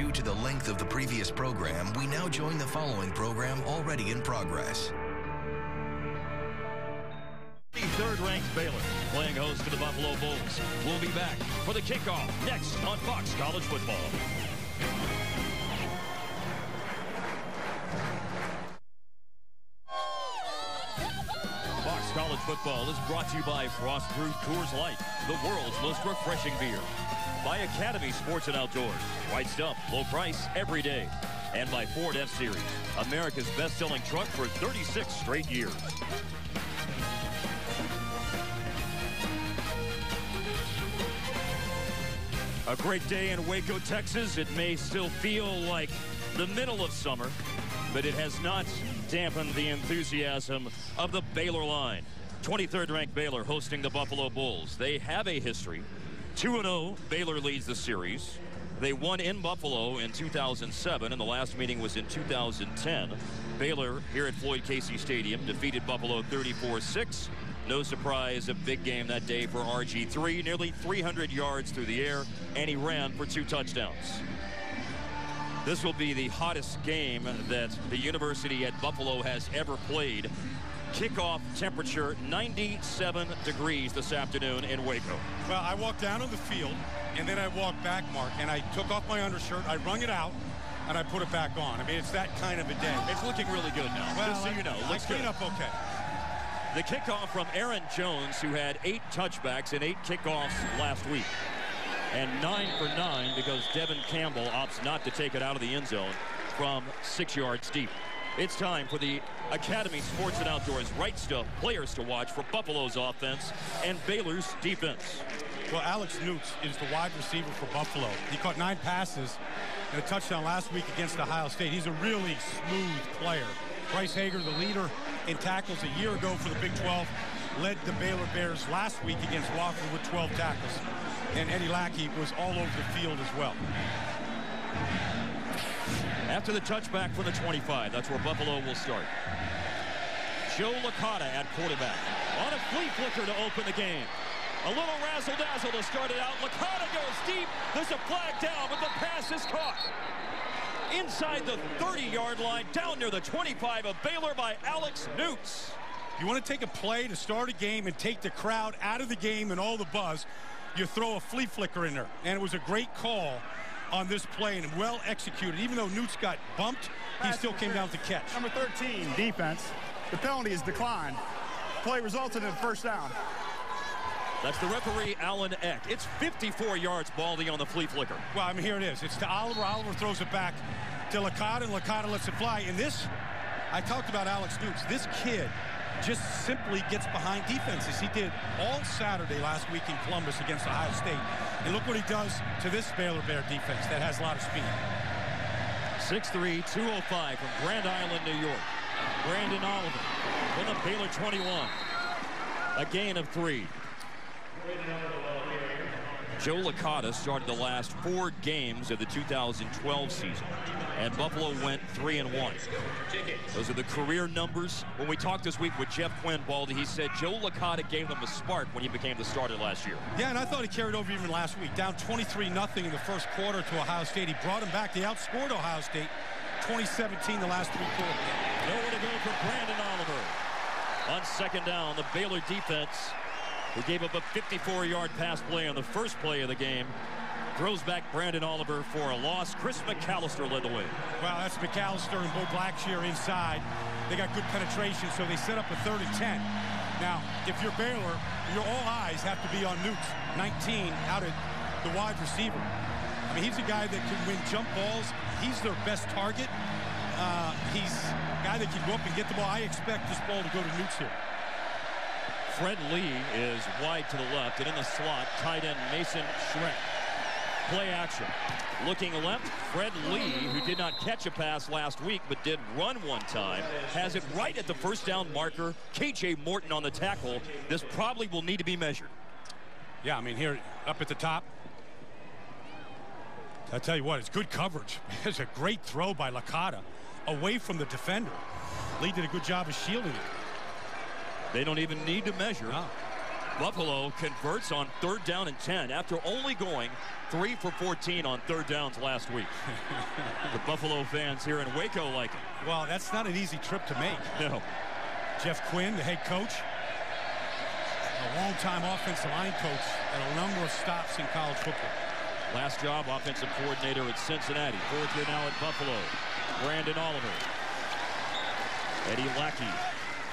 Due to the length of the previous program, we now join the following program already in progress. The third-ranked Baylor playing host to the Buffalo Bulls. We'll be back for the kickoff next on Fox College Football. Fox College Football is brought to you by Frost-Brewed Coors Light, the world's most refreshing beer. By Academy Sports and Outdoors, right stuff, low price every day. And by Ford F-Series, America's best-selling truck for 36 straight years. A great day in Waco, Texas. It may still feel like the middle of summer, but it has not dampened the enthusiasm of the Baylor line. 23rd ranked Baylor hosting the Buffalo Bulls. They have a history. 2-0, Baylor leads the series. They won in Buffalo in 2007, and the last meeting was in 2010. Baylor here at Floyd Casey Stadium defeated Buffalo 34-6. No surprise, a big game that day for RG3. Nearly 300 yards through the air, and he ran for 2 touchdowns. This will be the hottest game that the University at Buffalo has ever played. Kickoff temperature 97 degrees this afternoon in Waco. Well, I walked down on the field, and then I walked back, Mark, and I took off my undershirt, I wrung it out, and I put it back on. I mean, it's that kind of a day. It's looking really good now, well, just so you know. Looks good. Up okay. The kickoff from Aaron Jones, who had 8 touchbacks and 8 kickoffs last week. And 9 for 9 because Devin Campbell opts not to take it out of the end zone from 6 yards deep. It's time for the Academy Sports and Outdoors right stuff players to watch for Buffalo's offense and Baylor's defense. Well, Alex Newts is the wide receiver for Buffalo. He caught 9 passes and a touchdown last week against Ohio State. He's a really smooth player. Bryce Hager, the leader in tackles a year ago for the Big 12, led the Baylor Bears last week against Wofford with 12 tackles. And Eddie Lackey was all over the field as well. After the touchback from the 25, that's where Buffalo will start. Joe Licata at quarterback. On a flea flicker to open the game. A little razzle-dazzle to start it out. Licata goes deep. There's a flag down, but the pass is caught. Inside the 30-yard line, down near the 25 of Baylor by Alex Newts. You want to take a play to start a game and take the crowd out of the game and all the buzz, you throw a flea flicker in there. And it was a great call on this play and well executed. Even though Newts got bumped, he still came down to catch. Number 13, defense. The penalty is declined. Play resulted in a first down. That's the referee, Alan Eck. It's 54 yards ballsy on the flea flicker. Well, I mean, here it is. It's to Oliver. Oliver throws it back to Licata, and Licata lets it fly. And this, I talked about Alex Newts. This kid just simply gets behind defenses. He did all Saturday last week in Columbus against Ohio State. And look what he does to this Baylor Bear defense that has a lot of speed. 6'3", 205 from Grand Island, New York. Brandon Oliver from the Baylor 21. A gain of 3. Joe Licata started the last 4 games of the 2012 season, and Buffalo went 3-1. Those are the career numbers. When we talked this week with Jeff Quinn, Baldy, he said Joe Licata gave them a spark when he became the starter last year. Yeah, and I thought he carried over even last week. Down 23-0 in the first quarter to Ohio State. He brought him back. They outscored Ohio State 2017 the last 3 quarters. Nowhere to go for Brandon Oliver. On second down, the Baylor defense, who gave up a 54-yard pass play on the first play of the game, throws back Brandon Oliver for a loss. Chris McAllister led the way. Well, that's McAllister and Bo Blackshear inside. They got good penetration, so they set up a 3rd and 10. Now, if you're Baylor, your all eyes have to be on Newts, 19, out at the wide receiver. I mean, he's a guy that can win jump balls. He's their best target. He's a guy that can go up and get the ball. I expect this ball to go to Newts here. Fred Lee is wide to the left, and in the slot, tight end Mason Schreck. Play action. Looking left, Fred Lee, who did not catch a pass last week but did run one time, has it right at the first down marker. K.J. Morton on the tackle. This probably will need to be measured. Yeah, I mean, here up at the top. I'll tell you what, it's good coverage. It's a great throw by Licata away from the defender. Lee did a good job of shielding it. They don't even need to measure. No. Buffalo converts on 3rd down and 10 after only going 3 for 14 on 3rd downs last week. The Buffalo fans here in Waco like it. Well, that's not an easy trip to make. No. Jeff Quinn, the head coach, a long-time offensive line coach at a number of stops in college football. Last job, offensive coordinator at Cincinnati. 4th year now at Buffalo. Brandon Oliver. Eddie Lackey.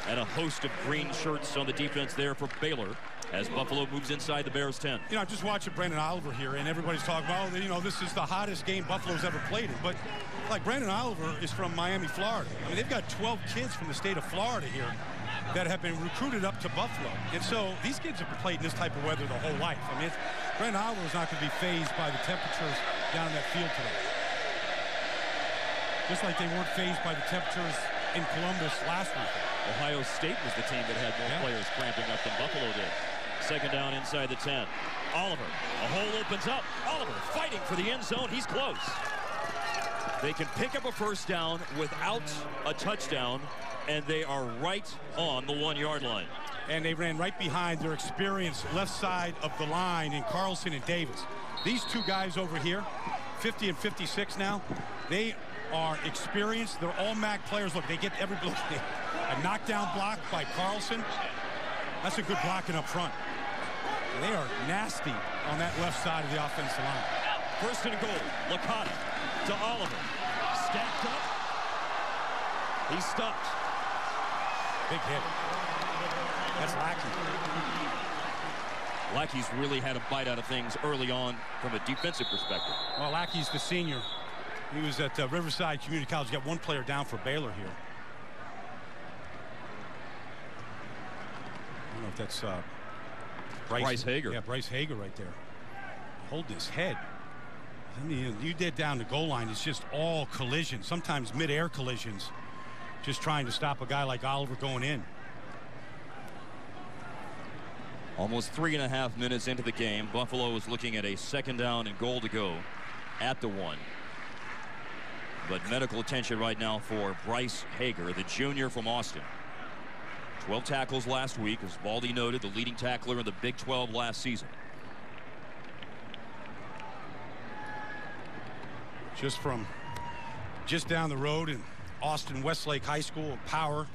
And a host of green shirts on the defense there for Baylor as Buffalo moves inside the Bears 10. You know, I'm just watching Brandon Oliver here, and everybody's talking about, you know, this is the hottest game Buffalo's ever played in. But, like, Brandon Oliver is from Miami, Florida. I mean, they've got 12 kids from the state of Florida here that have been recruited up to Buffalo. And so these kids have played in this type of weather their whole life. I mean, Brandon Oliver is not going to be fazed by the temperatures down in that field today. Just like they weren't fazed by the temperatures in Columbus last week. Ohio State was the team that had more players cramping up than Buffalo did. 2nd down inside the 10. Oliver, a hole opens up. Oliver fighting for the end zone. He's close. They can pick up a 1st down without a touchdown, and they are right on the 1-yard line. And they ran right behind their experienced left side of the line in Carlson and Davis. These two guys over here, 50 and 56 now, they are experienced. They're all MAC players. Look, they get every block. A knockdown block by Carlson. That's a good blocking up front. And they are nasty on that left side of the offensive line. 1st and goal. Licata to Oliver. Stacked up. He's stopped. Big hit. That's Lackey. Lackey's really had a bite out of things early on from a defensive perspective. Well, Lackey's the senior. He was at Riverside Community College. Got one player down for Baylor here. I don't know if that's Bryce Hager. Yeah, Bryce Hager right there. Hold his head. I mean, you did down the goal line. It's just all collisions, sometimes mid-air collisions, just trying to stop a guy like Oliver going in. Almost 3.5 minutes into the game. Buffalo is looking at a 2nd down and goal to go at the 1. But medical attention right now for Bryce Hager, the junior from Austin. 12 tackles last week, as Baldy noted, the leading tackler in the Big 12 last season. Just down the road in Austin Westlake High School, Power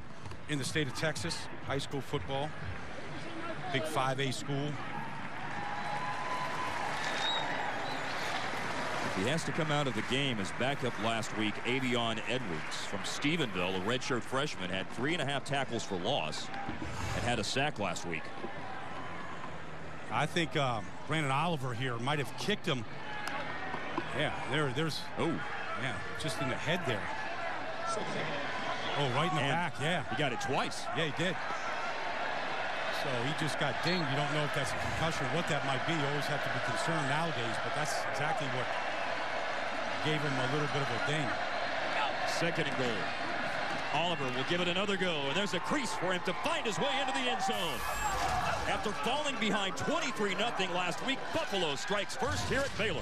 in the state of Texas, high school football, big 5A school. He has to come out of the game as backup last week. Avion Edwards from Stephenville, a redshirt freshman, had 3.5 tackles for loss and had a sack last week. I think Brandon Oliver here might have kicked him. Yeah, there's. Oh, yeah, just in the head there. Oh, right in the back. Yeah, he got it twice. Yeah, he did. So he just got dinged. You don't know if that's a concussion, what that might be. You always have to be concerned nowadays, but that's exactly what gave him a little bit of a ding. 2nd and goal. Oliver will give it another go, and there's a crease for him to find his way into the end zone. After falling behind 23-0 last week, Buffalo strikes first here at Baylor.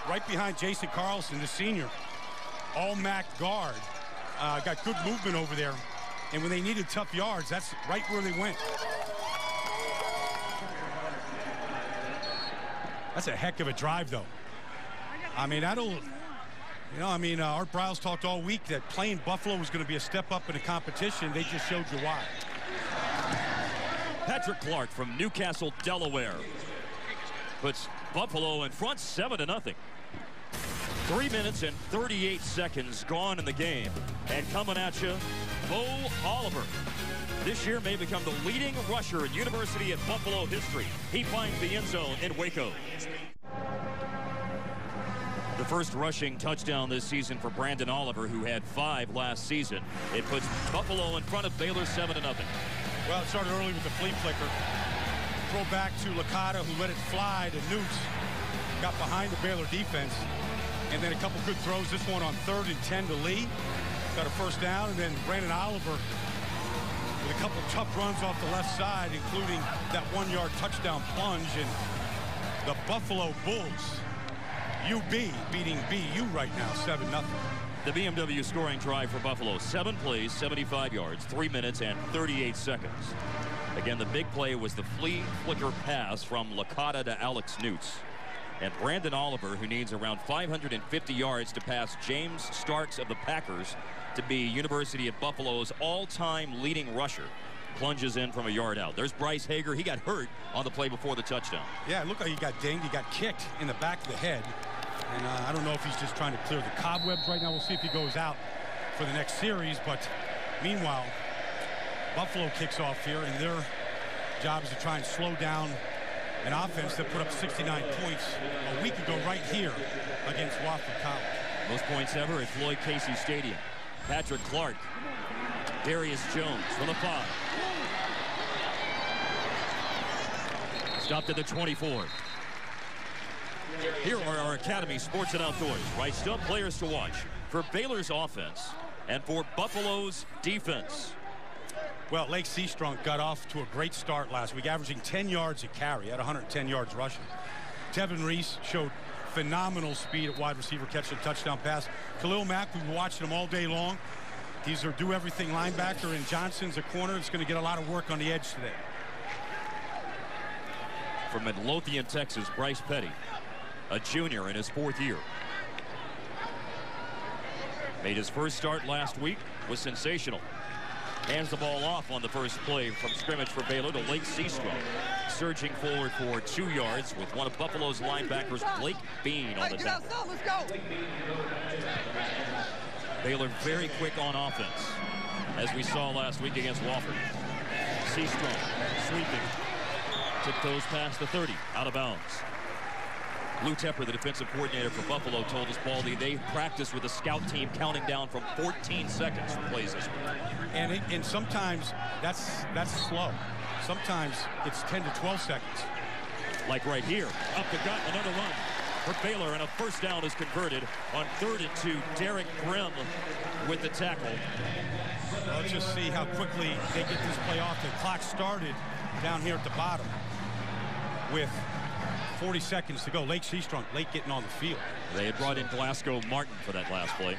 Right behind Jason Carlson, the senior, all-MAC guard. Got good movement over there, and when they needed tough yards, that's right where they went. That's a heck of a drive, though. I mean, that'll, you know, I mean, Art Briles talked all week that playing Buffalo was going to be a step up in the competition. They just showed you why. Patrick Clark from Newcastle, Delaware, puts Buffalo in front 7-0. 3 minutes and 38 seconds gone in the game. And coming at you, Bo Oliver. This year may become the leading rusher in University at Buffalo history. He finds the end zone in Waco. The first rushing touchdown this season for Brandon Oliver, who had 5 last season. It puts Buffalo in front of Baylor 7-0. Well, it started early with the flea flicker. Throw back to Licata, who let it fly to Newts. Got behind the Baylor defense. And then a couple good throws. This one on 3rd and 10 to Lee. Got a 1st down. And then Brandon Oliver with a couple tough runs off the left side, including that 1-yard touchdown plunge. And the Buffalo Bulls, UB, beating BU right now, 7-0. The BMW scoring drive for Buffalo. 7 plays, 75 yards, 3 minutes and 38 seconds. Again, the big play was the flea flicker pass from Licata to Alex Newts. And Brandon Oliver, who needs around 550 yards to pass James Starks of the Packers to be University of Buffalo's all-time leading rusher, plunges in from a yard out. There's Bryce Hager. He got hurt on the play before the touchdown. Yeah, it looked like he got dinged. He got kicked in the back of the head. And I don't know if he's just trying to clear the cobwebs right now. We'll see if he goes out for the next series. But meanwhile, Buffalo kicks off here, and their job is to try and slow down an offense that put up 69 points a week ago right here against Wofford College. Most points ever at Floyd Casey Stadium. Patrick Clark, Darius Jones from the 5. Stopped at the 24. Here are our Academy Sports and Outdoors. Right, still players to watch for Baylor's offense and for Buffalo's defense. Well, Lake Seastrunk got off to a great start last week, averaging 10 yards a carry, at 110 yards rushing. Tevin Reese showed phenomenal speed at wide receiver, catching a touchdown pass. Khalil Mack, we've been watching him all day long. He's their do-everything linebacker, and Johnson's a corner. It's going to get a lot of work on the edge today. From Midlothian, Texas, Bryce Petty, a junior in his 4th year. Made his first start last week, was sensational. Hands the ball off on the first play from scrimmage for Baylor to Lake Seastrunk. Surging forward for 2 yards with one of Buffalo's linebackers, Blake Bean, on the tackle. Let's go. Baylor very quick on offense, as we saw last week against Wofford. Seastrunk sweeping. Tiptoes past the 30, out of bounds. Lou Tepper, the defensive coordinator for Buffalo, told us, Baldy, they practiced with the scout team counting down from 14 seconds for plays this week. And sometimes that's slow. Sometimes it's 10 to 12 seconds. Like right here, up the gut, another run for Baylor, and a first down is converted on 3rd and 2. Derek Grimm with the tackle. Let's just see how quickly they get this play off. The clock started down here at the bottom with 40 seconds to go. Lake Seastrunk late getting on the field. They had brought in Glasgow Martin for that last play.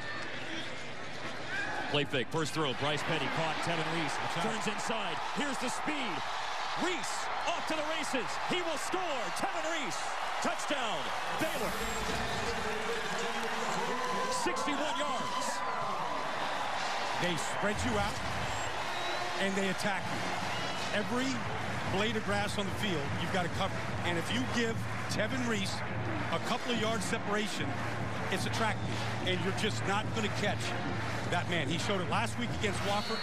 Play fake, first throw, Bryce Petty caught, Tevin Reese turns inside. Here's the speed. Reese off to the races. He will score. Tevin Reese, touchdown, Baylor. 61 yards. They spread you out and they attack you. Every blade of grass on the field, you've got to cover. And if you give Tevin Reese a couple of yards separation, it's a track meet, and you're just not going to catch that man. He showed it last week against Wofford.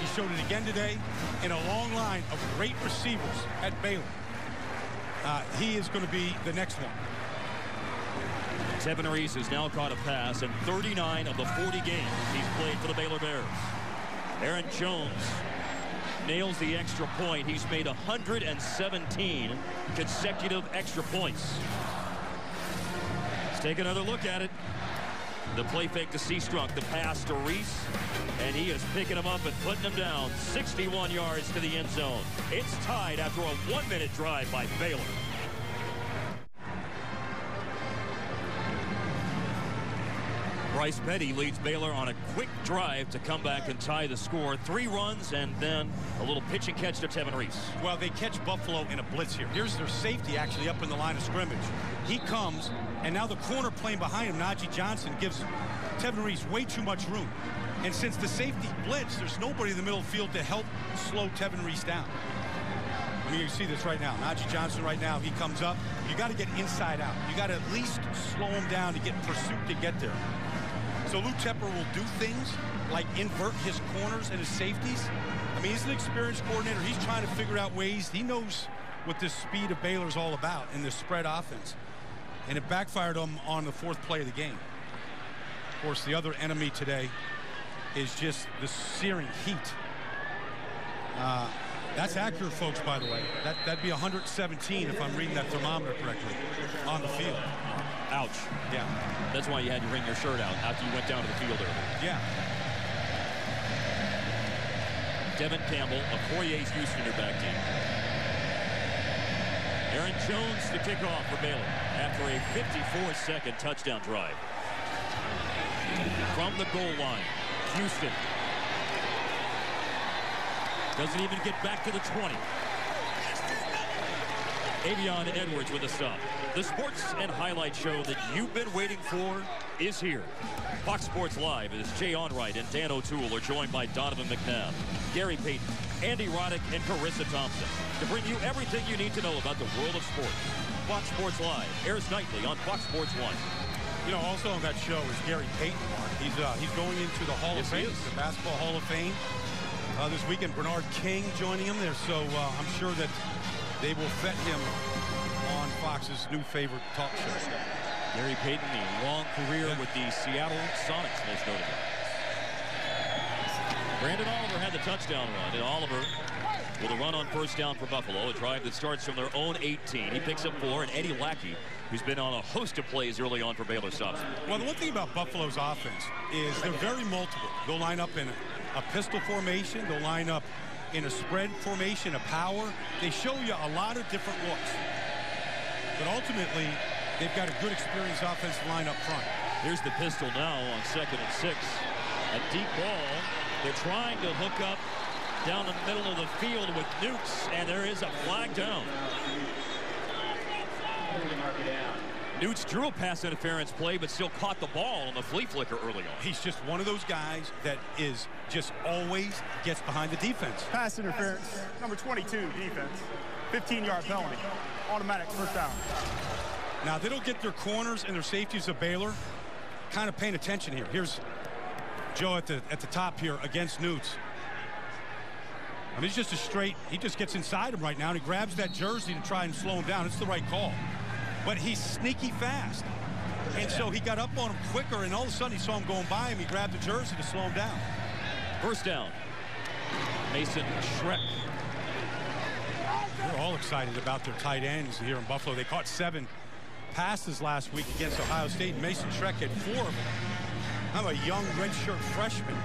He showed it again today in a long line of great receivers at Baylor. He is going to be the next one. Tevin Reese has now caught a pass in 39 of the 40 games he's played for the Baylor Bears. Aaron Jones nails the extra point. He's made 117 consecutive extra points. Let's take another look at it. The play fake to Seastrunk, the pass to Reese, and he is picking him up and putting him down 61 yards to the end zone. It's tied after a 1-minute drive by Baylor. Bryce Petty leads Baylor on a quick drive to come back and tie the score. 3 runs and then a little pitch and catch to Tevin Reese. Well, they catch Buffalo in a blitz here. Here's their safety actually up in the line of scrimmage. He comes, and now the corner playing behind him, Najee Johnson, gives Tevin Reese way too much room. And since the safety blitz, there's nobody in the middle of the field to help slow Tevin Reese down. I mean, you see this right now. Najee Johnson right now, he comes up. You got to get inside out. You got to at least slow him down to get pursuit to get there. So Lou Tepper will do things like invert his corners and his safeties. I mean, he's an experienced coordinator. He's trying to figure out ways. He knows what this speed of Baylor's all about in this spread offense. And it backfired him on the 4th play of the game. Of course, the other enemy today is just the searing heat. That's accurate, folks, by the way. That'd be 117 if I'm reading that thermometer correctly on the field. Ouch. Yeah. That's why you had to wring your shirt out after you went down to the field earlier. Yeah. Devin Campbell of Poirier's Houston back team. Aaron Jones to kick off for Baylor after a 54-second touchdown drive. From the goal line, Houston. Doesn't even get back to the 20. Avion Edwards with a stop. The sports and highlight show that you've been waiting for is here. Fox Sports Live as Jay Onright and Dan O'Toole are joined by Donovan McNabb, Gary Payton, Andy Roddick, and Carissa Thompson to bring you everything you need to know about the world of sports. Fox Sports Live airs nightly on Fox Sports 1. You know, also on that show is Gary Payton, Mark. He's going into the Hall of Fame, the Basketball Hall of Fame. This weekend, Bernard King joining him there, so I'm sure that they will vet him on Fox's new favorite talk show. Gary Payton, a long career with the Seattle Sonics, most notably. Brandon Oliver had the touchdown run, and Oliver with a run on first down for Buffalo, a drive that starts from their own 18. He picks up 4, and Eddie Lackey, who's been on a host of plays early on for Baylor, stops. Well, the one thing about Buffalo's offense is they're very multiple. They'll line up in a pistol formation. They'll line up in a spread formation, a power. They show you a lot of different looks. But ultimately, they've got a good experienced offensive line up front. Here's the pistol now on 2nd and 6. A deep ball. They're trying to hook up down the middle of the field with Nukes, and there is a flag down. Nukes drew a pass interference play, but still caught the ball on the flea flicker early on. He's just one of those guys that is just always gets behind the defense. Pass interference, number 22, defense. 15-yard penalty. Automatic first down. Now, they don't get their corners and their safeties of Baylor kind of paying attention here. Here's Joe at the top here against Newts. I mean, he's just a straight, he just gets inside him right now, and he grabs that jersey to try and slow him down. It's the right call. But he's sneaky fast. And so he got up on him quicker, and all of a sudden he saw him going by him. He grabbed the jersey to slow him down. First down. Mason Schreck. They're all excited about their tight ends here in Buffalo. They caught 7 passes last week against Ohio State. Mason Schreck had 4 of them. I'm a young redshirt freshman.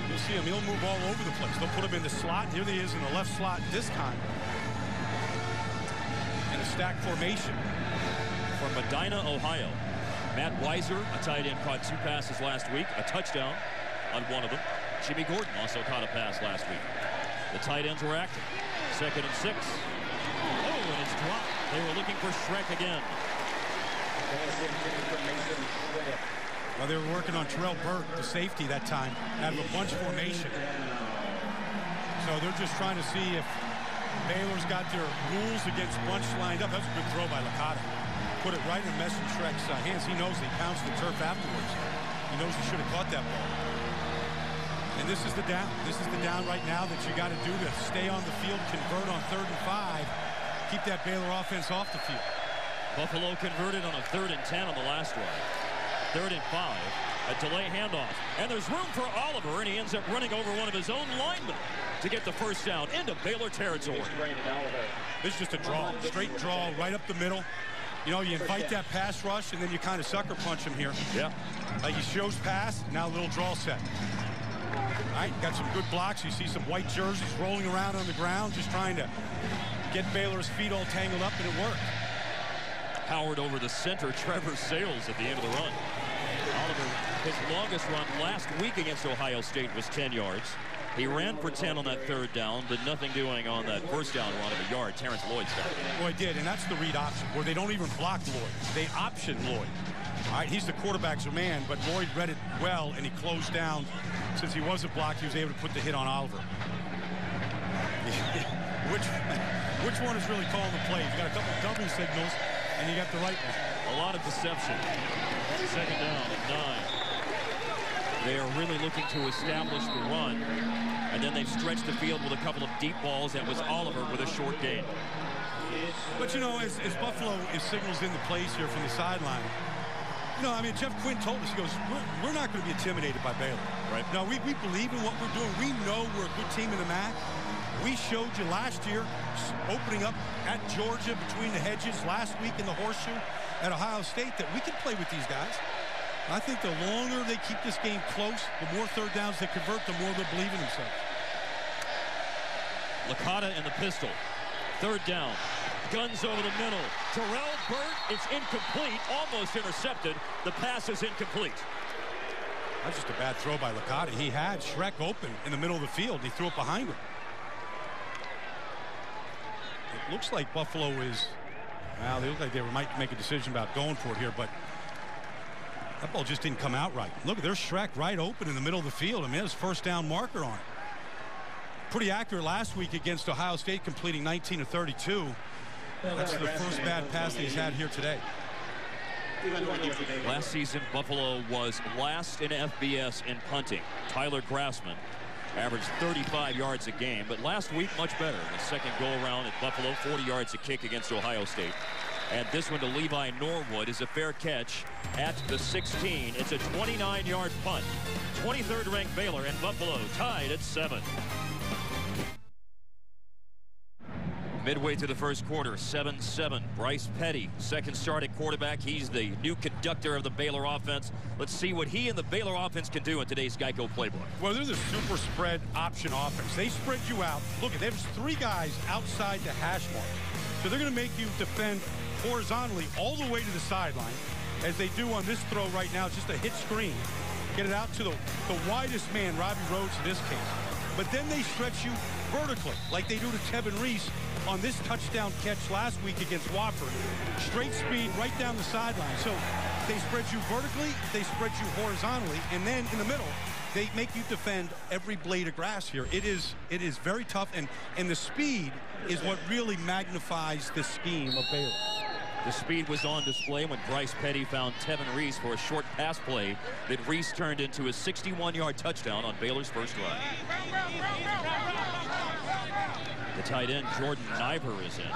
You'll see him. He'll move all over the place. They'll put him in the slot. Here he is in the left slot this time. In a stack formation. From Medina, Ohio. Matt Weiser, a tight end, caught 2 passes last week. A touchdown on one of them. Jimmy Gordon also caught a pass last week. The tight ends were active. 2nd and 6. Oh, and it's dropped. They were looking for Schreck again. Well, they were working on Terrell Burke, the safety that time, out of a bunch formation. So they're just trying to see if Baylor's got their rules against bunch lined up. That was a good throw by Licata. Put it right in Mason Schreck's hands. He knows he pounced the turf afterwards. He knows he should have caught that ball. And this is the down. This is the down right now that you got to do to stay on the field, convert on 3rd and 5, keep that Baylor offense off the field. Buffalo converted on a 3rd and 10 on the last drive. 3rd and 5, a delay handoff. And there's room for Oliver, and he ends up running over one of his own linemen to get the first down into Baylor territory. This is just a draw, straight draw right up the middle. You know, you invite that pass rush, and then you kind of sucker punch him here. Yeah. Like he shows pass, now a little draw set. All right, got some good blocks. You see some white jerseys rolling around on the ground, just trying to get Baylor's feet all tangled up, and it worked. Howard over the center, Trevor Sales at the end of the run. Oliver, his longest run last week against Ohio State was 10 yards. He ran for 10 on that 3rd down, but nothing doing on that first down run of a yard. Terrence Lloyd stopped it. Well, he did, and that's the read option, where they don't even block Lloyd. They option Lloyd. All right, he's the quarterback's man, but Lloyd read it well, and he closed down. Since he wasn't blocked, he was able to put the hit on Oliver. Which one is really calling the play? You got a couple of dummy signals, and you got the right one. A lot of deception. 2nd down and 9. They are really looking to establish the run, and then they've stretched the field with a couple of deep balls. That was Oliver with a short gain. But, you know, as Buffalo is signals into place here from the sideline, you know, I mean, Jeff Quinn told us, he goes, we're not going to be intimidated by Baylor. Right. No, we believe in what we're doing. We know we're a good team in the MAC. We showed you last year, opening up at Georgia between the hedges, last week in the horseshoe at Ohio State, that we can play with these guys. I think the longer they keep this game close, the more 3rd downs they convert, the more they'll believe in themselves. Licata in the pistol. 3rd down. Guns over the middle. Terrell Burt, it's incomplete, almost intercepted. The pass is incomplete. That's just a bad throw by Licata. He had Schreck open in the middle of the field. He threw it behind him. looks like Buffalo is, well, they look like they might make a decision about going for it here, but that ball just didn't come out right. Look, there's Shrek right open in the middle of the field. I mean, there's first down marker on it. Pretty accurate last week against Ohio State, completing 19 of 32. That's the first bad pass that he's had here today. Last season, Buffalo was last in FBS in punting. Tyler Grassman averaged 35 yards a game, but last week much better. The second go-around at Buffalo, 40 yards a kick against Ohio State. And this one to Levi Norwood is a fair catch at the 16. It's a 29-yard punt. 23rd ranked Baylor and Buffalo tied at 7. Midway to the first quarter, 7-7. Bryce Petty, second start at quarterback. He's the new conductor of the Baylor offense. Let's see what he and the Baylor offense can do in today's Geico playbook. Well, they're the super spread option offense. They spread you out. Look, there's 3 guys outside the hash mark. So they're going to make you defend horizontally all the way to the sideline, as they do on this throw right now. Just a hit screen. Get it out to the widest man, Robbie Rhodes in this case. But then they stretch you vertically, like they do to Tevin Reese on this touchdown catch last week against Wofford. Straight speed right down the sideline. So they spread you vertically, they spread you horizontally, and then in the middle, they make you defend every blade of grass here. It is very tough, and the speed is what really magnifies the scheme of Baylor. The speed was on display when Bryce Petty found Tevin Reese for a short pass play that Reese turned into a 61-yard touchdown on Baylor's first drive. The tight end, Jordan Niver, is in.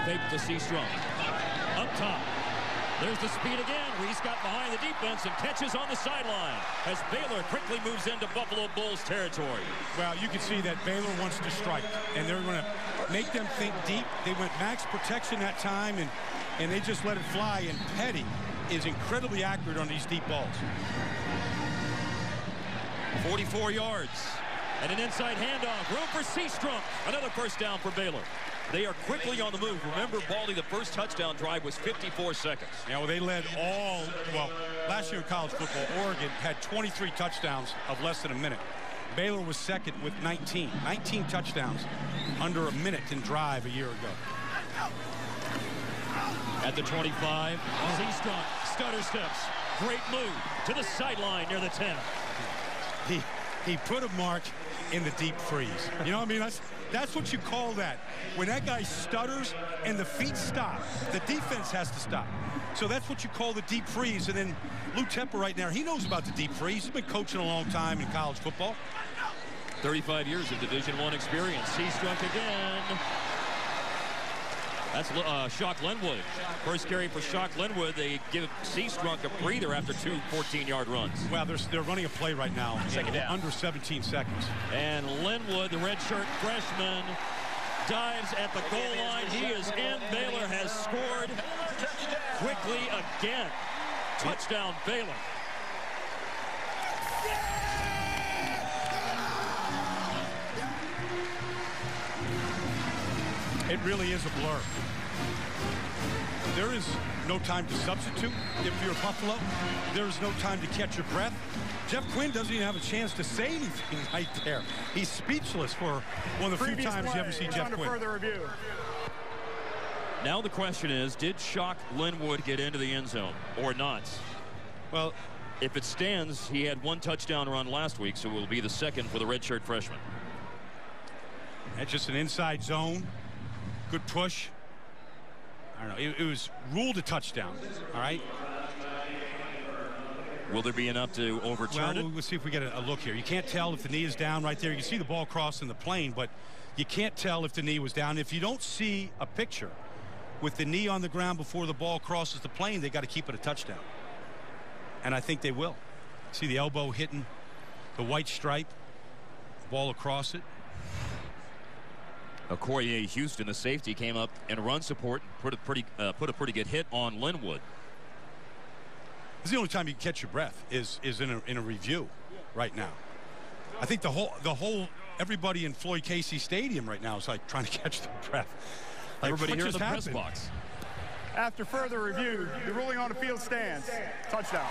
Fake to Seastrunk. Up top. There's the speed again. Reese got behind the defense and catches on the sideline as Baylor quickly moves into Buffalo Bulls territory. Well, you can see that Baylor wants to strike, and they're going to make them think deep. They went max protection that time, and they just let it fly, and Petty is incredibly accurate on these deep balls. 44 yards and an inside handoff. Room for Seastrunk. Another first down for Baylor. They are quickly on the move. Remember, Baldy, the first touchdown drive was 54 seconds. Yeah, well, they led last year in college football, Oregon had 23 touchdowns of less than a minute. Baylor was second with 19 touchdowns under a minute in drive a year ago. At the 25, Seastrunk, stutter steps. Great move to the sideline near the 10. He put a mark in the deep freeze. You know what I mean? That's what you call that. When that guy stutters and the feet stop, the defense has to stop. So that's what you call the deep freeze. And then Lou Tepper right now, he knows about the deep freeze. He's been coaching a long time in college football. 35 years of Division I experience. Seastrunk again. That's Shock Linwood. First carry for Shock Linwood. They give Seastrunk a breather after 2 14-yard runs. Well, they're running a play right now. Second down. Under 17 seconds. And Linwood, the redshirt freshman, dives at the goal line. He is in. Baylor has scored quickly again. Touchdown, Baylor. It really is a blur. There is no time to substitute if you're Buffalo. There is no time to catch your breath. Jeff Quinn doesn't even have a chance to say anything right there. He's speechless for one of the few times you ever see Jeff Quinn. Further review. Now the question is, did Shock Linwood get into the end zone or not? Well, if it stands, he had 1 touchdown run last week, so it will be the second for the redshirt freshman. That's just an inside zone. Good push. I don't know. It was ruled a touchdown. All right. Will there be enough to overturn it? We'll see if we get a look here. You can't tell if the knee is down right there. You can see the ball crossing the plane, but you can't tell if the knee was down. If you don't see a picture with the knee on the ground before the ball crosses the plane, they got to keep it a touchdown. And I think they will. See the elbow hitting the white stripe, ball across it. Okoye Houston, the safety, came up and run support, put a pretty good hit on Linwood. This is the only time you can catch your breath is in a review right now. I think the whole everybody in Floyd Casey Stadium right now is like trying to catch their breath. Like, everybody here in the happened? press box. After further review, the ruling on the field stands. Touchdown.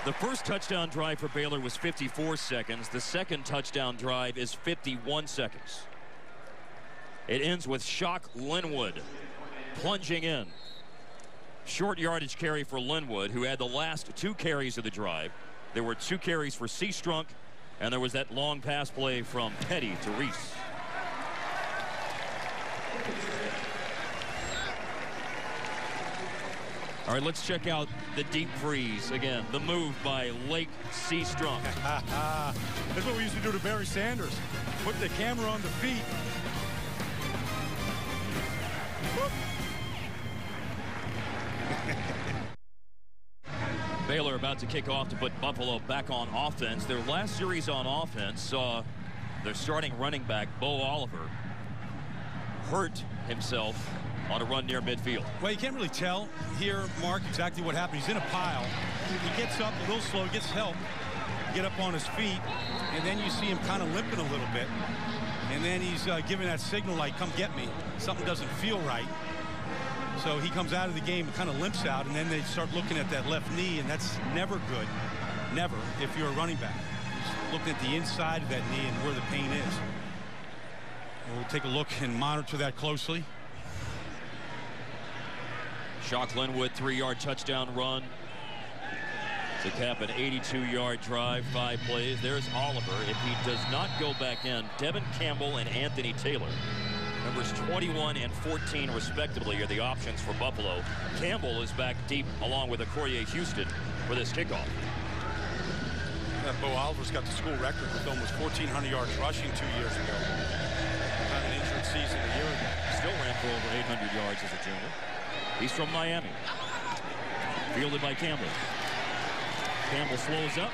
The first touchdown drive for Baylor was 54 seconds. The second touchdown drive is 51 seconds. It ends with Shock Linwood plunging in. Short yardage carry for Linwood, who had the last 2 carries of the drive. There were 2 carries for Seastrunk, and there was that long pass play from Petty to Reese. All right, let's check out the deep freeze again. The move by Lake Seastrunk. That's what we used to do to Barry Sanders. Put the camera on the feet. Baylor about to kick off to put Buffalo back on offense. Their last series on offense saw their starting running back, Bo Oliver, hurt himself on a run near midfield. Well, you can't really tell here, Mark, exactly what happened. He's in a pile. He gets up a little slow, gets help, get up on his feet, and then you see him kind of limping a little bit. And then he's giving that signal like, come get me. Something doesn't feel right. So he comes out of the game and kind of limps out, and then they start looking at that left knee, and that's never good. Never, if you're a running back. Just looking at the inside of that knee and where the pain is. We'll take a look and monitor that closely. Shock Linwood 3-yard touchdown run to cap an 82-yard drive, 5 plays. There's Oliver. If he does not go back in, Devin Campbell and Anthony Taylor, numbers 21 and 14 respectively, are the options for Buffalo. Campbell is back deep along with Okoye Houston for this kickoff. Bo Oliver's got the school record with almost 1,400 yards rushing 2 years ago. Had an injured season a year ago. Still ran for over 800 yards as a junior. He's from Miami. Fielded by Campbell. Campbell slows up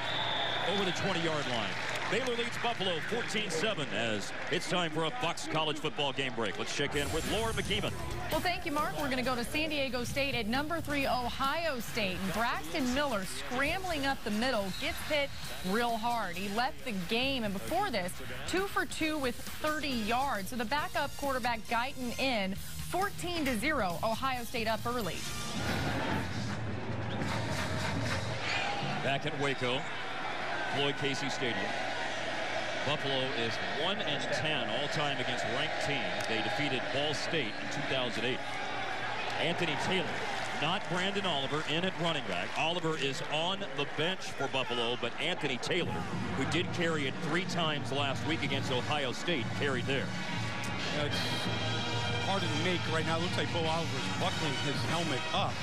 over the 20-yard line. Baylor leads Buffalo 14-7 as it's time for a Fox College football game break. Let's check in with Laura McKeeman. Well, thank you, Mark. We're going to go to San Diego State at number 3, Ohio State. And Braxton Miller scrambling up the middle, gets hit real hard. He left the game, and before this, 2 for 2 with 30 yards. So the backup quarterback Guyton in, 14-0, Ohio State up early. Back at Waco, Floyd Casey Stadium. Buffalo is 1-10 all-time against ranked teams. They defeated Ball State in 2008. Anthony Taylor, not Brandon Oliver, in at running back. Oliver is on the bench for Buffalo, but Anthony Taylor, who did carry it 3 times last week against Ohio State, carried there. It's hard to make right now. It looks like Bo Oliver is buckling his helmet up,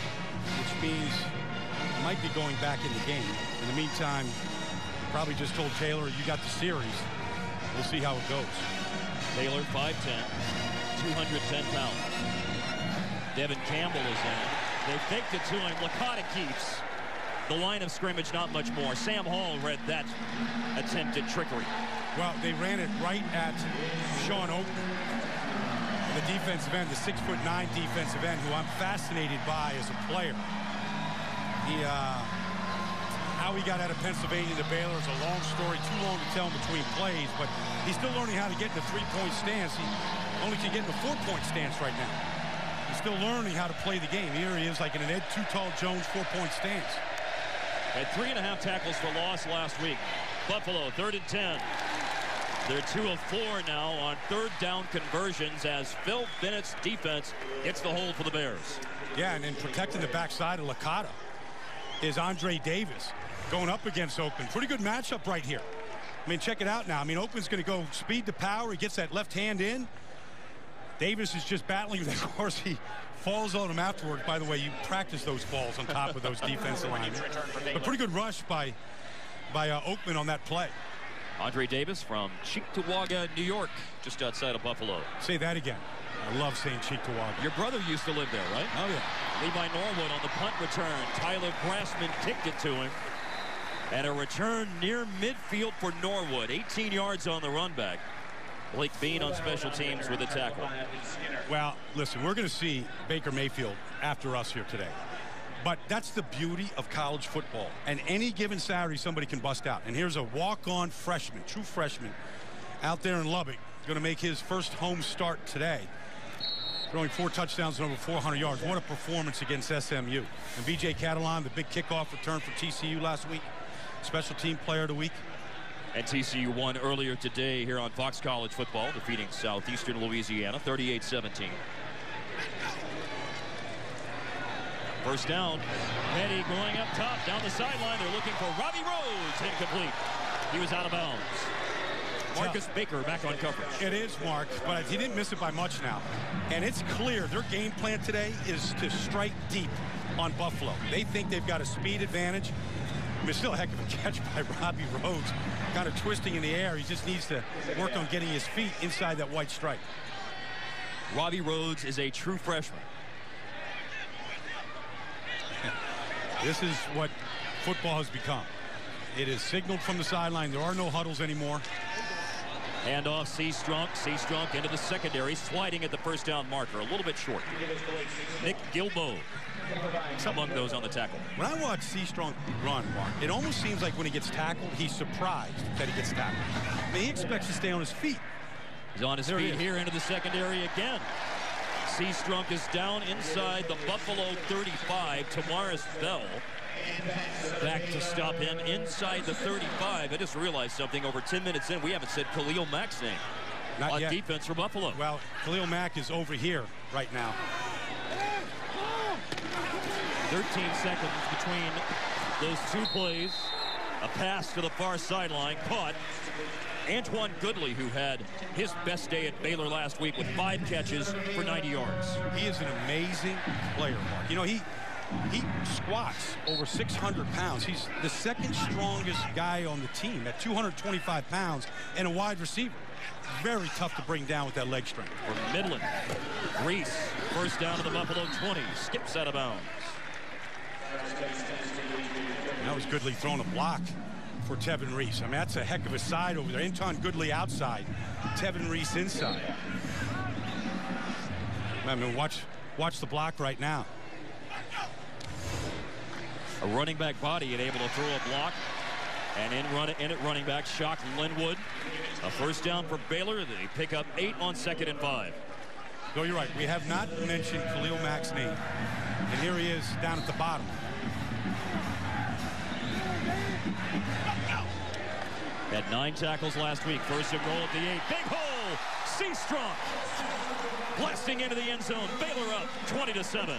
which means he might be going back in the game. In the meantime, probably just told Taylor, you got the series. We'll see how it goes. Taylor, 5'10", 210 pounds. Devin Campbell is in. They faked it to him. Licata keeps the line of scrimmage, not much more. Sam Hall read that attempted trickery. Well, they ran it right at Sean Oakman, the defensive end, the 6'9" defensive end, who I'm fascinated by as a player. How he got out of Pennsylvania to Baylor is a long story, too long to tell in between plays, but he's still learning how to get in the 3-point stance. He only can get in the 4-point stance right now. He's still learning how to play the game. Here he is like in an Ed Too Tall Jones 4-point stance. Had 3.5 tackles for loss last week. Buffalo, 3rd and 10. They're 2 of 4 now on 3rd down conversions as Phil Bennett's defense gets the hold for the Bears. Yeah, and in protecting the backside of Licata is Andre Davis going up against Oakland. Pretty good matchup right here. I mean, check it out now. I mean, Oakland's going to go speed to power. He gets that left hand in. Davis is just battling. Of course, he falls on him afterward. By the way, you practice those falls on top of those defensive linemen. But pretty good rush by Oakland on that play. Andre Davis from Cheektowaga, New York, just outside of Buffalo. Say that again. I love saying Cheektowaga. Your brother used to live there, right? Oh, yeah. Levi Norwood on the punt return. Tyler Grassman kicked it to him. And a return near midfield for Norwood. 18 yards on the run back. Blake Bean on special teams with a tackle. Well, listen, we're going to see Baker Mayfield after us here today. But that's the beauty of college football. And any given Saturday, somebody can bust out. And here's a walk-on freshman, true freshman, out there in Lubbock. Going to make his first home start today. throwing 4 touchdowns and over 400 yards. What a performance against SMU. And B.J. Catalan, the big kickoff return for TCU last week. Special team player of the week. And TCU won earlier today here on Fox College Football, defeating Southeastern Louisiana 38-17. First down. Petty going up top, down the sideline. They're looking for Robbie Rhodes. Incomplete. He was out of bounds. Marcus Baker back on coverage. It is, Mark, but he didn't miss it by much now. And it's clear their game plan today is to strike deep on Buffalo. They think they've got a speed advantage. I mean, still a heck of a catch by Robbie Rhodes. Kind of twisting in the air. He just needs to work on getting his feet inside that white stripe. Robbie Rhodes is a true freshman. This is what football has become. It is signaled from the sideline. There are no huddles anymore. Handoff, Seastrunk. Seastrunk into the secondary, sliding at the first down marker. A little bit short. Nick Gilbo among those on the tackle. When I watch Seastrunk run, Mark, it almost seems like when he gets tackled, he's surprised that he gets tackled. I mean, he expects to stay on his feet. He's on his feet here into the secondary again. Seastrunk is down inside the Buffalo 35. Tamaris Bell back to stop him inside the 35. I just realized something. Over 10 minutes in, we haven't said Khalil Mack's name on defense for Buffalo. Well, Khalil Mack is over here right now. 13 seconds between those two plays. A pass to the far sideline, caught. Antoine Goodley, who had his best day at Baylor last week with 5 catches for 90 yards. He is an amazing player, Mark. You know, he squats over 600 pounds. He's the second strongest guy on the team at 225 pounds and a wide receiver. Very tough to bring down with that leg strength. For Midland, Reese, first down to the Buffalo 20, skips out of bounds. That was Goodley throwing a block for Tevin Reese. I mean, that's a heck of a side over there. Anton Goodley outside, Tevin Reese inside. I mean, watch the block right now. A running back body and able to throw a block. And in at running back, Shock Linwood. A first down for Baylor. They pick up 8 on 2nd and 5. No, you're right. We have not mentioned Khalil Mack's name. And here he is down at the bottom. Had 9 tackles last week. First and goal at the 8. Big hole. Seastrunk blasting into the end zone. Baylor up 20-7.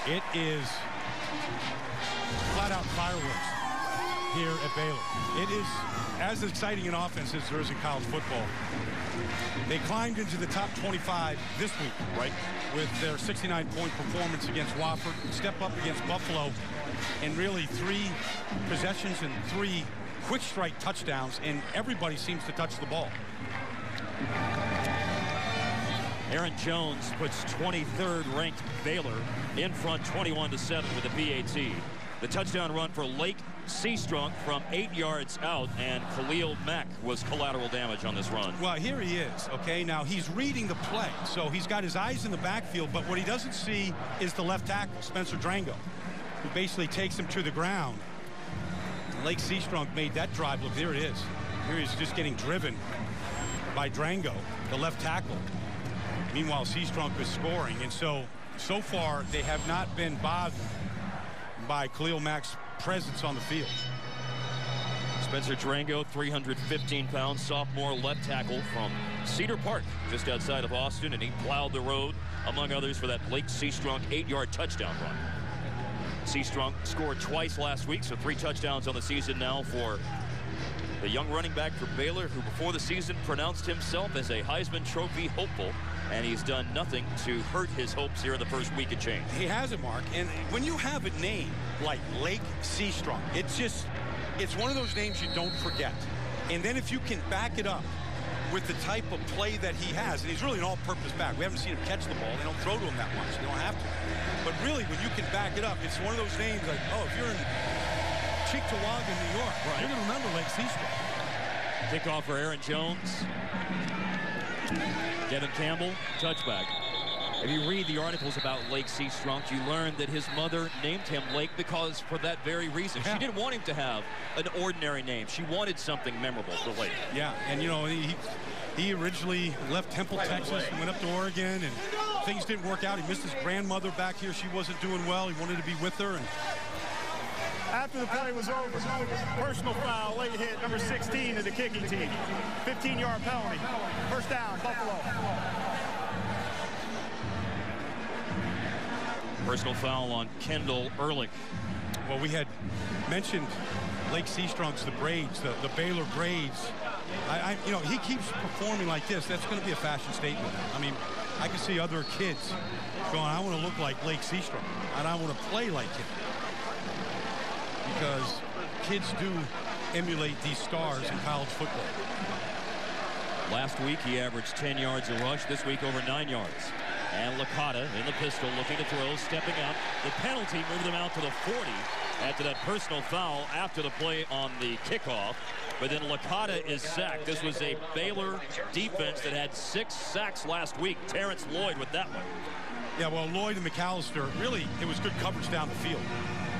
It is flat-out fireworks here at Baylor. It is as exciting an offense as there is in college football. They climbed into the top 25 this week, right, with their 69-point performance against Wofford, step up against Buffalo, and really 3 possessions and 3 quick strike touchdowns, and everybody seems to touch the ball. Aaron Jones puts 23rd ranked Baylor in front 21-7 with the PAT. The touchdown run for Lake Seastrunk from 8 yards out, and Khalil Mack was collateral damage on this run. Well, here he is, okay? Now, he's reading the play, so he's got his eyes in the backfield, but what he doesn't see is the left tackle, Spencer Drango, who basically takes him to the ground. Lake Seastrunk made that drive. Look, there it is. Here he's just getting driven by Drango, the left tackle. Meanwhile, Seastrunk is scoring, and so far they have not been bothered by Khalil Mack's presence on the field. Spencer Drango, 315 pounds, sophomore left tackle from Cedar Park, just outside of Austin, and he plowed the road, among others, for that Lake Seastrunk 8-yard touchdown run. Seastrunk scored twice last week, so 3 touchdowns on the season now for the young running back for Baylor, who before the season pronounced himself as a Heisman Trophy hopeful, and he's done nothing to hurt his hopes here in the first week of change. He hasn't, Mark, and when you have a name like Lake Seastrunk, it's one of those names you don't forget. And then if you can back it up with the type of play that he has, and he's really an all-purpose back. We haven't seen him catch the ball. They don't throw to him that much. They don't have to. But really, when you can back it up, it's one of those names like, oh, if you're in Cheektowaga, New York, right, you're going to remember Lake Seastrunk. Kickoff for Aaron Jones. Devin Campbell, touchback. If you read the articles about Lake Seastrunk, you learn that his mother named him Lake because for that very reason. Yeah. She didn't want him to have an ordinary name. She wanted something memorable for Lake. Yeah, and you know, he originally left Temple, Texas, and went up to Oregon, and things didn't work out. He missed his grandmother back here. She wasn't doing well. He wanted to be with her. And after the play was over, personal foul, late hit, number 16 of the kicking team. 15-yard penalty. First down, Buffalo. Personal foul on Kendall Ehrlich. well, we had mentioned Lake Seastrunk's, the braids, the Baylor braids. You know, he keeps performing like this. That's going to be a fashion statement. I mean, I can see other kids going, I want to look like Lake Seastrunk, and I want to play like him. Because kids do emulate these stars in college football. Last week, he averaged 10 yards a rush. This week, over 9 yards. And Licata in the pistol, looking to throw, stepping up. The penalty moved them out to the 40 after that personal foul after the play on the kickoff. But then Licata is sacked. This was a Baylor defense that had 6 sacks last week. Terrence Lloyd with that one. Yeah, well, Lloyd and McAllister, really, it was good coverage down the field.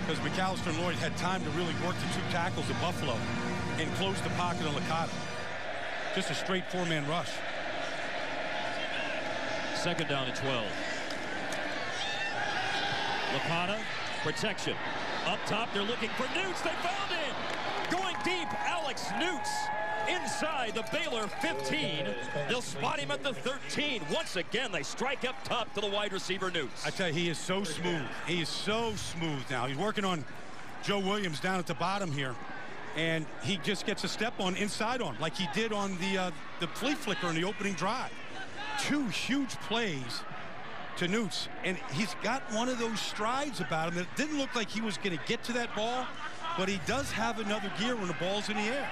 Because McAllister and Lloyd had time to really work the 2 tackles of Buffalo and close the pocket on Licata. Just a straight 4-man rush. Second down and 12. Licata, protection. Up top, they're looking for Newts. They found him. Going deep, Alex Newts inside the Baylor 15. They'll spot him at the 13. Once again, they strike up top to the wide receiver Newts. I tell you, he is so smooth. He is so smooth now. He's working on Joe Williams down at the bottom here. And he just gets a step on inside on, like he did on the flea flicker in the opening drive. 2 huge plays to Newts, and he's got one of those strides about him that didn't look like he was going to get to that ball, but he does have another gear when the ball's in the air.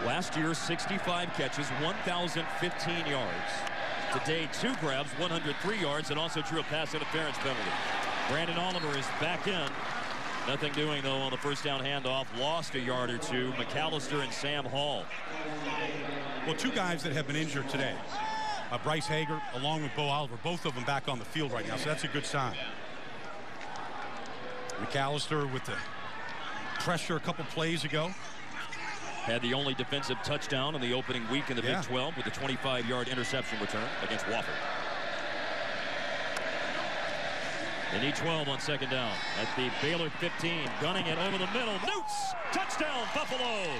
Last year, 65 catches, 1,015 yards. Today, 2 grabs, 103 yards, and also drew a pass interference penalty. Brandon Oliver is back in. Nothing doing, though, on the first down handoff. Lost a yard or 2. McAllister and Sam Hall. Well, 2 guys that have been injured today. Bryce Hager, along with Bo Oliver, both of them back on the field right now, so that's a good sign. McAllister with the pressure a couple plays ago. Had the only defensive touchdown in the opening week in the Big 12 with a 25-yard interception return against Wofford. They need 12 on second down at the Baylor 15. Gunning it over the middle. Newts! Touchdown, Buffalo!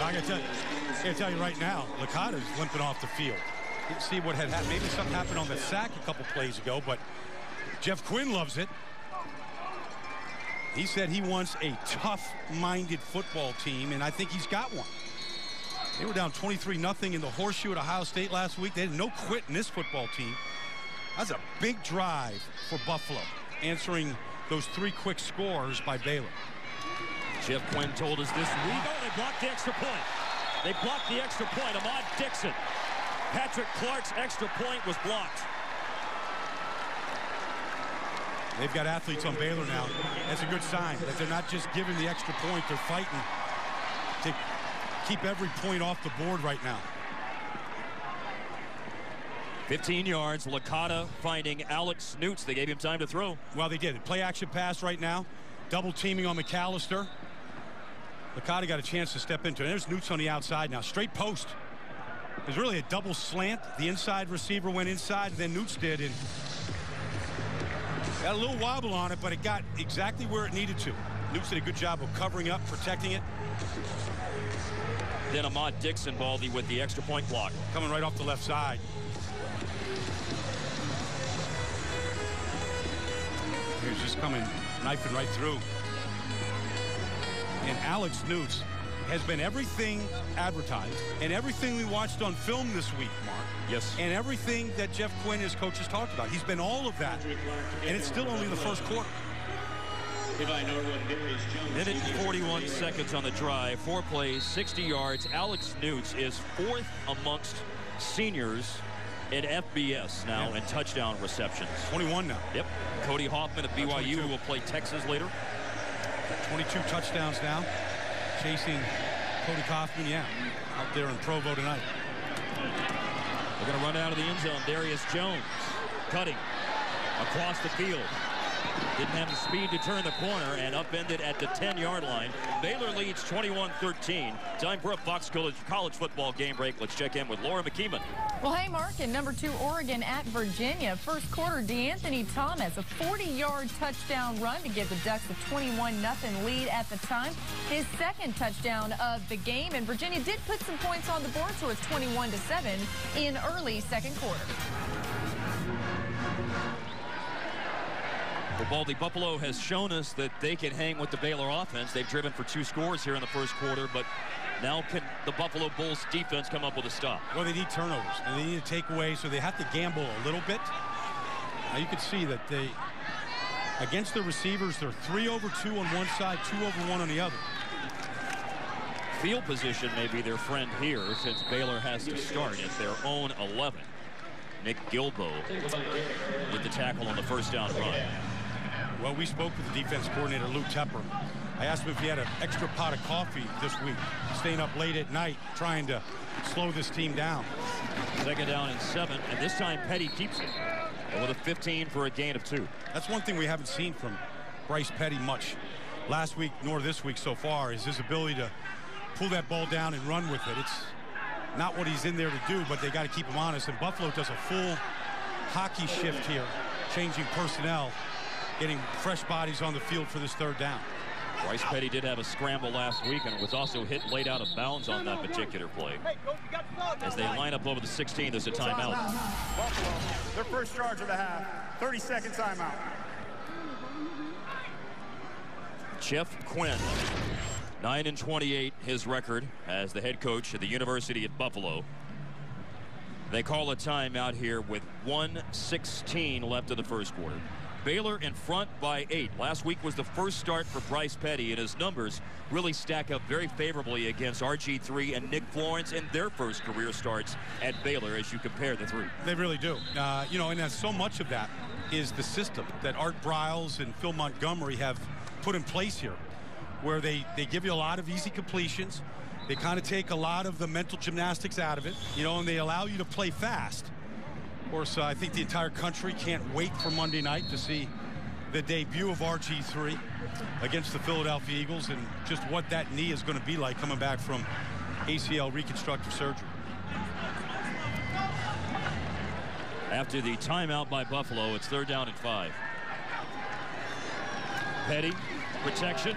I gotta tell you right now, Licata's limping off the field. Didn't see what had happened. Maybe something happened on the sack a couple plays ago, but Jeff Quinn loves it. He said he wants a tough-minded football team, and I think he's got one. They were down 23-0 in the Horseshoe at Ohio State last week. They had no quit in this football team. That's a big drive for Buffalo, answering those 3 quick scores by Baylor. Jeff Quinn told us this week. Oh, they blocked the extra point. They blocked the extra point. Ahmad Dixon. Patrick Clark's extra point was blocked. They've got athletes on Baylor now. That's a good sign that they're not just giving the extra point. They're fighting to keep every point off the board right now. 15 yards. Licata finding Alex Newts. They gave him time to throw. Well, they did. Play action pass right now. Double teaming on McAllister. Licata got a chance to step into it. There's Newts on the outside now. Straight post. There's really a double slant. The inside receiver went inside, and then Newts did. And got a little wobble on it, but it got exactly where it needed to. Newts did a good job of covering up, protecting it. Then Ahmad Dixon, Baldy, with the extra point block. Coming right off the left side. He's just coming, knifing right through. And Alex Newts has been everything advertised and everything we watched on film this week, Mark. Yes. And everything that Jeff Quinn and his coaches talked about. He's been all of that. And it's still only the first quarter. Minute 41 seconds on the drive. 4 plays, 60 yards. Alex Newts is 4th amongst seniors in FBS now in touchdown receptions. 21 now. Yep. Cody Hoffman of BYU who will play Texas later. 22 touchdowns now. Chasing Cody Kaufman, out there in Provo tonight. They're going to run out of the end zone. Darius Jones cutting across the field. Didn't have the speed to turn the corner and upended at the 10-yard line. Baylor leads 21-13. Time for a Fox College football game break. Let's check in with Laura McKeeman. Well, hey, Mark, in number 2 Oregon at Virginia. First quarter, DeAnthony Thomas, a 40-yard touchdown run to give the Ducks a 21-0 lead at the time. His second touchdown of the game, and Virginia did put some points on the board, so it's 21-7 in early second quarter. Well, Baldy, Buffalo has shown us that they can hang with the Baylor offense. They've driven for 2 scores here in the first quarter, but now can the Buffalo Bulls defense come up with a stop? Well, they need turnovers, and they need to take away, so they have to gamble a little bit. Now, you can see that they, against the receivers, they're 3 over 2 on one side, 2 over 1 on the other. Field position may be their friend here, since Baylor has to start at their own 11. Nick Gilbo with the tackle on the first down run. Well, we spoke with the defense coordinator, Lou Tepper. I asked him if he had an extra pot of coffee this week, staying up late at night, trying to slow this team down. Second down and 7, and this time Petty keeps it with a 15 for a gain of 2. That's one thing we haven't seen from Bryce Petty much last week nor this week so far, is his ability to pull that ball down and run with it. It's not what he's in there to do, but they got to keep him honest. And Buffalo does a full hockey shift here, changing personnel, getting fresh bodies on the field for this third down. Bryce Petty did have a scramble last week and was also hit late out of bounds on that particular play. As they line up over the 16, there's a timeout. Buffalo, their first charge of the half, 30-second timeout. Jeff Quinn, 9-28, his record as the head coach at the University at Buffalo. They call a timeout here with 1:16 left in the first quarter. Baylor in front by 8. Last week was the first start for Bryce Petty, and his numbers really stack up very favorably against RG3 and Nick Florence in their first career starts at Baylor as you compare the 3. They really do. You know, and so much of that is the system that Art Briles and Phil Montgomery have put in place here, where they give you a lot of easy completions. They kind of take a lot of the mental gymnastics out of it, you know, and they allow you to play fast. Of course, I think the entire country can't wait for Monday night to see the debut of RG3 against the Philadelphia Eagles and just what that knee is going to be like coming back from ACL reconstructive surgery. After the timeout by Buffalo, it's 3rd down and 5. Petty, protection,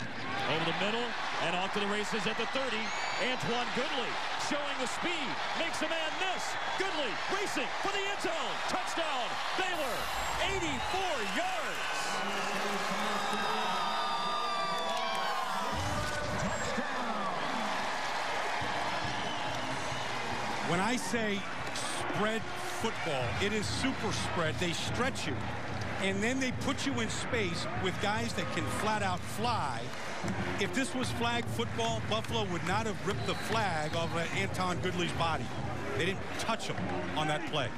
over the middle, and off to the races at the 30. Antoine Goodley showing the speed, makes a man miss. Goodley racing for the end zone. Touchdown, Baylor, 84 yards. When I say spread football, it is super spread. They stretch you, and then they put you in space with guys that can flat out fly. If this was flag football, Buffalo would not have ripped the flag off of Anton Goodley's body. They didn't touch him on that play.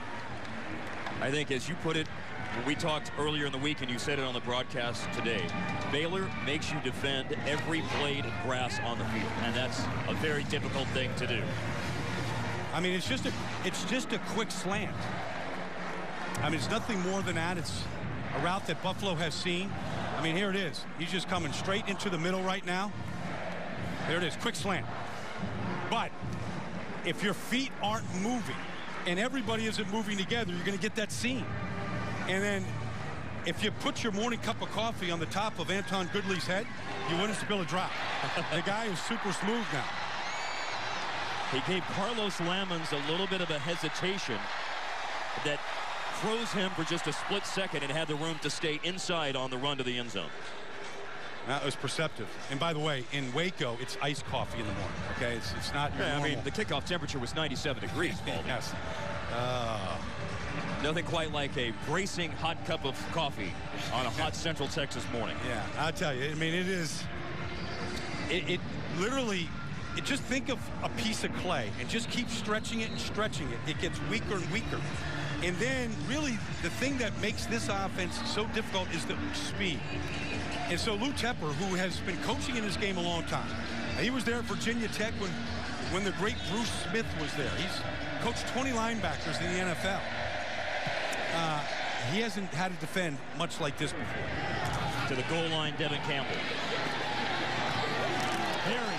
I think, as you put it, when we talked earlier in the week, and you said it on the broadcast today, Baylor makes you defend every blade of grass on the field, and that's a very difficult thing to do. I mean, it's just a quick slant. I mean, it's nothing more than that. It's a route that Buffalo has seen. I mean, here it is. He's just coming straight into the middle right now. There it is, quick slant. But if your feet aren't moving and everybody isn't moving together, you're going to get that seam. And then if you put your morning cup of coffee on the top of Anton Goodley's head, you wouldn't spill a drop. The guy is super smooth now. He gave Carlos Lamons a little bit of a hesitation that froze him for just a split second and had the room to stay inside on the run to the end zone. That was perceptive. And by the way, in Waco, it's iced coffee in the morning. Okay, it's not. Yeah, I mean, the kickoff temperature was 97 degrees, Baldy. Yes. Nothing quite like a bracing hot cup of coffee on a hot Central Texas morning. Yeah, I'll tell you. I mean, it is. It literally. Just think of a piece of clay and just keep stretching it and stretching it. It gets weaker and weaker. And then really the thing that makes this offense so difficult is the speed. And so Lou Tepper, who has been coaching in this game a long time, he was there at Virginia Tech when the great Bruce Smith was there. He's coached 20 linebackers in the NFL. He hasn't had to defend much like this before. To the goal line, Devin Campbell. Perry.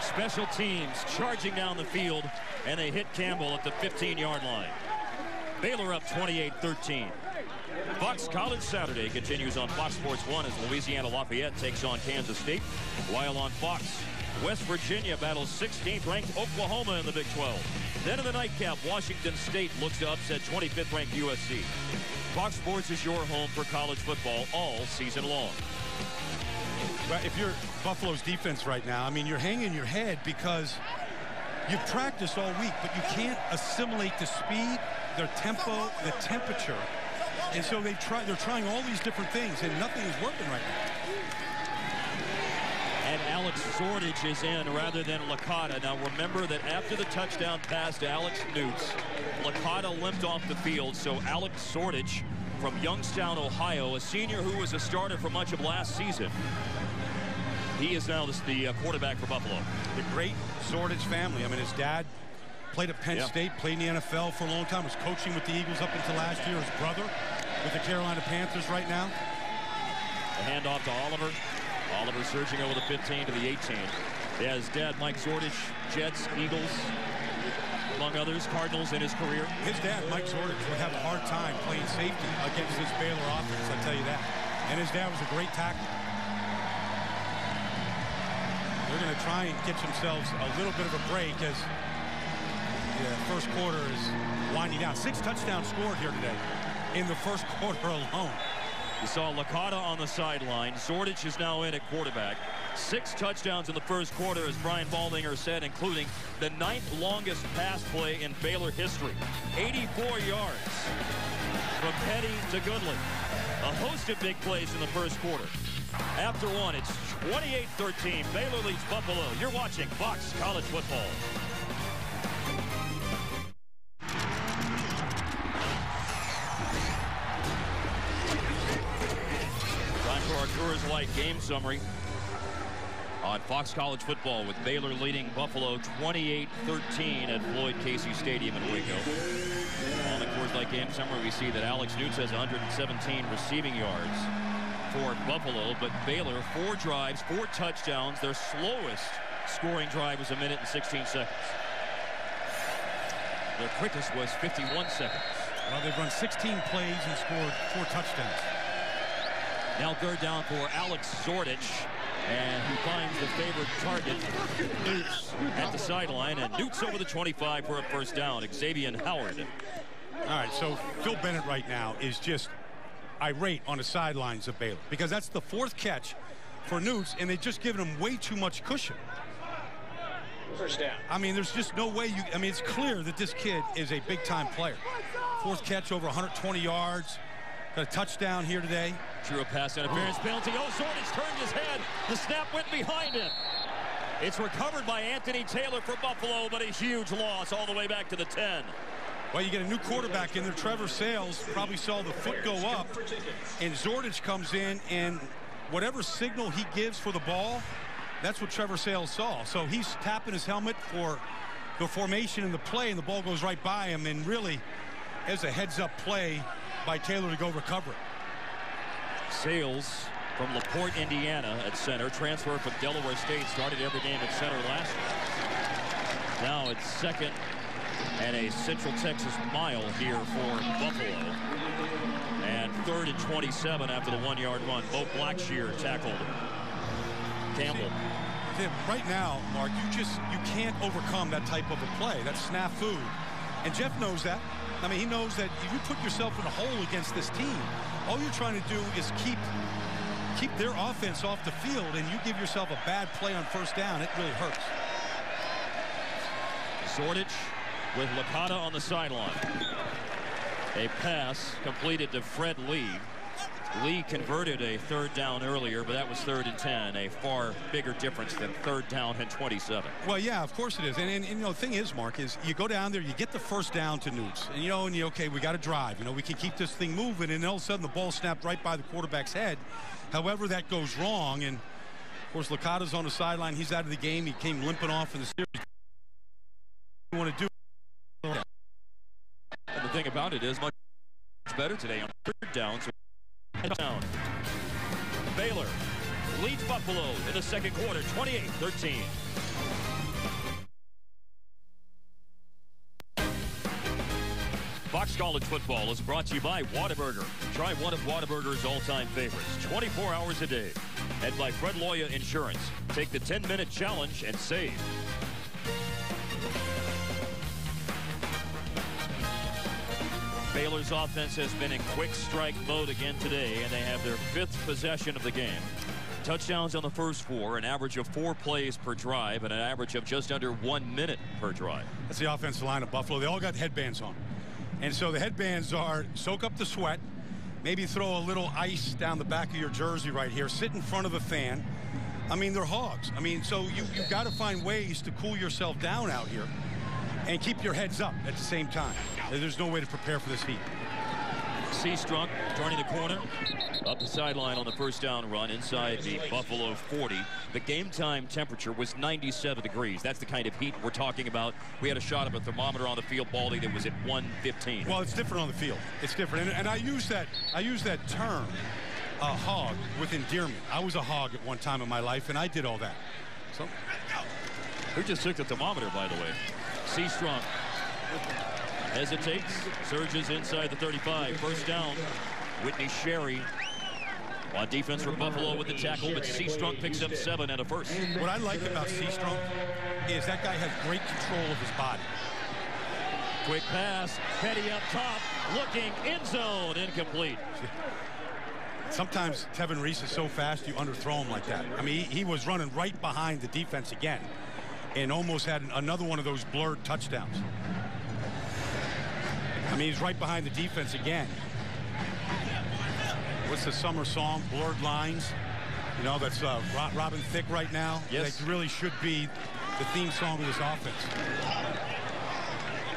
Special teams charging down the field, and they hit Campbell at the 15-yard line. Baylor up 28-13. Fox College Saturday continues on Fox Sports 1 as Louisiana Lafayette takes on Kansas State. While on Fox, West Virginia battles 16th-ranked Oklahoma in the Big 12. Then in the nightcap, Washington State looks to upset 25th-ranked USC. Fox Sports is your home for college football all season long. Well, if you're Buffalo's defense right now, I mean, you're hanging your head because you've practiced all week, but you can't assimilate the speed, their tempo, the temperature. And so they're trying all these different things, and nothing is working right now. And Alex Zordich is in rather than Licata. Now remember that after the touchdown pass to Alex Newts, Licata limped off the field, so Alex Zordich from Youngstown, Ohio, a senior who was a starter for much of last season. He is now the quarterback for Buffalo. The great Zordich family. I mean, his dad played at Penn State, played in the NFL for a long time, was coaching with the Eagles up until last year. His brother with the Carolina Panthers right now. The handoff to Oliver. Oliver surging over the 15 to the 18. Yeah, his dad, Mike Zordich, Jets, Eagles, among others, Cardinals in his career. His dad, Mike Zordich, would have a hard time playing safety against this Baylor offense, I'll tell you that. And his dad was a great tackler. They're going to try and get themselves a little bit of a break as the first quarter is winding down. 6 touchdowns scored here today in the first quarter alone. You saw Licata on the sideline. Zordich is now in at quarterback. 6 touchdowns in the first quarter, as Brian Baldinger said, including the 9th longest pass play in Baylor history. 84 yards from Petty to Goodley. A host of big plays in the first quarter. After one, it's 28-13. Baylor leads Buffalo. You're watching Fox College Football. Time for our Coors Light game summary on Fox College Football, with Baylor leading Buffalo 28-13 at Floyd Casey Stadium in Waco. On the Coors Light game summary, we see that Alex Newts has 117 receiving yards for Buffalo, but Baylor 4 drives, 4 touchdowns. Their slowest scoring drive was 1 minute and 16 seconds. Their quickest was 51 seconds. Well, they've run 16 plays and scored 4 touchdowns. Now third down for Alex Zordich, and he finds the favorite target, Newts, at the sideline, and Newts over the 25 for a first down. Xavier Howard. All right, so Phil Bennett right now is just irate on the sidelines of Baylor, because that's the 4th catch for Newts, and they've just given him way too much cushion. First down. I mean, there's just no way I mean, it's clear that this kid is a big-time player. 4th catch, over 120 yards. Got a touchdown here today. Drew a pass interference penalty. Oh, Zordich turned his head. The snap went behind him. It's recovered by Anthony Taylor for Buffalo, but a huge loss all the way back to the 10. Well, you get a new quarterback in there. Trevor Sales probably saw the foot go up, and Zordich comes in, and whatever signal he gives for the ball, that's what Trevor Sales saw. So he's tapping his helmet for the formation and the play, and the ball goes right by him, and really is a heads-up play by Taylor to go recover it. Sales from LaPorte, Indiana at center, transfer from Delaware State, started every game at center last year. Now it's 2nd and a Central Texas mile here for Buffalo. And 3rd and 27 after the 1-yard run. Bo Blackshear tackled Campbell. Right now, Mark, you can't overcome that type of a play. That's snafu. And Jeff knows that. I mean, he knows that if you put yourself in a hole against this team, all you're trying to do is keep their offense off the field, and you give yourself a bad play on first down, it really hurts. Zordich with Licata on the sideline. A pass completed to Fred Lee. Lee converted a 3rd down earlier, but that was 3rd and 10, a far bigger difference than 3rd down and 27. Well, yeah, of course it is. And you know, the thing is, Mark, is you go down there, you get the first down to Newts, and okay, we got to drive. We can keep this thing moving, and all of a sudden the ball snapped right by the quarterback's head. However, that goes wrong, and course, Licata's on the sideline. He's out of the game. He came limping off in the series. You want to do? And the thing about it is much better today on third down. So down. Baylor leads Buffalo in the second quarter, 28-13. Fox College Football is brought to you by Whataburger. Try one of Whataburger's all-time favorites, 24 hours a day. And by Fred Loya Insurance. Take the 10-minute challenge and save. Baylor's offense has been in quick strike mode again today, and they have their 5th possession of the game. Touchdowns on the first 4, an average of 4 plays per drive, and an average of just under 1 minute per drive. That's the offensive line of Buffalo. They all got headbands on. And so the headbands are soak up the sweat, maybe throw a little ice down the back of your jersey right here, sit in front of the fan. I mean, they're hogs. I mean, so you've got to find ways to cool yourself down out here and keep your heads up at the same time. There's no way to prepare for this heat. Seastrunk turning the corner up the sideline on the first down run inside the Buffalo 40. The game time temperature was 97 degrees. That's the kind of heat we're talking about. We had a shot of a thermometer on the field, Baldy, that was at 115. Well, it's different on the field. It's different, and I use that term, hog, with endearment. I was a hog at one time in my life, and I did all that. So, who just took the thermometer, by the way? Seastrunk hesitates, surges inside the 35. First down, Whitney Sherry on defense for Buffalo with the tackle, but Seastrunk picks up 7 and a first. What I like about Seastrunk is that guy has great control of his body. Quick pass, Petty up top, looking, end zone, incomplete. Sometimes Tevin Reese is so fast you underthrow him like that. I mean, he was running right behind the defense again and almost had another one of those blurred touchdowns. I mean, he's right behind the defense again. What's the summer song? Blurred Lines. You know, that's Robin Thicke right now. Yes. That really should be the theme song of this offense.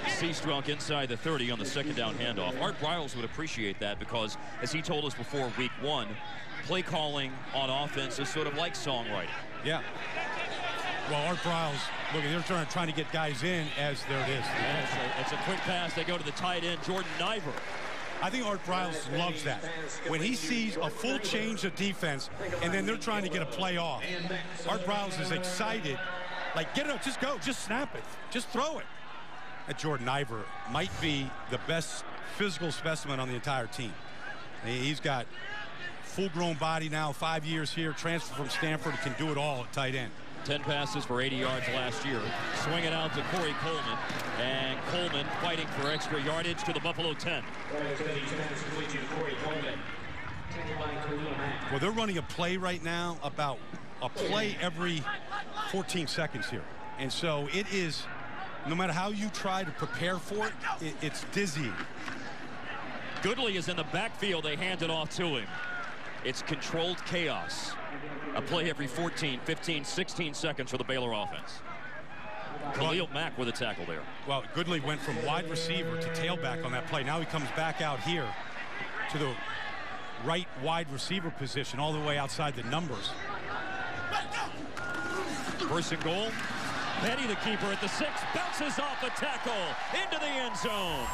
Seastrunk inside the 30 on the second down handoff. Art Briles would appreciate that because, as he told us before week 1, play calling on offense is sort of like songwriting. Yeah. Well, Art Briles, look, they're trying to get guys in as there it is. Yeah, it's a quick pass. They go to the tight end, Jordan Niver. I think Art Briles loves that. When he sees a full change of defense and then they're trying to get a play off, Art Briles is excited. Like, get it up, just go, just snap it, just throw it. That Jordan Niver might be the best physical specimen on the entire team. He's got full-grown body now, 5 years here, transfer from Stanford, can do it all at tight end. 10 passes for 80 yards last year. Swing it out to Corey Coleman. And Coleman fighting for extra yardage to the Buffalo 10. Well, they're running a play right now, about a play every 14 seconds here. And so it is, no matter how you try to prepare for it, it's dizzying. Goodley is in the backfield. They hand it off to him. It's controlled chaos. A play every 14, 15, 16 seconds for the Baylor offense. Khalil Mack with a tackle there. Well, Goodley went from wide receiver to tailback on that play. Now he comes back out here to the right wide receiver position, all the way outside the numbers. First and goal. Petty, the keeper at the 6, bounces off a tackle into the end zone.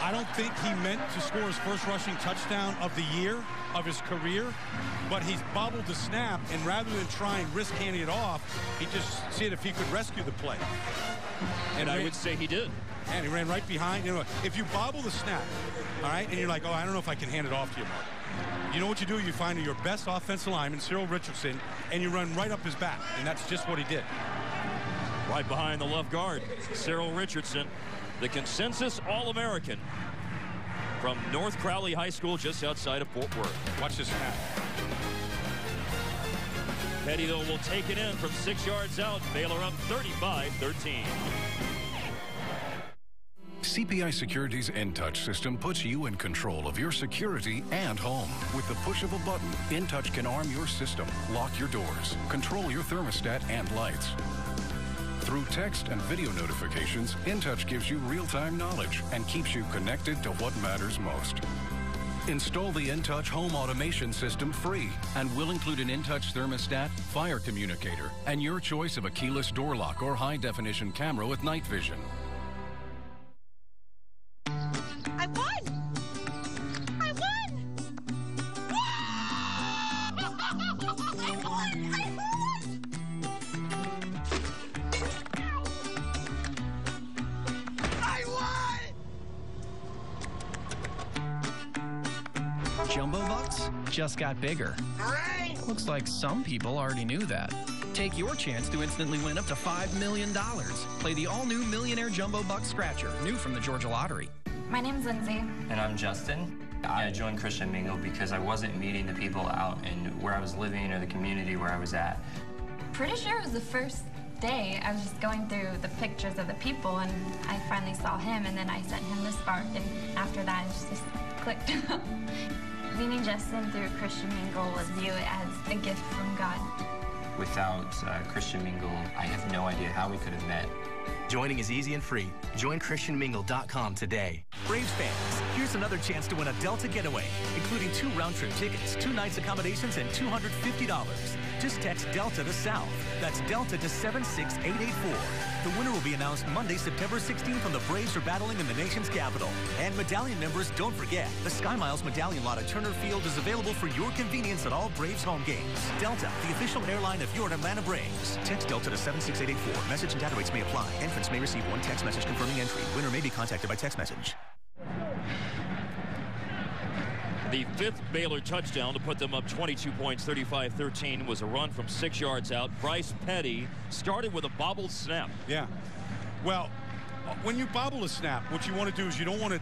I don't think he meant to score his first rushing touchdown of the year, of his career, but he's bobbled the snap, and rather than try and risk handing it off, he just see if he could rescue the play. And I would say he did. And he ran right behind. You know, if you bobble the snap, all right, and you're like, oh, I don't know if I can hand it off to you, Mark. You know what you do? You find your best offensive lineman, Cyril Richardson, and you run right up his back, and that's just what he did. Right behind the left guard, Cyril Richardson, the consensus All-American from North Crowley High School just outside of Fort Worth. Watch this snap. Petty, though, will take it in from 6 yards out. Baylor up 35-13. CPI Security's InTouch system puts you in control of your security and home. With the push of a button, InTouch can arm your system, lock your doors, control your thermostat and lights. Through text and video notifications, InTouch gives you real-time knowledge and keeps you connected to what matters most. Install the InTouch home automation system free and will include an InTouch thermostat, fire communicator, and your choice of a keyless door lock or high-definition camera with night vision. I won! I won! I won! I won! Jumbo bucks just got bigger. Looks like some people already knew that. Take your chance to instantly win up to $5 million. Play the all-new Millionaire Jumbo Bucks Scratcher, new from the Georgia Lottery. My name's Lindsay. And I'm Justin. I joined Christian Mingle because I wasn't meeting the people out in where I was living or the community where I was at. Pretty sure it was the first day. I was just going through the pictures of the people, and I finally saw him, and then I sent him the spark, and after that, it just clicked. Meeting Justin through Christian Mingle was viewed as a gift from God. Without Christian Mingle, I have no idea how we could have met. Joining is easy and free. Join ChristianMingle.com today. Braves fans, here's another chance to win a Delta getaway, including 2 round-trip tickets, 2 nights accommodations, and $250. Just text Delta to South. That's Delta to 76884. The winner will be announced Monday, September 16th when the Braves are battling in the nation's capital. And Medallion members, don't forget, the Sky Miles Medallion lot at Turner Field is available for your convenience at all Braves home games. Delta, the official airline of your Atlanta Braves. Text Delta to 76884. Message and data rates may apply. Entrants may receive 1 text message confirming entry. Winner may be contacted by text message. The 5th Baylor touchdown to put them up 22 points, 35-13, was a run from 6 yards out. Bryce Petty started with a bobbled snap. Yeah. Well, when you bobble a snap, what you want to do is you don't want to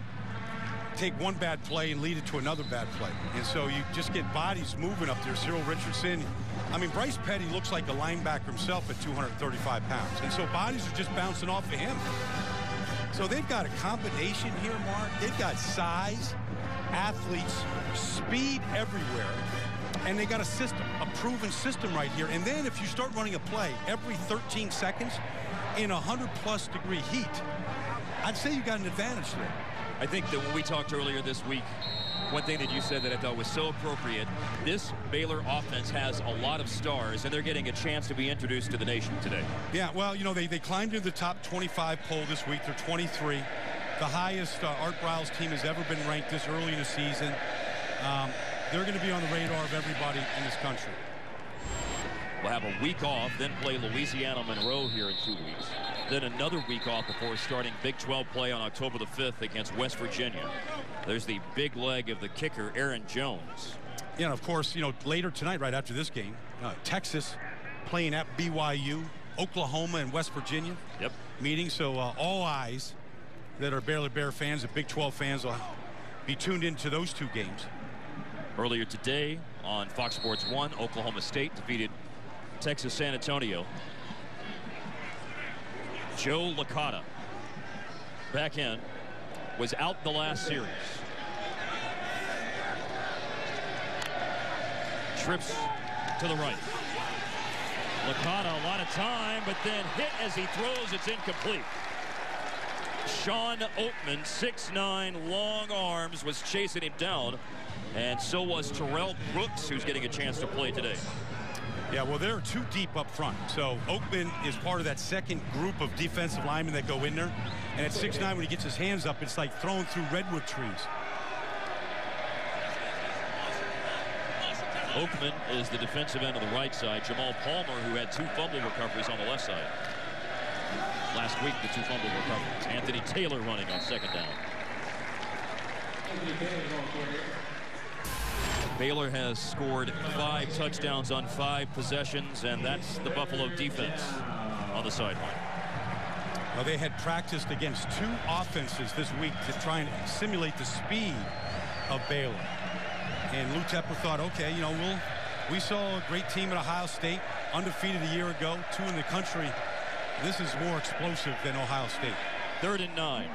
take one bad play and lead it to another bad play. And so you just get bodies moving up there. Cyril Richardson. I mean, Bryce Petty looks like a linebacker himself at 235 pounds. And so bodies are just bouncing off of him. So they've got a combination here, Mark. They've got size, athletes, speed everywhere, and they got a system, a proven system right here. And then if you start running a play every 13 seconds in 100+ degree heat, I'd say you got an advantage there. I think that when we talked earlier this week, one thing that you said that I thought was so appropriate, this Baylor offense has a lot of stars, and they're getting a chance to be introduced to the nation today. Yeah, well, you know, they climbed into the top 25 poll this week. They're 23. The highest Art Briles team has ever been ranked this early in the season. They're going to be on the radar of everybody in this country. We'll have a week off, then play Louisiana Monroe here in 2 weeks. Then another week off before starting Big 12 play on October the 5th against West Virginia. There's the big leg of the kicker, Aaron Jones. Yeah, and of course, you know, later tonight, right after this game, Texas playing at BYU, Oklahoma and West Virginia. Yep. Meeting, so all eyes that are Baylor Bear fans and Big 12 fans will be tuned into those 2 games. Earlier today on Fox Sports 1, Oklahoma State defeated Texas San Antonio. Joe Licata, back in, was out the last series. Trips to the right. Licata, a lot of time, but then hit as he throws. It's incomplete. Sean Oatman, 6'9", long arms, was chasing him down, and so was Terrell Brooks, who's getting a chance to play today. Yeah, well, they're 2 deep up front. So Oakman is part of that second group of defensive linemen that go in there. And at 6'9", when he gets his hands up, it's like throwing through redwood trees. Oakman is the defensive end of the right side. Jamal Palmer, who had 2 fumble recoveries on the left side. Last week, the 2 fumble recoveries. Anthony Taylor running on second down. Baylor has scored 5 touchdowns on 5 possessions, and that's the Buffalo defense on the sideline. Well, they had practiced against 2 offenses this week to try and simulate the speed of Baylor. And Lou Tepper thought, okay, you know, we saw a great team at Ohio State, undefeated a year ago, 2 in the country. This is more explosive than Ohio State. 3rd and 9.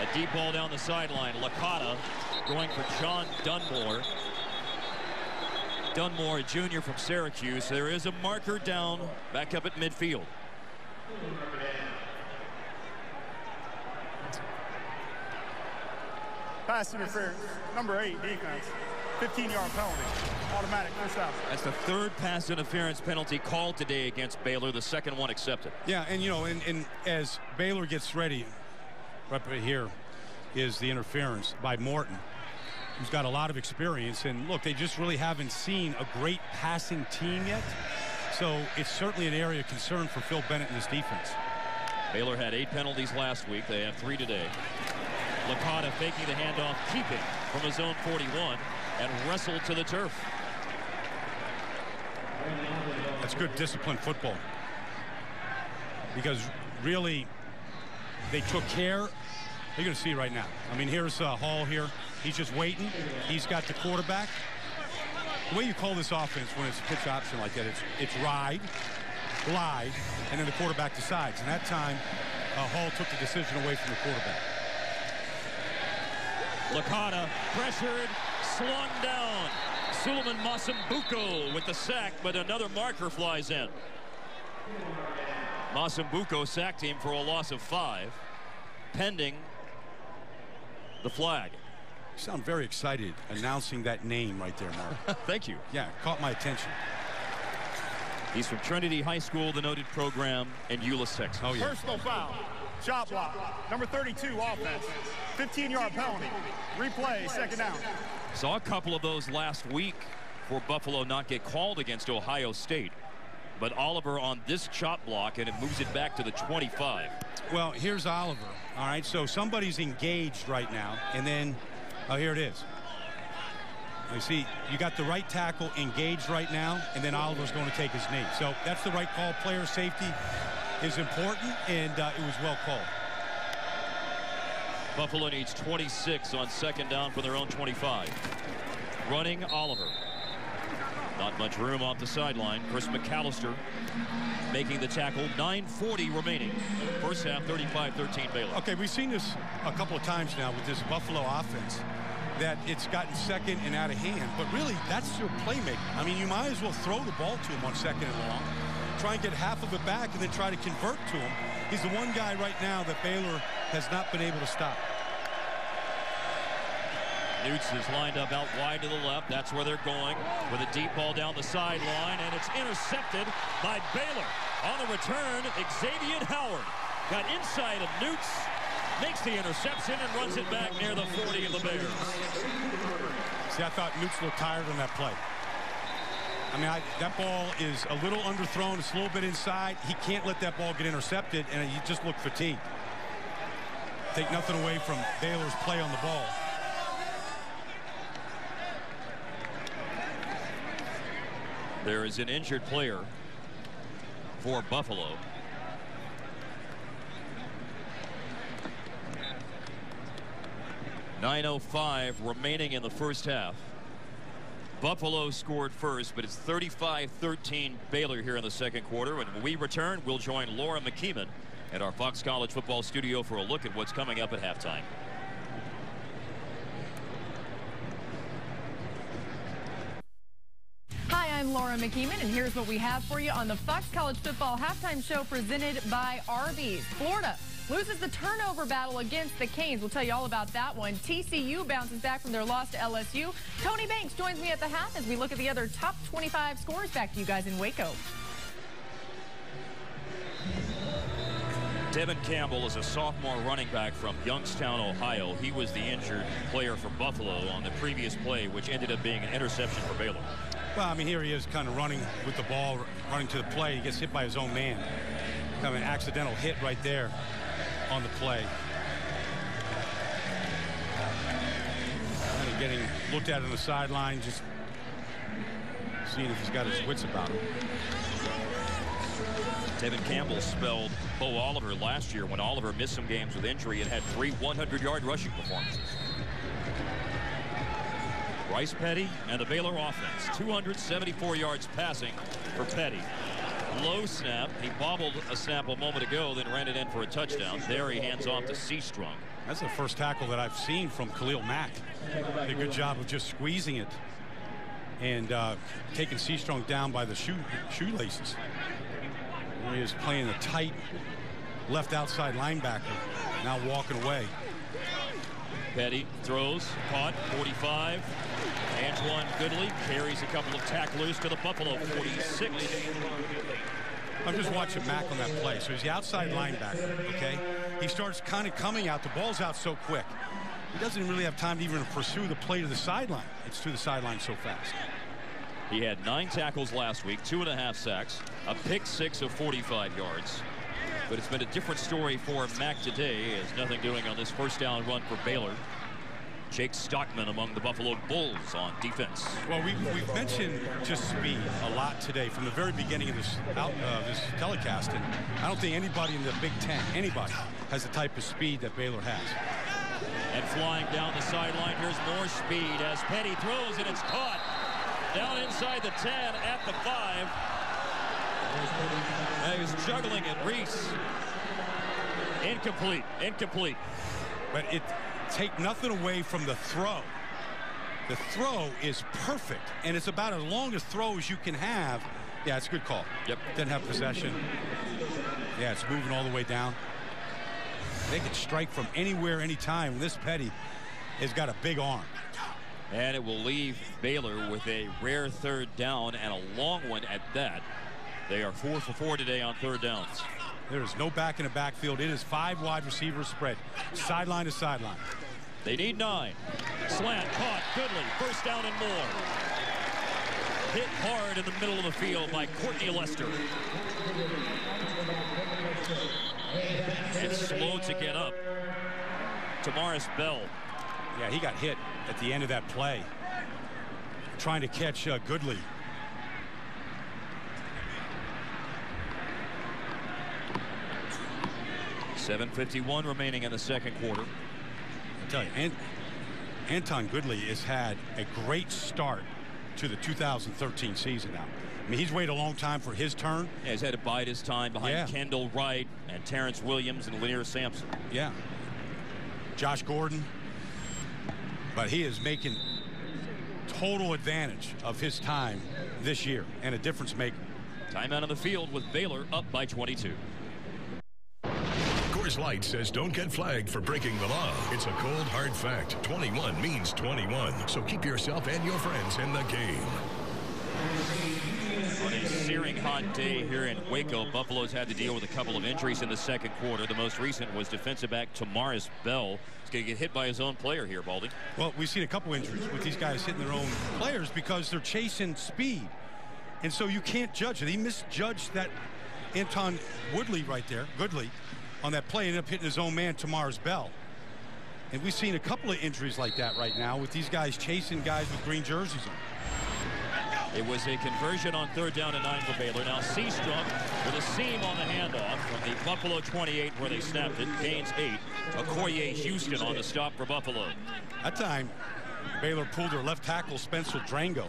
A deep ball down the sideline. Licata going for John Dunmore. Dunmore, a junior from Syracuse. There is a marker down back up at midfield. Pass interference, number 8, defense. 15-yard penalty, automatic first down. That's the third pass interference penalty called today against Baylor, the second one accepted. Yeah, and you know, and as Baylor gets ready, right here is the interference by Morton, who's got a lot of experience. And look, they just really haven't seen a great passing team yet. So it's certainly an area of concern for Phil Bennett and his defense. Baylor had 8 penalties last week. They have 3 today. Licata faking the handoff, keeping from his own 41, and wrestled to the turf. That's good disciplined football. Because really, they took care. You're going to see right now. I mean, here's Hall here. He's just waiting. He's got the quarterback. The way you call this offense when it's a pitch option like that, it's ride, glide, and then the quarterback decides. And that time, Hall took the decision away from the quarterback. Licata pressured, slung down. Suleiman Masambuco with the sack, but another marker flies in. Masambuco sacked him for a loss of 5, pending the flag. You sound very excited announcing that name right there, Mark. Thank you. Yeah, caught my attention. He's from Trinity High School, the noted program in Euless, Texas. Oh, yeah. Personal foul, shot block, number 32 offense, 15-yard penalty, replay, second down. Saw a couple of those last week for Buffalo not get called against Ohio State. But Oliver on this chop block, and it moves it back to the 25. Well, here's Oliver. All right, so somebody's engaged right now, and then, oh, here it is. You see, you got the right tackle engaged right now, and then Oliver's going to take his knee. So that's the right call. Player safety is important, and it was well called. Buffalo needs 26 on second down for their own 25. Running Oliver. Not much room off the sideline. Chris McAllister making the tackle. 9:40 remaining. First half, 35-13 Baylor. Okay, we've seen this a couple of times now with this Buffalo offense, that it's gotten second and out of hand. But really, that's your playmaker. I mean, you might as well throw the ball to him on second and long. Try and get half of it back and then try to convert to him. He's the one guy right now that Baylor has not been able to stop. Newts is lined up out wide to the left. That's where they're going with a deep ball down the sideline, and it's intercepted by Baylor. On the return, Xavier Howard got inside of Newts, makes the interception, and runs it back near the 40 of the Bears. See, I thought Newts looked tired on that play. I mean, that ball is a little underthrown. It's a little bit inside. He can't let that ball get intercepted, and he just looked fatigued. Take nothing away from Baylor's play on the ball. There is an injured player for Buffalo. .905 remaining in the first half. Buffalo scored first, but it's 35-13 Baylor here in the second quarter. And when we return, we'll join Laura McKeeman at our Fox College football studio for a look at what's coming up at halftime. Hi, I'm Laura McKeeman, and here's what we have for you on the Fox College Football Halftime Show presented by Arby's. Florida loses the turnover battle against the Canes. We'll tell you all about that one. TCU bounces back from their loss to LSU. Tony Banks joins me at the half as we look at the other top 25 scores. Back to you guys in Waco. Devin Campbell is a sophomore running back from Youngstown, Ohio. He was the injured player for Buffalo on the previous play, which ended up being an interception for Baylor. Well, I mean, here he is kind of running with the ball, running to the play. He gets hit by his own man. Kind of an accidental hit right there on the play. Kind of getting looked at on the sideline, just seeing if he's got his wits about him. Devin Campbell spelled Bo Oliver last year when Oliver missed some games with injury and had 3 100-yard rushing performances. Bryce Petty and the Baylor offense. 274 yards passing for Petty. Low snap. He bobbled a snap a moment ago, then ran it in for a touchdown. There he hands off to Seastrong. That's the first tackle that I've seen from Khalil Mack. Did a good job of just squeezing it and taking Seastrong down by the shoelaces. He is playing a tight left outside linebacker, now walking away. Petty throws, caught, 45. Antoine Goodley carries a couple of tacklers to the Buffalo 46. I'm just watching Mack on that play. So he's the outside linebacker, okay? He starts kind of coming out. The ball's out so quick. He doesn't really have time to even pursue the play to the sideline. It's to the sideline so fast. He had 9 tackles last week, 2.5 sacks, a pick 6 of 45 yards. But it's been a different story for Mack today, as nothing doing on this first down run for Baylor. Jake Stockman among the Buffalo Bulls on defense. Well, we've mentioned just speed a lot today from the very beginning of this telecast, and I don't think anybody in the Big Ten, anybody, has the type of speed that Baylor has. And flying down the sideline, here's more speed as Petty throws, and it's caught. Down inside the 10 at the 5. He's juggling it. Reese. Incomplete. But take nothing away from the throw. The throw is perfect, and it's about as long a throw as you can have. Yeah, it's a good call. Yep. Didn't have possession. Yeah, it's moving all the way down. They can strike from anywhere, anytime. This Petty has got a big arm. And it will leave Baylor with a rare third down, and a long one at that. They are 4 for 4 today on third downs. There is no back in the backfield. It is 5 wide receivers spread, sideline to sideline. They need 9. Slant, caught, Goodley, first down and more. Hit hard in the middle of the field by Courtney Lester. And slow to get up. Tamaris Bell. Yeah, he got hit at the end of that play, trying to catch Goodley. .751 remaining in the second quarter. I tell you, Anton Goodley has had a great start to the 2013 season now. I mean, he's waited a long time for his turn. Yeah, he's had to bide his time behind Kendall Wright and Terrence Williams and Lanier Sampson. Yeah. Josh Gordon. But he is making total advantage of his time this year and a difference maker. Timeout on the field with Baylor up by 22. Coors Light says don't get flagged for breaking the law. It's a cold, hard fact. 21 means 21. So keep yourself and your friends in the game. On a searing hot day here in Waco, Buffalo's had to deal with a couple of injuries in the second quarter. The most recent was defensive back Tamaris Bell. He's going to get hit by his own player here, Baldy. Well, we've seen a couple injuries with these guys hitting their own players because they're chasing speed. And so you can't judge it. He misjudged that Anton Goodley right there, on that play, ended up hitting his own man, Tamaris Bell. And we've seen a couple of injuries like that right now with these guys chasing guys with green jerseys on. It was a conversion on third down and 9 for Baylor. Now Seastrunk with a seam on the handoff from the Buffalo 28 where they snapped it. Gains 8. Okoye Houston on the stop for Buffalo. That time, Baylor pulled their left tackle, Spencer Drango.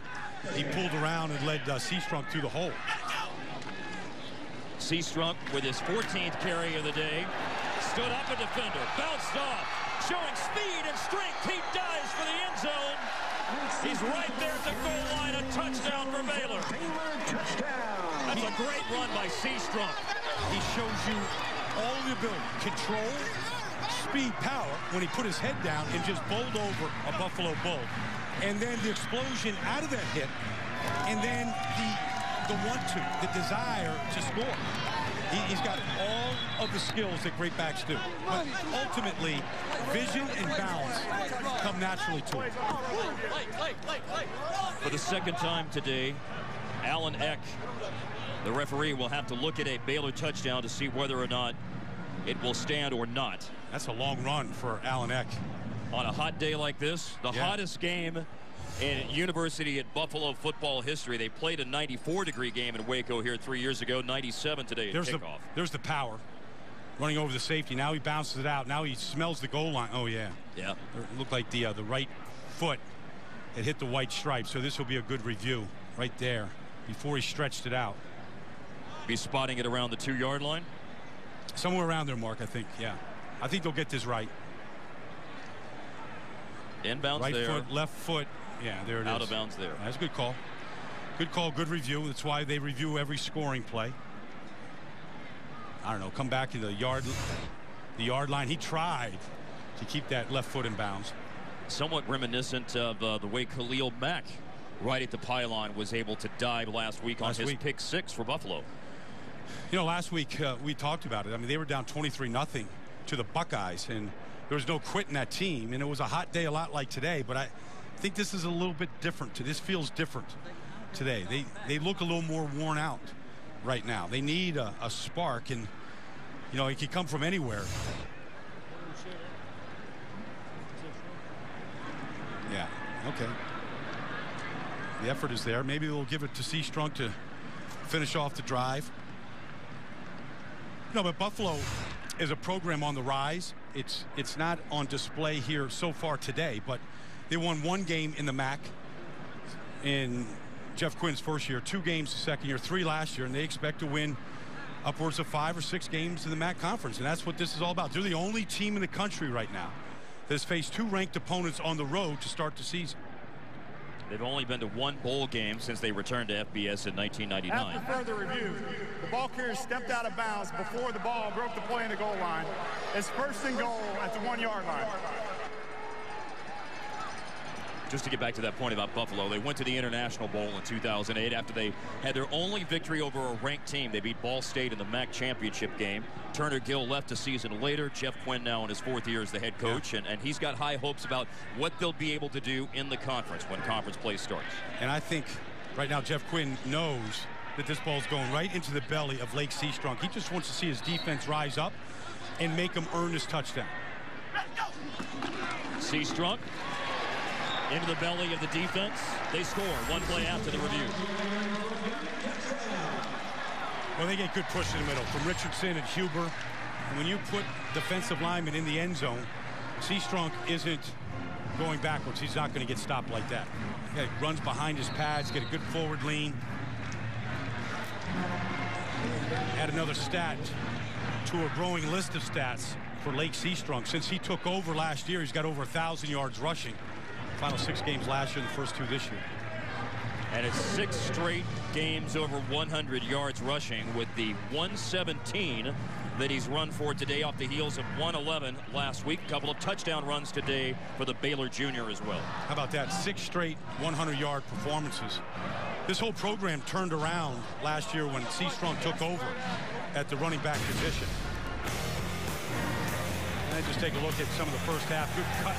He pulled around and led Seastrunk through the hole. Seastrunk with his 14th carry of the day. Stood up a defender. Bounced off. Showing speed and strength. He dives for the end zone. He's right there at the goal line. A touchdown for Baylor. That's a great run by Seastrunk. He shows you all the ability, control, speed, power when he put his head down and just bowled over a Buffalo Bull. And then the explosion out of that hit, and then the want-to, the desire to score. He's got all of the skills that great backs do. But ultimately, vision and balance come naturally to him. For the second time today, Alan Eck, the referee, will have to look at a Baylor touchdown to see whether or not it will stand or not. That's a long run for Alan Eck. On a hot day like this, the hottest game in University at Buffalo football history. They played a 94-degree game in Waco here 3 years ago, 97 today at kickoff. There's the power. Running over the safety. Now he bounces it out. Now he smells the goal line. Oh, yeah. Yeah. It looked like the right foot had hit the white stripe. So this will be a good review right there before he stretched it out. Be spotting it around the 2-yard line? Somewhere around there, Mark, I think. Yeah. I think they'll get this right. Inbounds right there. Right foot, left foot. Yeah, there it is. Out of bounds there. That's a good call. Good call, good review. That's why they review every scoring play. I don't know, come back to the yard line. He tried to keep that left foot in bounds. Somewhat reminiscent of the way Khalil Mack, right at the pylon, was able to dive last week on his pick 6 for Buffalo. You know, last week we talked about it. I mean, they were down 23-0 to the Buckeyes, and there was no quitting that team. And it was a hot day, a lot like today. But I think this is a little bit different. This feels different today. They look a little more worn out right now. They need a spark, and you know, it can come from anywhere. Yeah. Okay. The effort is there. Maybe they'll give it to Seastrunk to finish off the drive. No, but Buffalo is a program on the rise. It's not on display here so far today, but they won 1 game in the MAC in Jeff Quinn's first year, 2 games the second year, 3 last year, and they expect to win upwards of 5 or 6 games in the MAC conference, and that's what this is all about. They're the only team in the country right now that has faced 2 ranked opponents on the road to start the season. They've only been to 1 bowl game since they returned to FBS in 1999. After further review, the ball carrier stepped out of bounds before the ball broke the play in the goal line. It's 1st and goal at the 1-yard line. Just to get back to that point about Buffalo, they went to the International Bowl in 2008 after they had their only victory over a ranked team. They beat Ball State in the MAC championship game. Turner Gill left a season later. Jeff Quinn now in his 4th year as the head coach, and he's got high hopes about what they'll be able to do in the conference when conference play starts. And I think right now Jeff Quinn knows that this ball's going right into the belly of Lake Seastrunk. He just wants to see his defense rise up and make him earn his touchdown. Seastrunk into the belly of the defense. They score 1 play after the review. Well, they get good push in the middle from Richardson and Huber. And when you put defensive linemen in the end zone, Seastrunk isn't going backwards. He's not going to get stopped like that. He runs behind his pads, get a good forward lean. Add another stat to a growing list of stats for Lake Seastrunk. Since he took over last year, he's got over 1,000 yards rushing. Final 6 games last year, the first 2 this year. And it's 6 straight games over 100 yards rushing, with the 117 that he's run for today off the heels of 111 last week. A couple of touchdown runs today for the Baylor junior as well. How about that? 6 straight 100-yard performances. This whole program turned around last year when Seastrunk took over at the running back position. And just take a look at some of the first half. Good cut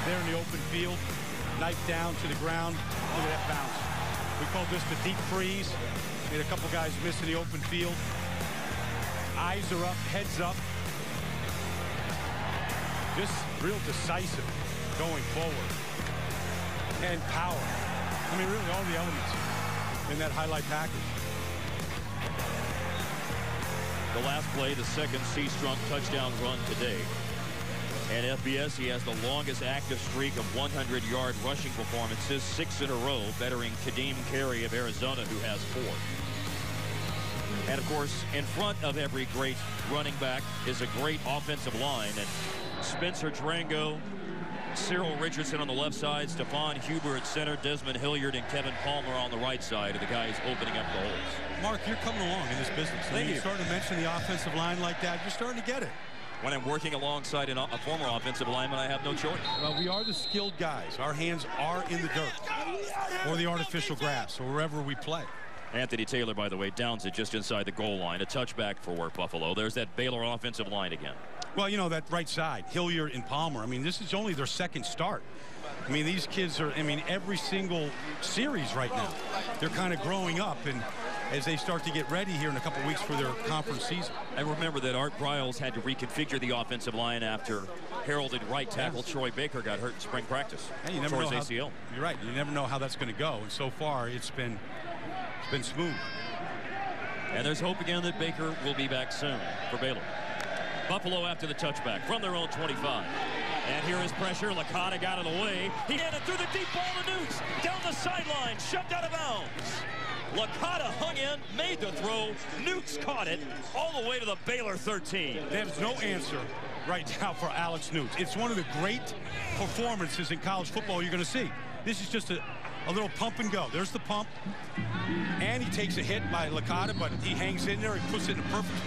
there in the open field. Knife down to the ground. Look at that bounce. We call this the deep freeze. Made a couple guys miss in the open field. Eyes are up, heads up. Just real decisive going forward. And power. I mean, really all the elements in that highlight package. The last play, the second Seastrunk touchdown run today. At FBS, he has the longest active streak of 100-yard rushing performances, 6 in a row, bettering Kadeem Carey of Arizona, who has 4. And, of course, in front of every great running back is a great offensive line. And Spencer Drango, Cyril Richardson on the left side, Stephon Huber at center, Desmond Hilliard and Kevin Palmer on the right side are the guys opening up the holes. Mark, you're coming along in this business. When you start to mention the offensive line like that, you're starting to get it. When I'm working alongside a former offensive lineman, I have no choice. Well, we are the skilled guys. Our hands are in the dirt or the artificial grass or wherever we play. Anthony Taylor, by the way, downs it just inside the goal line. A touchback for Buffalo. There's that Baylor offensive line again. Well, you know, that right side, Hilliard and Palmer. I mean, this is only their 2nd start. I mean, these kids are, I mean, every single series right now, they're kind of growing up, and as they start to get ready here in a couple weeks for their conference season. And remember that Art Briles had to reconfigure the offensive line after heralded right tackle Troy Baker got hurt in spring practice. Hey, you never know ACL. You're right. You never know how that's going to go. And so far, it's been smooth. And there's hope again that Baker will be back soon for Baylor. Buffalo after the touchback from their own 25. And here is pressure. Licata got it away. He had it through the deep ball to Newts. Down the sideline, shoved out of bounds. Licata hung in, made the throw. Newts caught it all the way to the Baylor 13. There's no answer right now for Alex Newts. It's one of the great performances in college football you're going to see. This is just a little pump and go. There's the pump. And he takes a hit by Licata, but he hangs in there. He puts it in a perfect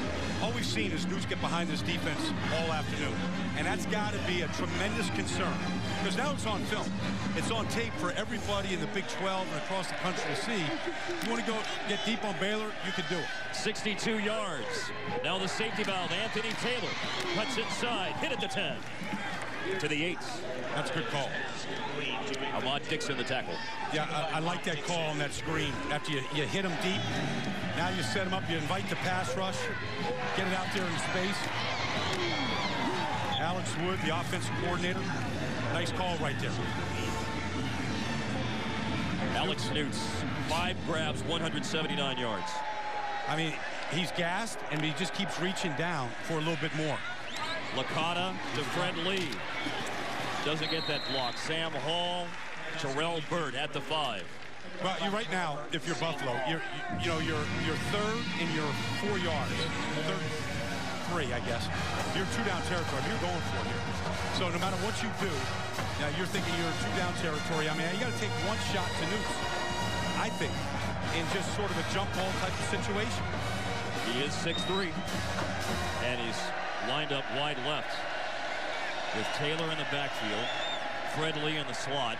all we've seen is Newts get behind this defense all afternoon. And that's got to be a tremendous concern. Because now it's on film. It's on tape for everybody in the Big 12 and across the country to see. If you want to go get deep on Baylor, you can do it. 62 yards. Now the safety valve, Anthony Taylor. Cuts inside, hit at the 10. To the 8. That's a good call. Ahmad Dixon, the tackle. Yeah, I like that call on that screen. After you hit him deep, now you set him up, you invite the pass rush, get it out there in space. Alex Wood, the offensive coordinator. Nice call right there. Alex Newts, 5 grabs, 179 yards. I mean, he's gassed, and he just keeps reaching down for a little bit more. Licata to Fred Lee. Doesn't get that block. Sam Hall, Terrell Burt at the 5. Well, you right now, if you're Buffalo, you're third and you're 4 yards. Third, 3, I guess. You're 2-down territory. You're going for it here. So no matter what you do, now you're thinking you're 2-down territory. I mean, you got to take one shot to Newts, I think, in just sort of a jump ball type of situation. He is 6'3", and he's lined up wide left with Taylor in the backfield, Fred Lee in the slot.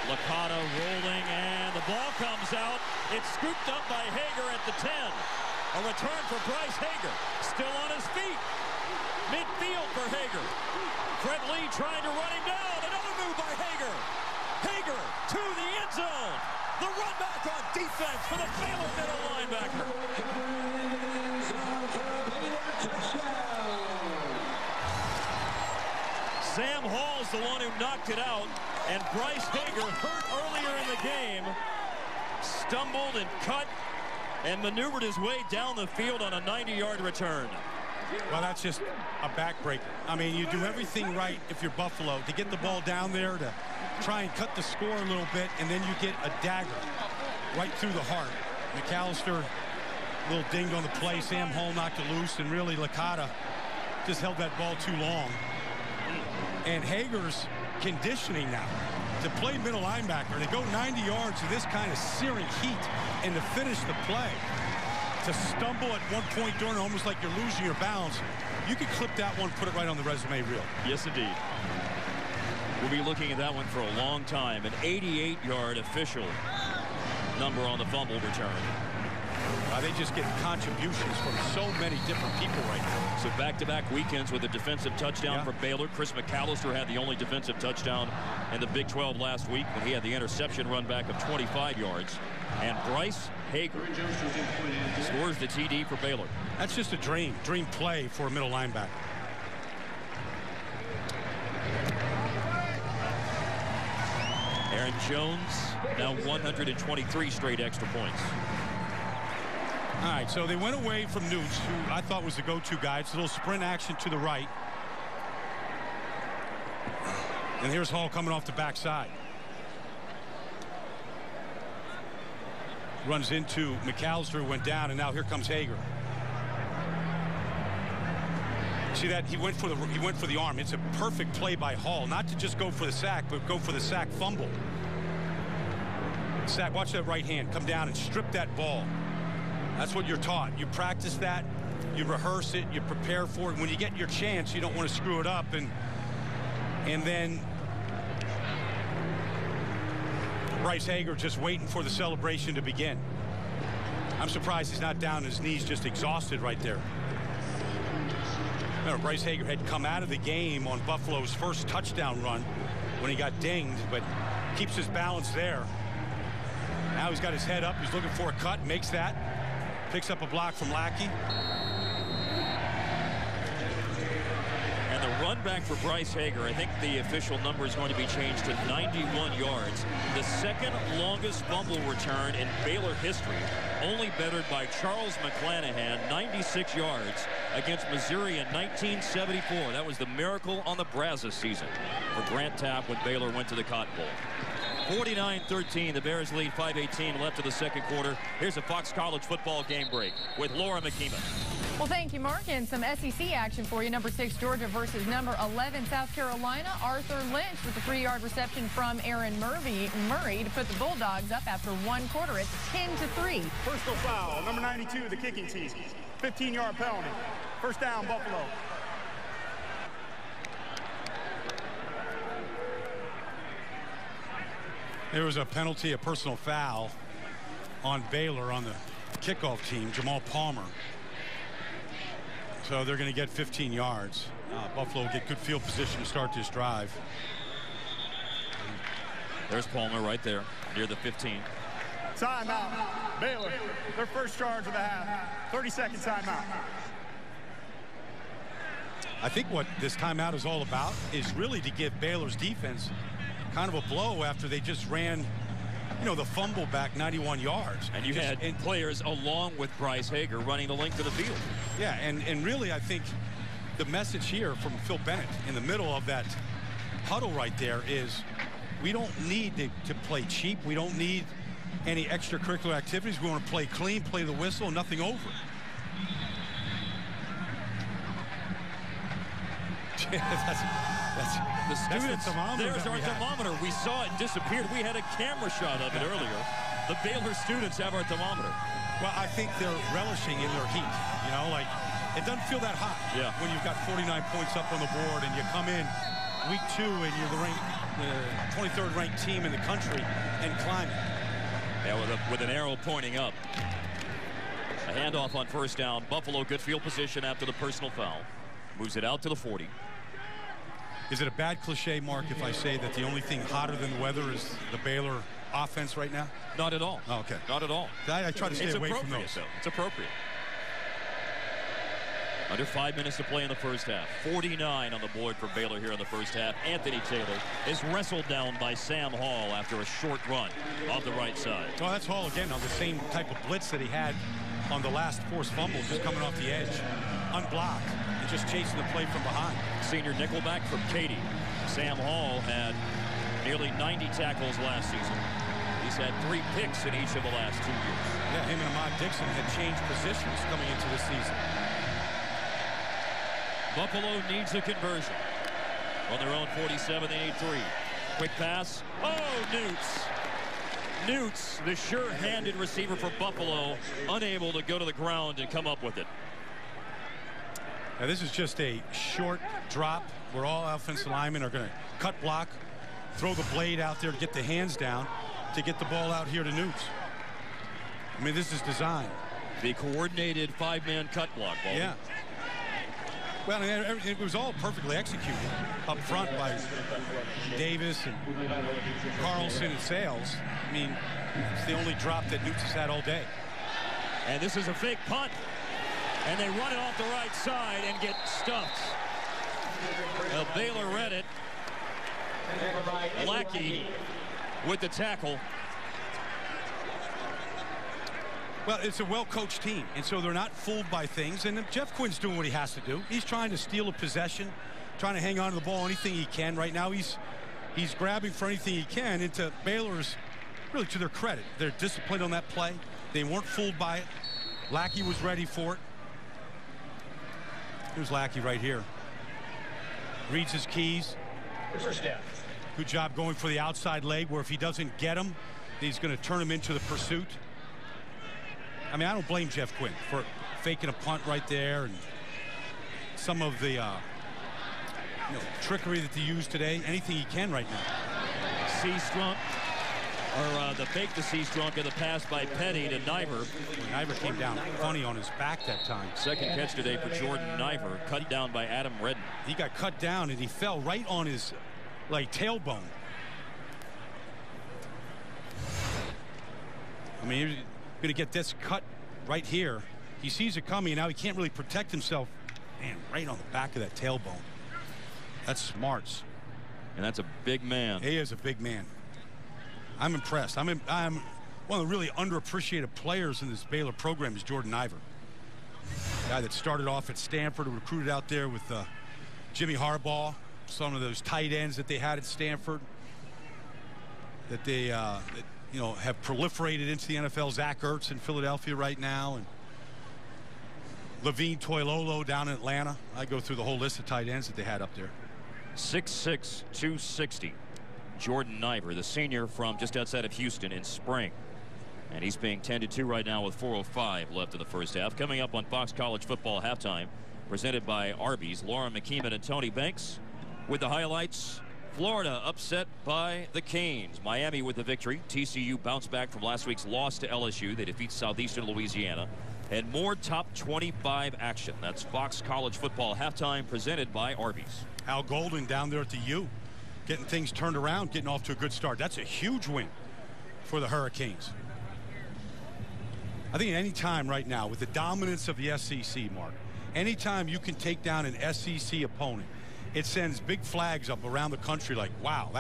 Licata rolling, and the ball comes out. It's scooped up by Hager at the 10. A return for Bryce Hager. Still on his feet. Midfield for Hager. Fred Lee trying to run him down. Another move by Hager. Hager to the end zone. The run back on defense for the Baylor middle linebacker. Sam Hall's the one who knocked it out, and Bryce Hager, hurt earlier in the game, stumbled and cut and maneuvered his way down the field on a 90-yard return. Well, that's just a backbreaker. I mean, you do everything right if you're Buffalo to get the ball down there to try and cut the score a little bit, and then you get a dagger right through the heart. McAllister, a little dinged on the play. Sam Hall knocked it loose, and really Licata just held that ball too long. And Hager's conditioning now to play middle linebacker. They go 90 yards to this kind of searing heat and to finish the play. To stumble at one point during it, almost like you're losing your balance. You could clip that one, put it right on the resume reel. Yes, indeed. We'll be looking at that one for a long time. An 88-yard official number on the fumble return. They just get contributions from so many different people right now. So back-to-back weekends with a defensive touchdown for Baylor. Chris McAllister had the only defensive touchdown in the Big 12 last week when he had the interception run back of 25 yards. And Bryce Hager scores the TD for Baylor. That's just a dream play for a middle linebacker. Aaron Jones, now 123 straight extra points. All right, so they went away from Newts, who I thought was the go-to guy. It's a little sprint action to the right. And here's Hall coming off the backside. Runs into McAllister, who went down, and now here comes Hager. See that? He went for the arm. It's a perfect play by Hall, not to just go for the sack, but go for the sack fumble. Sack, watch that right hand come down and strip that ball. That's what you're taught. You practice that, you rehearse it, you prepare for it. When you get your chance, you don't want to screw it up, and then Bryce Hager just waiting for the celebration to begin. I'm surprised he's not down on his knees, just exhausted right there. Remember, Bryce Hager had come out of the game on Buffalo's first touchdown run when he got dinged, but keeps his balance there. Now he's got his head up. He's looking for a cut, makes that. Picks up a block from Lackey. And the run back for Bryce Hager, I think the official number is going to be changed to 91 yards. The second longest fumble return in Baylor history, only bettered by Charles McClanahan, 96 yards against Missouri in 1974. That was the miracle on the Brazos season for Grant Tapp when Baylor went to the Cotton Bowl. 49-13, the Bears lead, 5:18 left of the second quarter. Here's a Fox College football game break with Laura McKeeman. Well, thank you, Mark, and some SEC action for you. Number 6, Georgia versus number 11, South Carolina. Arthur Lynch with a 3-yard reception from Aaron Murray to put the Bulldogs up after one quarter. It's 10-3. Personal foul, number 92, the kicking team. 15-yard penalty. First down, Buffalo. There was a penalty, a personal foul on Baylor on the kickoff team, Jamal Palmer. So they're going to get 15 yards. Buffalo will get good field position to start this drive. There's Palmer right there near the 15. Timeout. Baylor, their first charge of the half. 30-second timeout. I think what this timeout is all about is really to give Baylor's defense kind of a blow after they just ran, you know, the fumble back 91 yards. And you had players along with Bryce Hager running the length of the field. Yeah, and really I think the message here from Phil Bennett in the middle of that huddle right there is we don't need to play cheap. We don't need any extracurricular activities. We want to play clean, play the whistle, nothing over. The students, there's our thermometer. We saw it disappeared. We had a camera shot of it earlier. The Baylor students have our thermometer. Well, I think they're relishing in their heat. You know, like, it doesn't feel that hot when you've got 49 points up on the board and you come in week 2 and you're the 23rd ranked team in the country and climbing. Yeah, with an arrow pointing up. A handoff on first down. Buffalo, good field position after the personal foul. Moves it out to the 40. Is it a bad cliche, Mark, if I say that the only thing hotter than the weather is the Baylor offense right now? Not at all. Oh, okay. Not at all. I try to stay away from those. Though. It's appropriate. Under 5 minutes to play in the first half. 49 on the board for Baylor here in the first half. Anthony Taylor is wrestled down by Sam Hall after a short run off the right side. Well, that's Hall again on the same type of blitz that he had on the last forced fumble, just coming off the edge, unblocked, and just chasing the play from behind. Senior nickelback from Katy. Sam Hall had nearly 90 tackles last season. He's had 3 picks in each of the last 2 years. Yeah, him and Ahmad Dixon had changed positions coming into this season. Buffalo needs a conversion. On their own 47, they need 3. Quick pass. Oh, Newts, the sure-handed receiver for Buffalo, unable to go to the ground and come up with it. Now, this is just a short drop where all offensive linemen are going to cut block, throw the blade out there to get the hands down to get the ball out here to Newts. I mean, this is designed. The coordinated 5-man cut block ball. Yeah. Well, it was all perfectly executed up front by Davis and Carlson and Sales. I mean, it's the only drop that Newts has had all day. And this is a fake punt. And they run it off the right side and get stuffed. Well, Baylor read it. Lackey with the tackle. Well, it's a well-coached team, and so they're not fooled by things. And Jeff Quinn's doing what he has to do. He's trying to steal a possession, trying to hang on to the ball anything he can. Right now, he's grabbing for anything he can. And to Baylor's, really to their credit, they're disciplined on that play. They weren't fooled by it. Lackey was ready for it. Here's Lackey right here. Reads his keys. First down. Good job going for the outside leg, where if he doesn't get him, he's going to turn him into the pursuit. I mean, I don't blame Jeff Quinn for faking a punt right there and some of the trickery that they use today. Anything he can right now. C-Strunk, or the fake to C-Strunk and the pass by Petty to Niver. Niver came down funny on his back that time. Second catch today for Jordan Niver, cut down by Adam Redden. He got cut down and he fell right on his tailbone. I mean, he's going to get this cut right here. He sees it coming, and now he can't really protect himself. Man, right on the back of that tailbone. That's smarts. And that's a big man. He is a big man. I'm impressed. I'm one of the really underappreciated players in this Baylor program is Jordan Niver. Guy that started off at Stanford, recruited out there with Jimmy Harbaugh, some of those tight ends that they had at Stanford that they have proliferated into the NFL. Zach Ertz in Philadelphia right now, and Levine Toilolo down in Atlanta. I go through the whole list of tight ends that they had up there. 6'6", 260. Jordan Niver, the senior from just outside of Houston in spring. And he's being tended to right now with 4:05 left in the first half. Coming up on Fox College Football Halftime, presented by Arby's, Lauren McKeeman and Tony Banks with the highlights. Florida upset by the Canes. Miami with the victory. TCU bounced back from last week's loss to LSU. They defeat Southeastern Louisiana. And more top 25 action. That's Fox College Football Halftime, presented by Arby's. Al Golden down there at the U, getting things turned around, getting off to a good start. That's a huge win for the Hurricanes. I think any time right now, with the dominance of the SEC, Mark, anytime you can take down an SEC opponent, it sends big flags up around the country like, wow,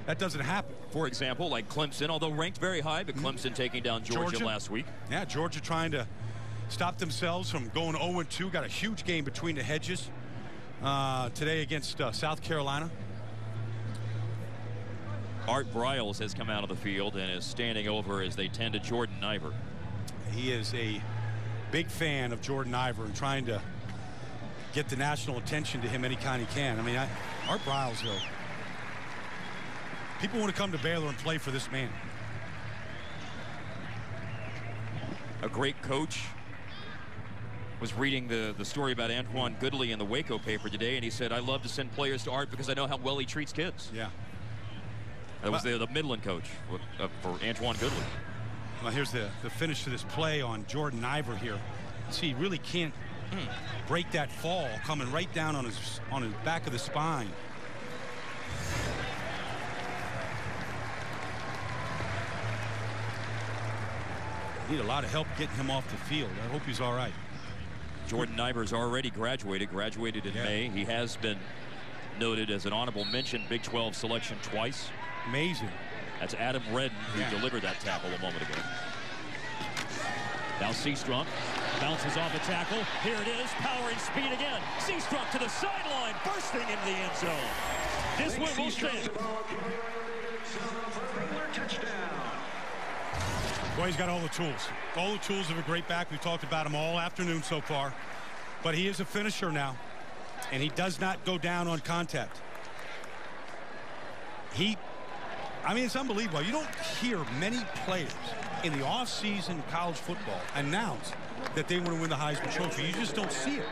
that doesn't happen. For example, like Clemson, although ranked very high, but Clemson taking down Georgia last week. Yeah, Georgia trying to stop themselves from going 0-2. Got a huge game between the hedges today against South Carolina. Art Briles has come out of the field and is standing over as they tend to Jordan Iver. He is a big fan of Jordan Iver and trying to get the national attention to him any kind he can. I mean, Art Briles, though, people want to come to Baylor and play for this man. A great coach. Was reading the story about Antoine Goodley in the Waco paper today, and he said, I love to send players to Art because I know how well he treats kids. Yeah. That was the Midland coach for Antoine Goodley. Well, here's the finish to this play on Jordan Iver here. See, he really can't break that fall, coming right down on his back of the spine. Need a lot of help getting him off the field. I hope he's all right. Jordan Iver's already graduated in May. He has been noted as an honorable mention Big 12 selection twice. Amazing. That's Adam Redden who delivered that tackle a moment ago. Now Seastrunk bounces off a tackle. Here it is, power and speed again. Seastrunk to the sideline, bursting into the end zone. This one will stand. Boy, he's got all the tools. All the tools of a great back. We've talked about him all afternoon so far. But he is a finisher now. And he does not go down on contact. I mean, it's unbelievable. You don't hear many players in the offseason college football announce that they want to win the Heisman Trophy. You just don't see it.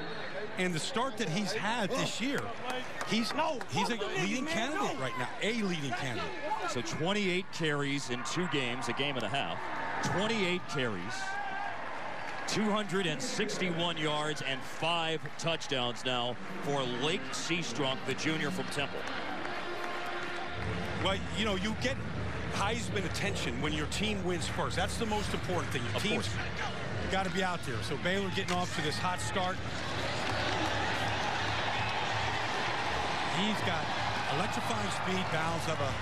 And the start that he's had this year, he's a leading candidate right now. A leading candidate. So 28 carries in 2 games, a game and a half. 28 carries, 261 yards, and 5 touchdowns now for Lake Seastrunk, the junior from Temple. Well, you know, you get Heisman attention when your team wins first. That's the most important thing. Your team's got to be out there. So Baylor getting off to this hot start. He's got electrifying speed, balance of a...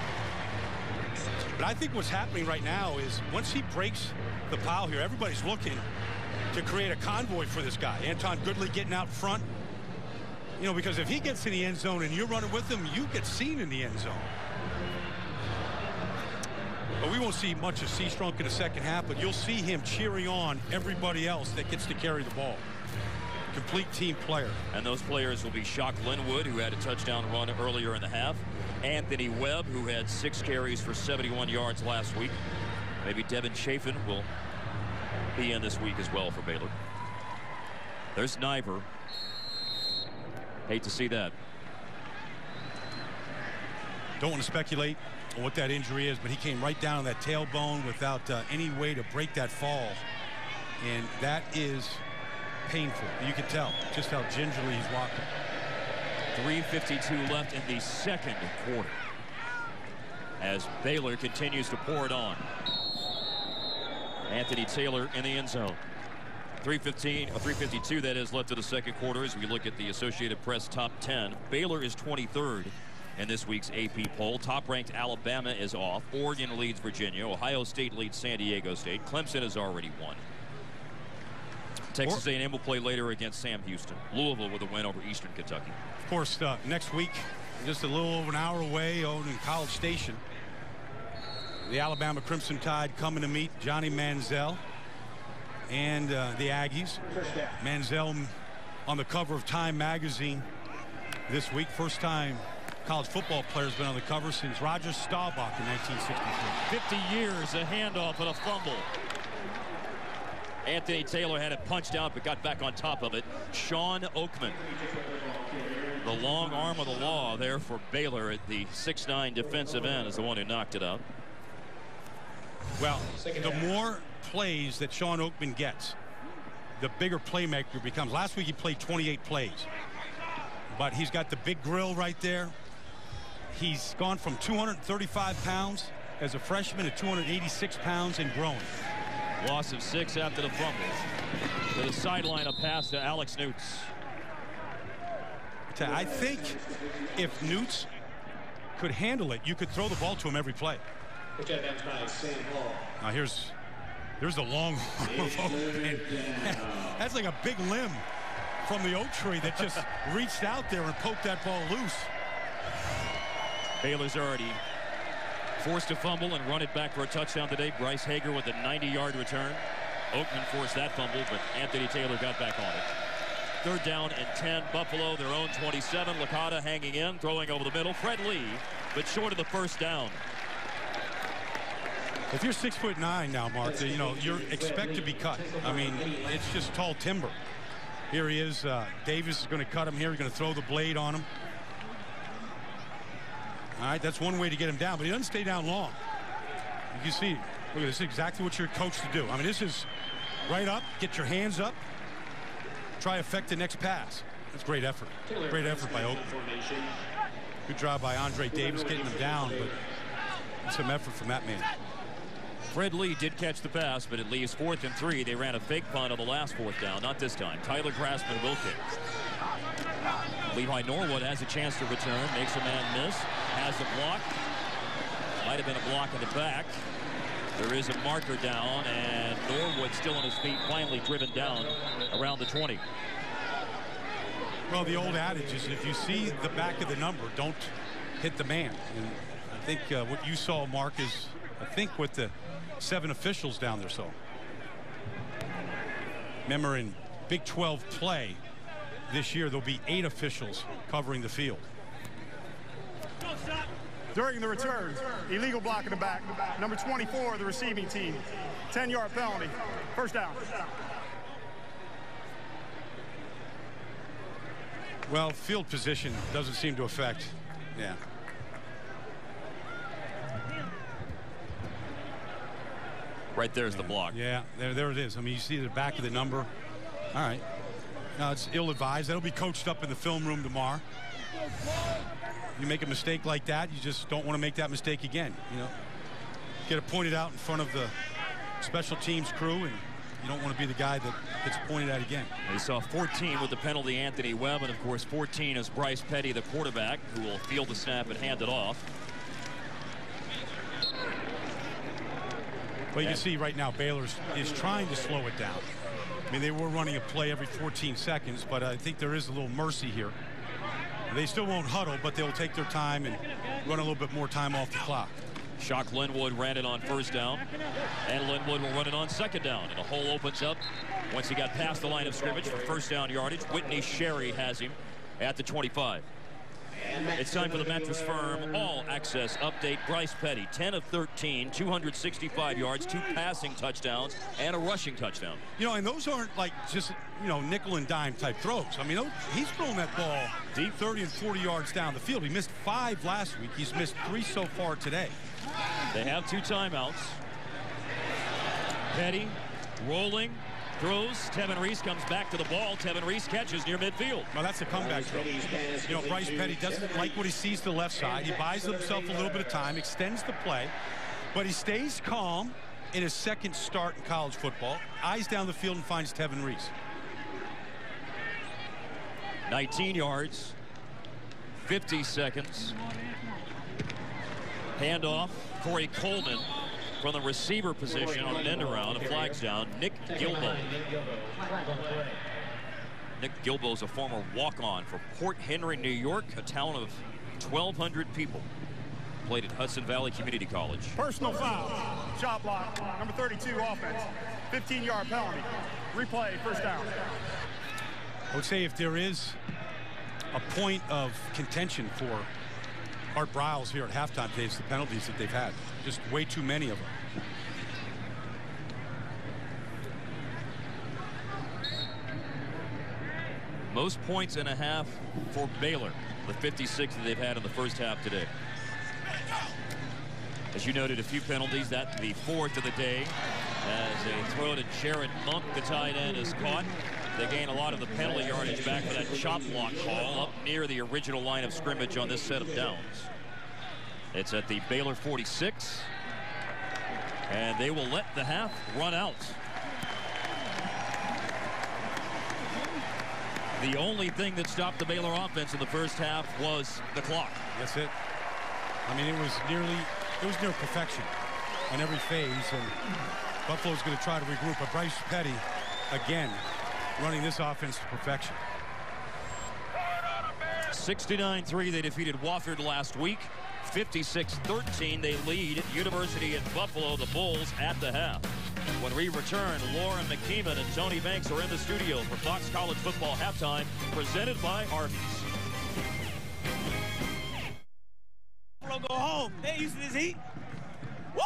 But I think what's happening right now is once he breaks the pile here, everybody's looking to create a convoy for this guy. Anton Goodley getting out front. You know, because if he gets in the end zone and you're running with him, you get seen in the end zone. But we won't see much of Seastrunk in the second half, but you'll see him cheering on everybody else that gets to carry the ball. Complete team player. And those players will be Shock Linwood, who had a touchdown run earlier in the half. Anthony Webb, who had 6 carries for 71 yards last week. Maybe Devin Chafin will be in this week as well for Baylor. There's Niver. Hate to see that. Don't want to speculate on what that injury is, but he came right down on that tailbone without any way to break that fall. And that is painful. You can tell just how gingerly he's walking. 3:52 left in the second quarter as Baylor continues to pour it on. Anthony Taylor in the end zone. 3:52 that is left of the second quarter as we look at the Associated Press top 10. Baylor is 23rd in this week's AP poll. Top-ranked Alabama is off. Oregon leads Virginia. Ohio State leads San Diego State. Clemson has already won. Texas A&M will play later against Sam Houston. Louisville with a win over Eastern Kentucky. Of course, next week, just a little over an hour away out in College Station, the Alabama Crimson Tide coming to meet Johnny Manziel and the Aggies. Manziel on the cover of Time magazine this week. First time college football player's been on the cover since Roger Staubach in 1963. 50 years, a handoff and a fumble. Anthony Taylor had it punched out, but got back on top of it. Sean Oakman, the long arm of the law there for Baylor at the 6'9" defensive end, is the one who knocked it out. Well, the more plays that Sean Oakman gets, the bigger playmaker he becomes. Last week he played 28 plays, but he's got the big grill right there. He's gone from 235 pounds as a freshman to 286 pounds and growing. Loss of 6 after the fumble. To the sideline, a pass to Alex Newts. I think if Newts could handle it, you could throw the ball to him every play. Now there's the long arm of Oakman. That's like a big limb from the oak tree that just reached out there and poked that ball loose. Baylor's already forced a fumble and run it back for a touchdown today. Bryce Hager with a 90-yard return. Oakman forced that fumble, but Anthony Taylor got back on it. 3rd down and 10. Buffalo, their own 27. Licata hanging in, throwing over the middle. Fred Lee, but short of the 1st down. If you're 6'9" now, Mark, you know, you expect to be cut. I mean, it's just tall timber. Here he is. Davis is going to cut him here. He's going to throw the blade on him. All right, that's one way to get him down, but he doesn't stay down long. You can see, look at this, is exactly what you're coached to do. I mean, this is right up, get your hands up, try affect the next pass. That's great effort. Great effort by Oakman. Good job by Andre Davis getting him down, but some effort from that man. Fred Lee did catch the pass, but it leaves 4th and 3. They ran a fake punt on the last 4th down. Not this time. Tyler Grassman will kick. Levi Norwood has a chance to return. Makes a man miss. Has a block. Might have been a block in the back. There is a marker down, and Norwood still on his feet, finally driven down around the 20. Well, the old adage is if you see the back of the number, don't hit the man. And I think what you saw, Mark, is I think with the 7 officials down there. So remember, in Big 12 play this year, there'll be 8 officials covering the field. During the return, illegal block in the back. Number 24, the receiving team. 10-yard penalty. 1st down. Well, field position doesn't seem to affect. Yeah. Right there's the block. Yeah, there it is. I mean, you see the back of the number. All right. Now, it's ill-advised. That'll be coached up in the film room tomorrow. You make a mistake like that, you just don't want to make that mistake again. You know, get it pointed out in front of the special teams crew, and you don't want to be the guy that gets pointed at again. We saw 14 with the penalty, Anthony Webb, and of course 14 is Bryce Petty, the quarterback, who will field the snap and hand it off. Well, you can see right now Baylor is trying to slow it down. I mean, they were running a play every 14 seconds, but I think there is a little mercy here. They still won't huddle, but they'll take their time and run a little bit more time off the clock. Shock Linwood ran it on 1st down, and Linwood will run it on 2nd down. And a hole opens up once he got past the line of scrimmage for 1st down yardage. Whitney Sherry has him at the 25. It's time for the Mattress Firm All Access Update. Bryce Petty, 10 of 13, 265 yards, 2 passing touchdowns, and a rushing touchdown. You know, and those aren't like just, you know, nickel and dime type throws. I mean, he's throwing that ball deep 30 and 40 yards down the field. He missed 5 last week. He's missed 3 so far today. They have 2 timeouts. Petty rolling. Throws. Tevin Reese comes back to the ball. Tevin Reese catches near midfield. Well, that's a comeback throw. You know, Bryce Petty doesn't like what he sees to the left side. He buys himself a little bit of time, extends the play, but he stays calm in his 2nd start in college football. Eyes down the field and finds Tevin Reese. 19 yards, 50 seconds. Handoff, Corey Coleman from the receiver position on an end around. A flag's down. Nick Gilbo. Nick Gilbo's a former walk-on for Port Henry, New York, a town of 1,200 people. Played at Hudson Valley Community College. Personal foul. Shot block. Number 32 offense. 15-yard penalty. Replay. 1st down. I would say if there is a point of contention for Art Briles here at halftime today, it's the penalties that they've had. Just way too many of them. Most points in a half for Baylor, the 56 that they've had in the first half today. As you noted, a few penalties. That's the 4th of the day. As a throw to Jared Monk, the tight end, is caught. They gain a lot of the penalty yardage back for that chop block call up near the original line of scrimmage on this set of downs. It's at the Baylor 46. And they will let the half run out. The only thing that stopped the Baylor offense in the first half was the clock. That's it. I mean, it was near perfection on every phase, and Buffalo's going to try to regroup. But Bryce Petty, again, running this offense to perfection. 69-3, they defeated Wofford last week. 56-13, they lead University at Buffalo, the Bulls, at the half. When we return, Lauren McKeeman and Tony Banks are in the studio for Fox College Football Halftime, presented by Arby's. Buffalo go home. They used to this heat. Woo!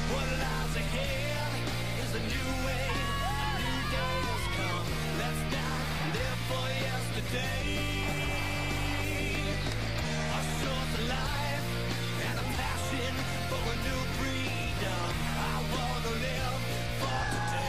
What lies ahead is a new way. A new day has come. Let's not live for yesterday. A source of life and a passion for a new freedom. I want to live for today.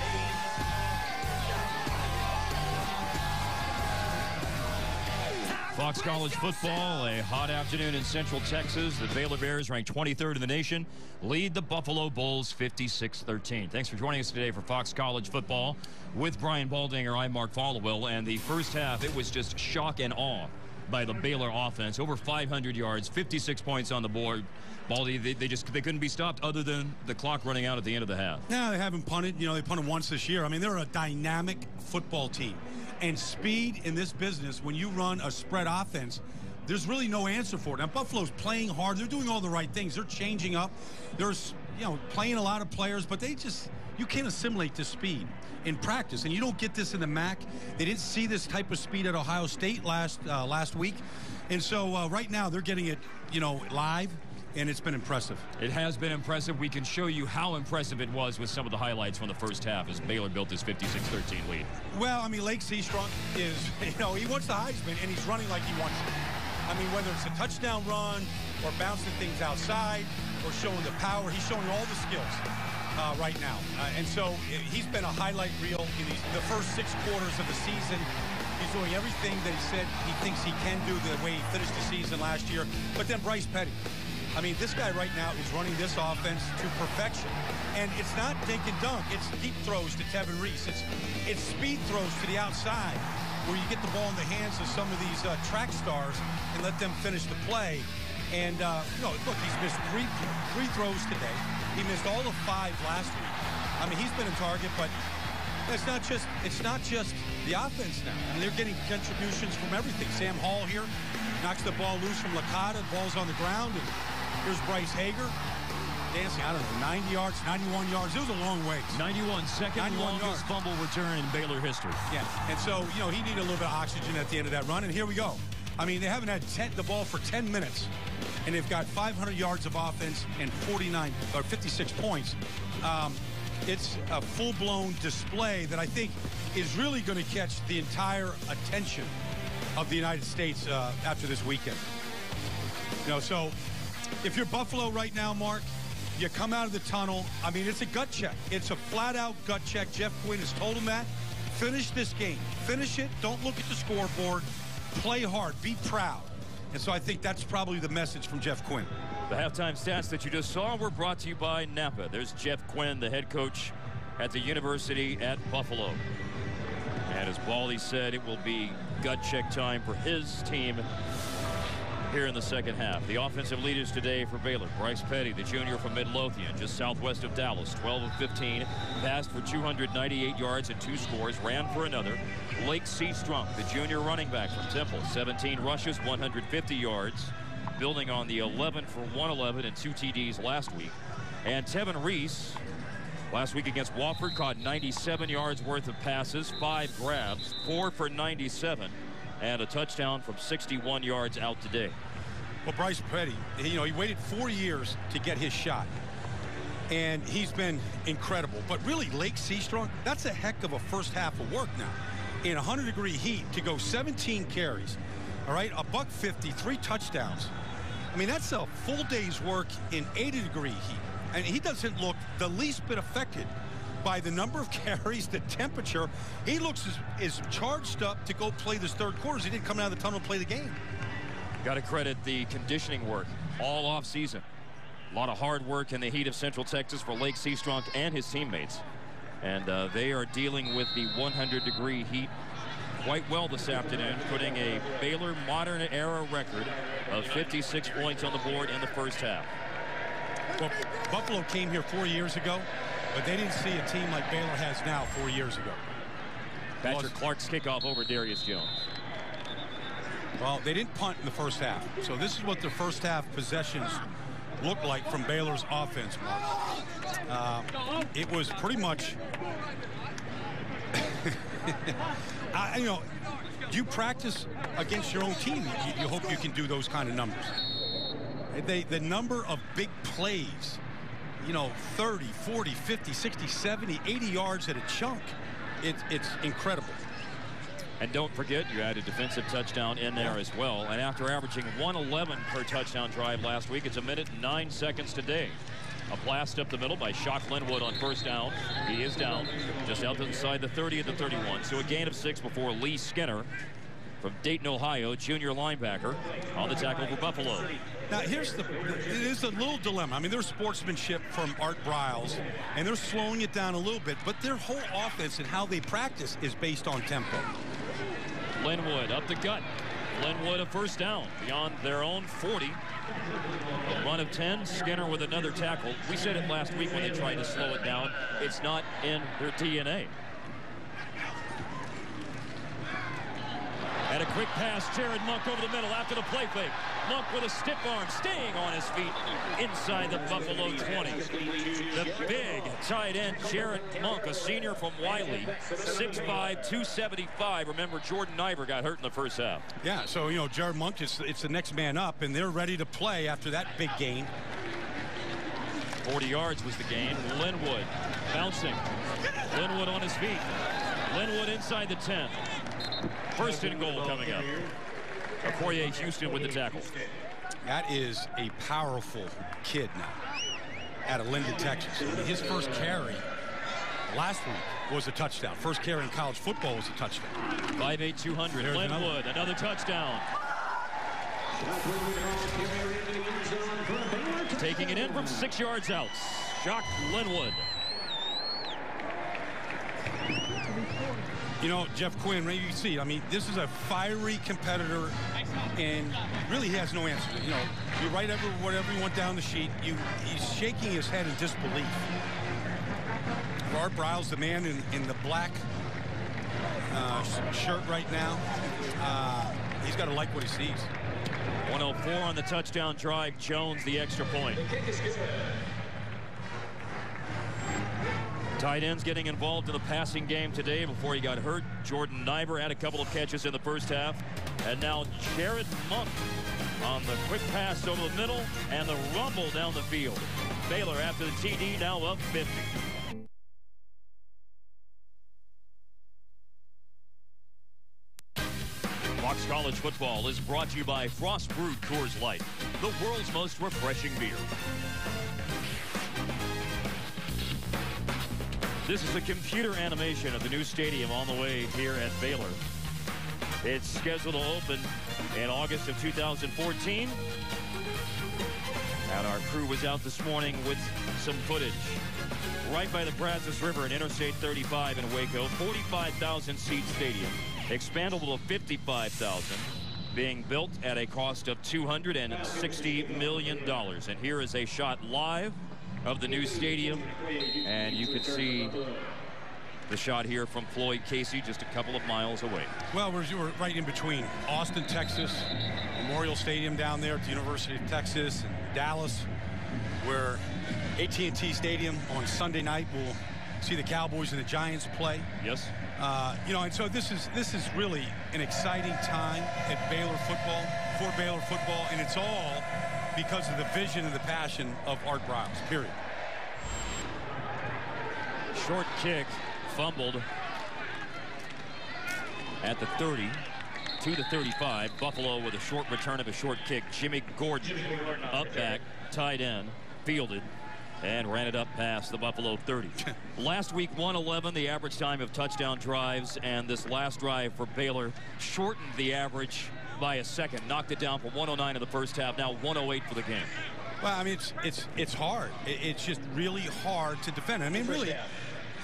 Fox College football, a hot afternoon in Central Texas. The Baylor Bears, ranked 23rd in the nation, lead the Buffalo Bulls 56-13. Thanks for joining us today for Fox College football. With Brian Baldinger, I'm Mark Followell. And the first half, it was just shock and awe by the Baylor offense. Over 500 yards, 56 points on the board. Baldy, they couldn't be stopped other than the clock running out at the end of the half. No, they haven't punted. You know, they punted once this year. I mean, they're a dynamic football team. And speed in this business, when you run a spread offense, there's really no answer for it. Now, Buffalo's playing hard. They're doing all the right things. They're changing up. There's, you know, playing a lot of players, but you can't assimilate this speed in practice. And you don't get this in the MAC. They didn't see this type of speed at Ohio State last week. And so right now they're getting it, you know, live. And it's been impressive. It has been impressive. We can show you how impressive it was with some of the highlights from the first half as Baylor built this 56-13 lead. Well, I mean, Lake Seastrunk is, you know, he wants the Heisman, and he's running like he wants it. I mean, whether it's a touchdown run or bouncing things outside or showing the power, he's showing all the skills right now. And so he's been a highlight reel in the first 6 quarters of the season. He's doing everything that he said he thinks he can do the way he finished the season last year. But then Bryce Petty. I mean, this guy right now is running this offense to perfection. And it's not dink and dunk. It's deep throws to Tevin Reese. It's speed throws to the outside where you get the ball in the hands of some of these track stars and let them finish the play. And, you know, look, he's missed three throws today. He missed all of 5 last week. I mean, he's been in target, but it's not just the offense now. I mean, they're getting contributions from everything. Sam Hall here knocks the ball loose from Licata. The ball's on the ground. And here's Bryce Hager dancing, I don't know, 90 yards, 91 yards. It was a long ways. 91, second longest fumble return in Baylor history. Yeah, and so, you know, he needed a little bit of oxygen at the end of that run, and here we go. I mean, they haven't had the ball for 10 minutes, and they've got 500 yards of offense and 56 points. It's a full-blown display that I think is really going to catch the entire attention of the United States after this weekend. You know, so if you're Buffalo right now, Mark, you come out of the tunnel. I mean, it's a gut check. It's a flat-out gut check. Jeff Quinn has told him that. Finish this game. Finish it. Don't look at the scoreboard. Play hard. Be proud. And so I think that's probably the message from Jeff Quinn. The halftime stats that you just saw were brought to you by Napa. There's Jeff Quinn, the head coach at the University at Buffalo. And as Baldy said, it will be gut check time for his team here in the second half. The offensive leaders today for Baylor: Bryce Petty, the junior from Midlothian, just southwest of Dallas, 12 of 15, passed for 298 yards and 2 scores, ran for another. Lake Seastrunk, the junior running back from Temple, 17 rushes, 150 yards, building on the 11 for 111 and 2 TDs last week. And Tevin Reese, last week against Wofford, caught 97 yards worth of passes, 5 grabs, 4 for 97, and a touchdown from 61 yards out today. Well, Bryce Petty, you know, he waited 4 years to get his shot. And he's been incredible. But really, Lake Seastrong, that's a heck of a first half of work now. In 100-degree heat to go 17 carries, all right, $150, 3 touchdowns. I mean, that's a full day's work in 80-degree heat. And he doesn't look the least bit affected by the number of carries, the temperature. He looks as charged up to go play this third quarter. He didn't come out of the tunnel and play the game. Got to credit the conditioning work all off season. A lot of hard work in the heat of Central Texas for Lake Seastrong and his teammates. And they are dealing with the 100-degree heat quite well this afternoon, putting a Baylor modern era record of 56 points on the board in the first half. Well, Buffalo came here 4 years ago, but they didn't see a team like Baylor has now 4 years ago. Patrick Clark's kickoff over Darius Jones. Well, they didn't punt in the first half. So this is what their first half possessions look like from Baylor's offense, Mark. It was pretty much, you know, you practice against your own team. You hope you can do those kind of numbers. The number of big plays, you know, 30, 40, 50, 60, 70, 80 yards at a chunk, it's incredible. And don't forget, you had a defensive touchdown in there as well. And after averaging 111 per touchdown drive last week, it's 1 minute and 9 seconds today. A blast up the middle by Shock Linwood on first down. He is down just out inside the 30 at the 31. So a gain of 6 before Lee Skinner from Dayton, Ohio, junior linebacker, on the tackle for Buffalo. Now, it is a little dilemma. I mean, there's sportsmanship from Art Briles, and they're slowing it down a little bit, but their whole offense and how they practice is based on tempo. Linwood up the gut. Linwood a first down beyond their own 40. A run of 10. Skinner with another tackle. We said it last week when they tried to slow it down. It's not in their DNA. And a quick pass, Jared Monk over the middle after the play fake. Monk with a stiff arm, staying on his feet inside the Buffalo 20. The big tight end, Jared Monk, a senior from Wiley, 6'5", 275. Remember, Jordan Niver got hurt in the first half. Yeah, so, you know, Jared Monk, it's the next man up, and they're ready to play after that big gain. 40 yards was the gain. Linwood bouncing. Linwood on his feet. Linwood inside the 10. First and goal coming up. Okoye Houston with the tackle. That is a powerful kid now out of Linden, Texas. I mean, his first carry last week was a touchdown. First carry in college football was a touchdown. 5'8", 200. There's Linwood, another touchdown. Taking it in from 6 yards out. Shock Linwood. You know, Jeff Quinn, you can see, I mean, this is a fiery competitor, and really he has no answer. You know, you write whatever you want down the sheet. He's shaking his head in disbelief. Art Briles, the man in the black shirt right now, he's got to like what he sees. 104 on the touchdown drive. Jones, the extra point. Tight ends getting involved in the passing game today before he got hurt. Jordan Niver had a couple of catches in the first half. And now Jared Monk on the quick pass over the middle and the rumble down the field. Baylor after the TD now up 50. Fox College football is brought to you by Frost Brewed Coors Light, the world's most refreshing beer. This is a computer animation of the new stadium on the way here at Baylor. It's scheduled to open in August of 2014. And our crew was out this morning with some footage. Right by the Brazos River at Interstate 35 in Waco, 45,000 seat stadium, expandable to 55,000, being built at a cost of $260 million. And here is a shot live of the new stadium, and you can see the shot here from Floyd Casey just a couple of miles away. Well, we're right in between Austin, Texas, Memorial Stadium down there at the University of Texas, and Dallas, where AT&T Stadium on Sunday night will see the Cowboys and the Giants play. Yes. You know, and so this is really an exciting time at Baylor football, for Baylor football, and it's all because of the vision and the passion of Art Briles, period. kick, fumbled at the 30 to the 35. Buffalo with a short return of a short kick. Jimmy Gordon up back, tight end, fielded, and ran it up past the Buffalo 30. Last week, 111, the average time of touchdown drives, and this last drive for Baylor shortened the average by a second, knocked it down from 109 in the first half, now 108 for the game. Well, I mean, it's hard. It's just really hard to defend. I mean, really,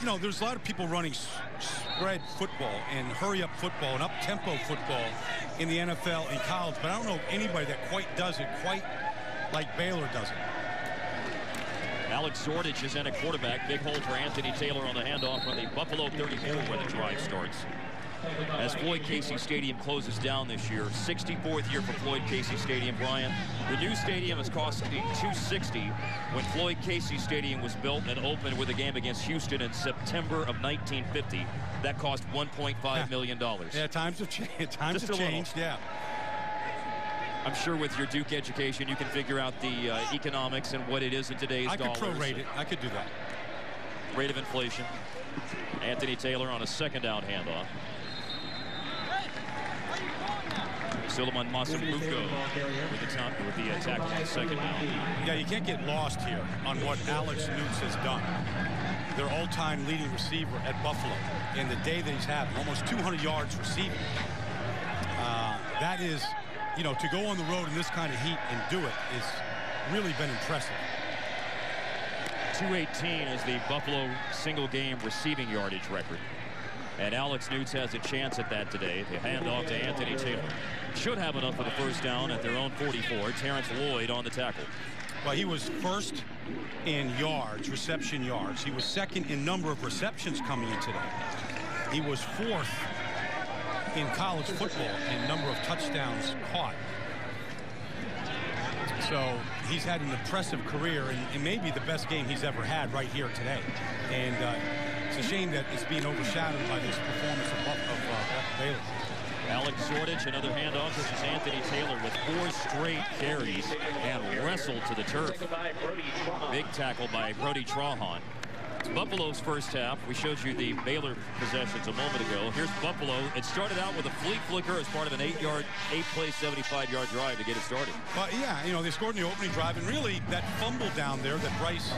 you know, there's a lot of people running spread football and hurry-up football and up-tempo football in the NFL and college, but I don't know of anybody that quite does it quite like Baylor does it. Alex Zordich is in a quarterback. Big hole for Anthony Taylor on the handoff from the Buffalo 34 where the drive starts. As Floyd Casey Stadium closes down this year, 64th year for Floyd Casey Stadium, Brian. The new stadium is costing $260 when Floyd Casey Stadium was built and opened with a game against Houston in September of 1950. That cost $1.5 million. Yeah, times have changed. Times have changed, yeah. I'm sure with your Duke education, you can figure out the economics and what it is in today's dollars. I could prorate it. I could do that. Rate of inflation. Anthony Taylor on a second down handoff. Suleiman Masumbuko with the tackle on second down. Yeah, you can't get lost here on what Alex Newts has done. Their all-time leading receiver at Buffalo in the day that he's having, almost 200 yards receiving. That is, you know, to go on the road in this kind of heat and do it is really been impressive. 218 is the Buffalo single-game receiving yardage record. And Alex Newts has a chance at that today. They hand off to Anthony Taylor. Should have enough for the first down at their own 44. Terrence Lloyd on the tackle. Well, he was first in yards, reception yards. He was second in number of receptions coming in today. He was fourth in college football in number of touchdowns caught. So he's had an impressive career and maybe the best game he's ever had right here today. And it's a shame that it's being overshadowed by this performance of Baylor. Alex Zordich, another handoff. This is Anthony Taylor with 4 straight carries and wrestled to the turf. Big tackle by Brody Trahan. It's Buffalo's first half. We showed you the Baylor possessions a moment ago. Here's Buffalo. It started out with a flea flicker as part of an 8-play, 75-yard drive to get it started. Well, yeah, you know, they scored in the opening drive, and really that fumble down there that Bryce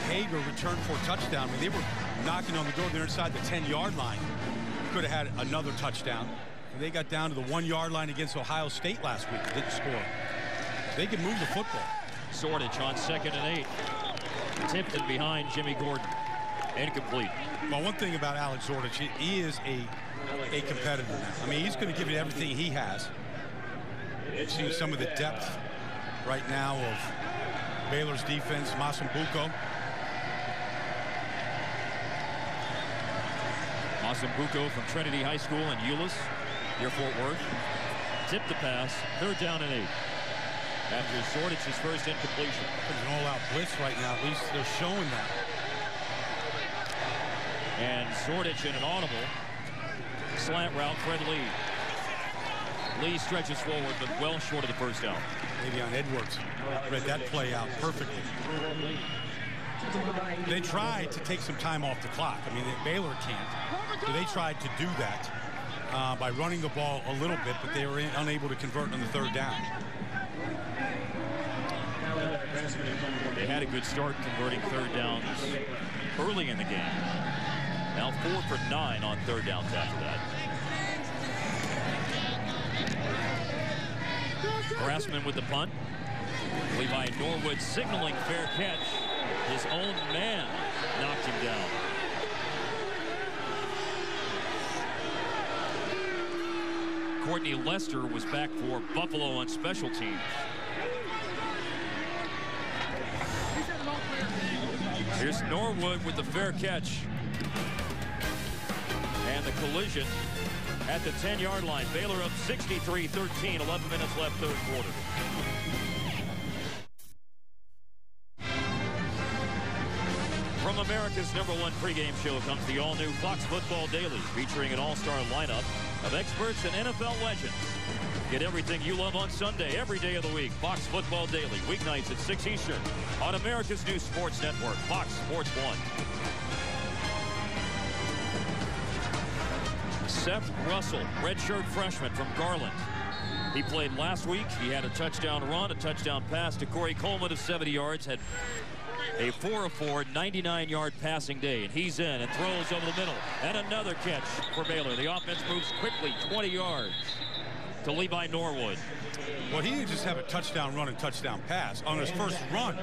Hager returned for a touchdown. I mean, they were knocking on the door. They're inside the 10-yard line. Could have had another touchdown. And they got down to the 1-yard line against Ohio State last week. Didn't score. They can move the football. Zordich on 2nd and 8. Tipped it behind Jimmy Gordon. Incomplete. Well, one thing about Alex Zordich, he is a competitor now. I mean, he's going to give you everything he has. Seeing some of the depth right now of Baylor's defense. Masumbuko. Masumbuko from Trinity High School in Euless, near Fort Worth. Tipped the pass. 3rd down and 8. After Zordich's first incompletion. It's an all-out blitz right now. At least they're showing that. And Zordich in an audible slant route. Fred Lee. Lee stretches forward, but well short of the first down. Maybe on Edwards. Read that play out perfectly. They tried to take some time off the clock. I mean, Baylor can't. So they tried to do that by running the ball a little bit, but they were unable to convert on the 3rd down. They had a good start converting 3rd downs early in the game. Now 4 for 9 on 3rd downs after that. Grassman with the punt. Levi Norwood signaling fair catch. His own man knocked him down. Courtney Lester was back for Buffalo on special teams. Here's Norwood with the fair catch. And the collision at the 10-yard line. Baylor up 63-13, 11 minutes left, 3rd quarter. From America's #1 pregame show comes the all-new Fox Football Daily, featuring an all-star lineup of experts and NFL legends. Get everything you love on Sunday, every day of the week. Fox Football Daily, weeknights at 6 Eastern on America's new sports network, Fox Sports 1. Seth Russell, redshirt freshman from Garland. He played last week. He had a touchdown run, a touchdown pass to Corey Coleman of 70 yards, had a 4-of-4, 99-yard passing day. And he's in and throws over the middle. And another catch for Baylor. The offense moves quickly, 20 yards to Levi Norwood. Well, he didn't just have a touchdown run and touchdown pass. On his first run,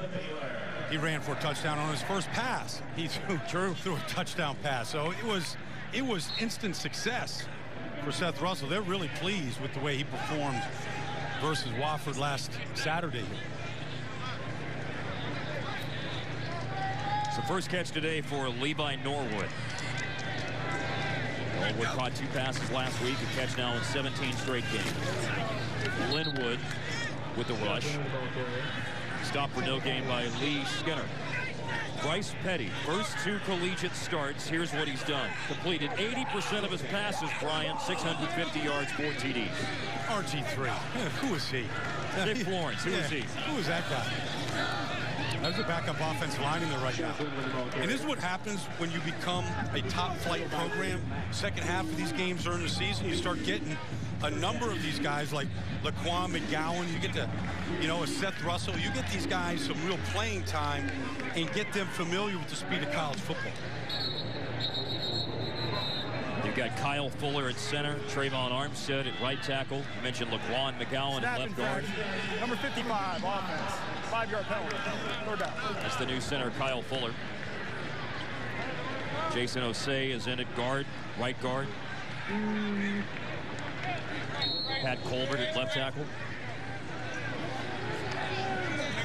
he ran for a touchdown. On his first pass, he threw a touchdown pass. So it was instant success for Seth Russell. They're really pleased with the way he performed versus Wofford last Saturday. It's the first catch today for Levi Norwood. Norwood caught 2 passes last week, a catch now in 17 straight games. Linwood with the rush. Stopped for no gain by Lee Skinner. Bryce Petty, first 2 collegiate starts. Here's what he's done. Completed 80% of his passes, Brian, 650 yards, 4 TDs. RG3. Who is he? Nick Florence, who is he? Who is that guy? That's a backup offensive line in there right now. And this is what happens when you become a top-flight program. Second half of these games during the season, you start getting a number of these guys like Laquan McGowan. You get to, a Seth Russell. You get these guys some real playing time and get them familiar with the speed of college football. You've got Kyle Fuller at center, Trayvon Armstead at right tackle. You mentioned Laquan McGowan at left guard. Number 55, offense. 5-yard penalty. Third down. That's the new center, Kyle Fuller. Jason Osei is in at guard, right guard. Pat Colbert at left tackle.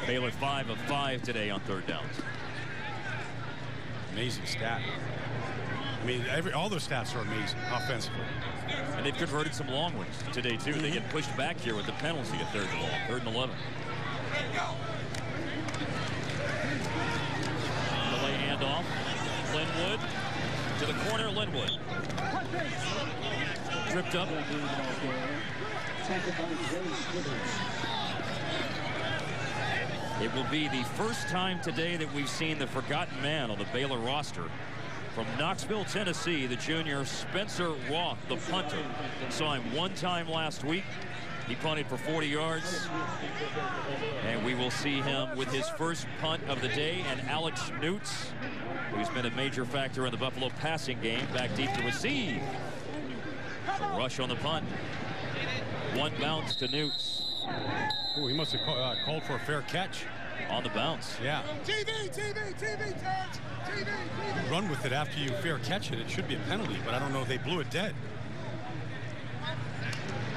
Baylor 5 of 5 today on third downs. Amazing stat. I mean, all those stats are amazing offensively. And they've converted some long ones today, too. They get pushed back here with the penalty at third and long, 3rd and 11. Delay handoff. Linwood to the corner. Linwood. Tripped up. It will be the first time today that we've seen the forgotten man on the Baylor roster. From Knoxville, Tennessee, the junior Spencer Roth, the punter. Saw him one time last week. He punted for 40 yards. And we will see him with his first punt of the day. And Alex Newts, who's been a major factor in the Buffalo passing game, back deep to receive. A rush on the punt. 1 bounce to Newts. Oh, he must have called for a fair catch. On the bounce. Yeah. TV, Terrence. TV. Run with it after you fair catch it. It should be a penalty, but I don't know if they blew it dead.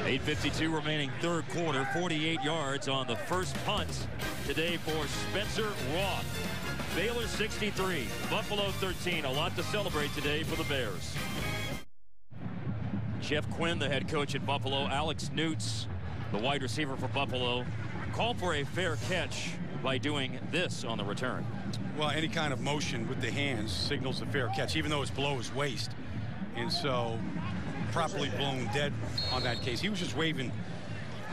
8:52 remaining third quarter. 48 yards on the first punt today for Spencer Roth. Baylor 63, Buffalo 13. A lot to celebrate today for the Bears. Jeff Quinn, the head coach at Buffalo. Alex Newts, the wide receiver for Buffalo, called for a fair catch by doing this on the return. Well, any kind of motion with the hands signals a fair catch, even though it's below his waist. And so, properly blown dead on that case. He was just waving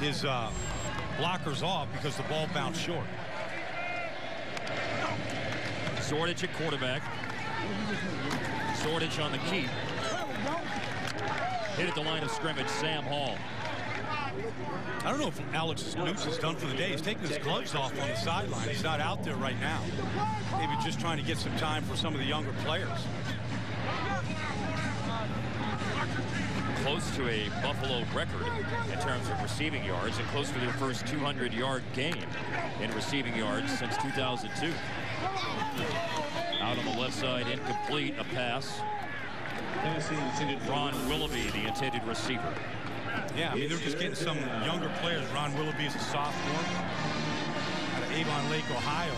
his blockers off because the ball bounced short. Sordich at quarterback. Sordich on the keep. Hit at the line of scrimmage, Sam Hall. I don't know if Alex Newts is done for the day. He's taking his gloves off on the sideline. He's not out there right now. Maybe just trying to get some time for some of the younger players. Close to a Buffalo record in terms of receiving yards and close to their first 200-yard game in receiving yards since 2002. Out on the left side, incomplete, a pass. Ron Willoughby, the intended receiver. Yeah, I mean, they're just getting some younger players. Ron Willoughby is a sophomore out of Avon Lake, Ohio.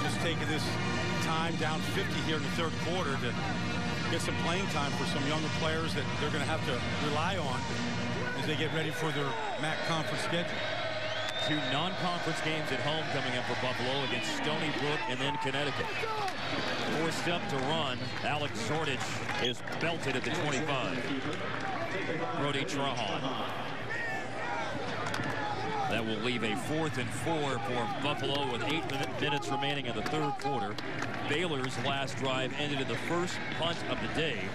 Just taking this time down 50 here in the third quarter to get some playing time for some younger players that they're going to have to rely on as they get ready for their MAC conference schedule. 2 non-conference games at home coming up for Buffalo against Stony Brook and then Connecticut. Forced up to run. Alex Sordich is belted at the 25. Brody Trahan. That will leave a 4th and 4 for Buffalo with 8 minutes remaining in the third quarter. Baylor's last drive ended in the first punt of the day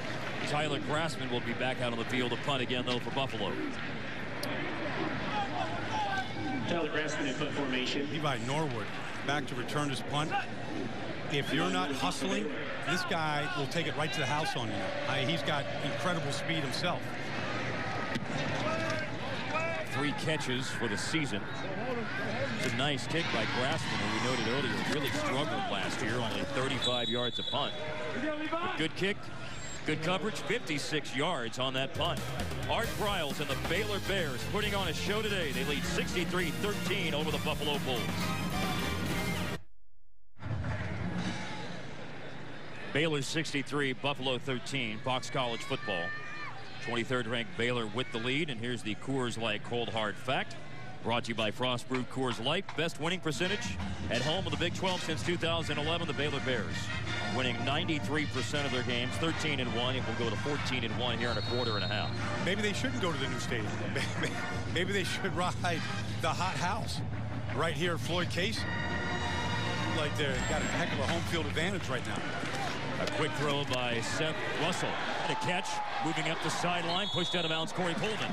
Tyler Grassman will be back out on the field to punt again, though, for Buffalo. Tyler Grassman in punt formation. Levi Norwood back to return his punt. If you're not hustling, this guy will take it right to the house on you. He's got incredible speed himself. 3 catches for the season. It's a nice kick by Grassman, who we noted earlier really struggled last year, only 35 yards a punt. A good kick, good coverage, 56 yards on that punt. Art Briles and the Baylor Bears putting on a show today. They lead 63-13 over the Buffalo Bulls. Baylor 63, Buffalo 13, Fox College football. 23rd ranked Baylor with the lead, and here's the Coors Light Cold Hard Fact. Brought to you by Frost Brew Coors Light. Best winning percentage at home of the Big 12 since 2011, the Baylor Bears. Winning 93% of their games, 13-1. It will go to 14-1 here in a quarter and a half. Maybe they shouldn't go to the new stadium. Maybe they should ride the hot house right here at Floyd Casey. Like they've got a heck of a home field advantage right now. A quick throw by Seth Russell. And a catch, moving up the sideline, pushed out of bounds, Corey Pullman.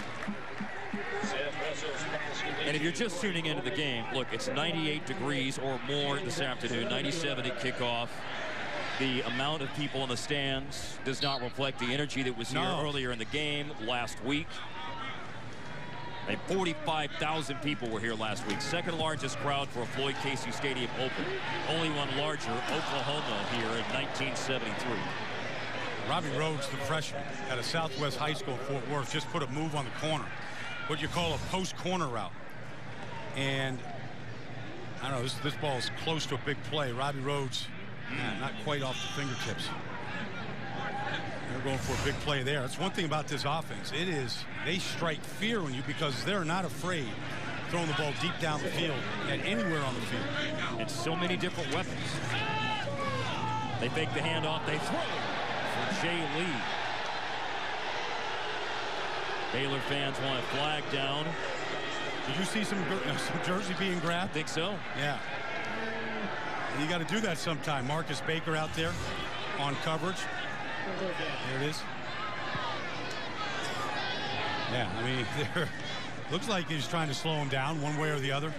And if you're just tuning into the game, look, it's 98 degrees or more this afternoon, 97 at kickoff. The amount of people in the stands does not reflect the energy that was here earlier in the game last week. And 45,000 people were here last week. Second largest crowd for a Floyd Casey Stadium Open. Only one larger, Oklahoma, here in 1973. Robbie Rhodes, the freshman at a Southwest High School in Fort Worth, just put a move on the corner. What you call a post corner route. And I don't know, this ball is close to a big play. Robbie Rhodes, not quite off the fingertips. They're going for a big play there. That's one thing about this offense. It is, they strike fear on you because they're not afraid throwing the ball deep down the field and anywhere on the field. And so many different weapons. They fake the handoff, they throw for Jay Lee. Baylor fans want a flag down. Did you see some jersey being grabbed? I think so. Yeah. And you got to do that sometime. Marcus Baker out there on coverage. There it is. Yeah, I mean, looks like he's trying to slow him down one way or the other.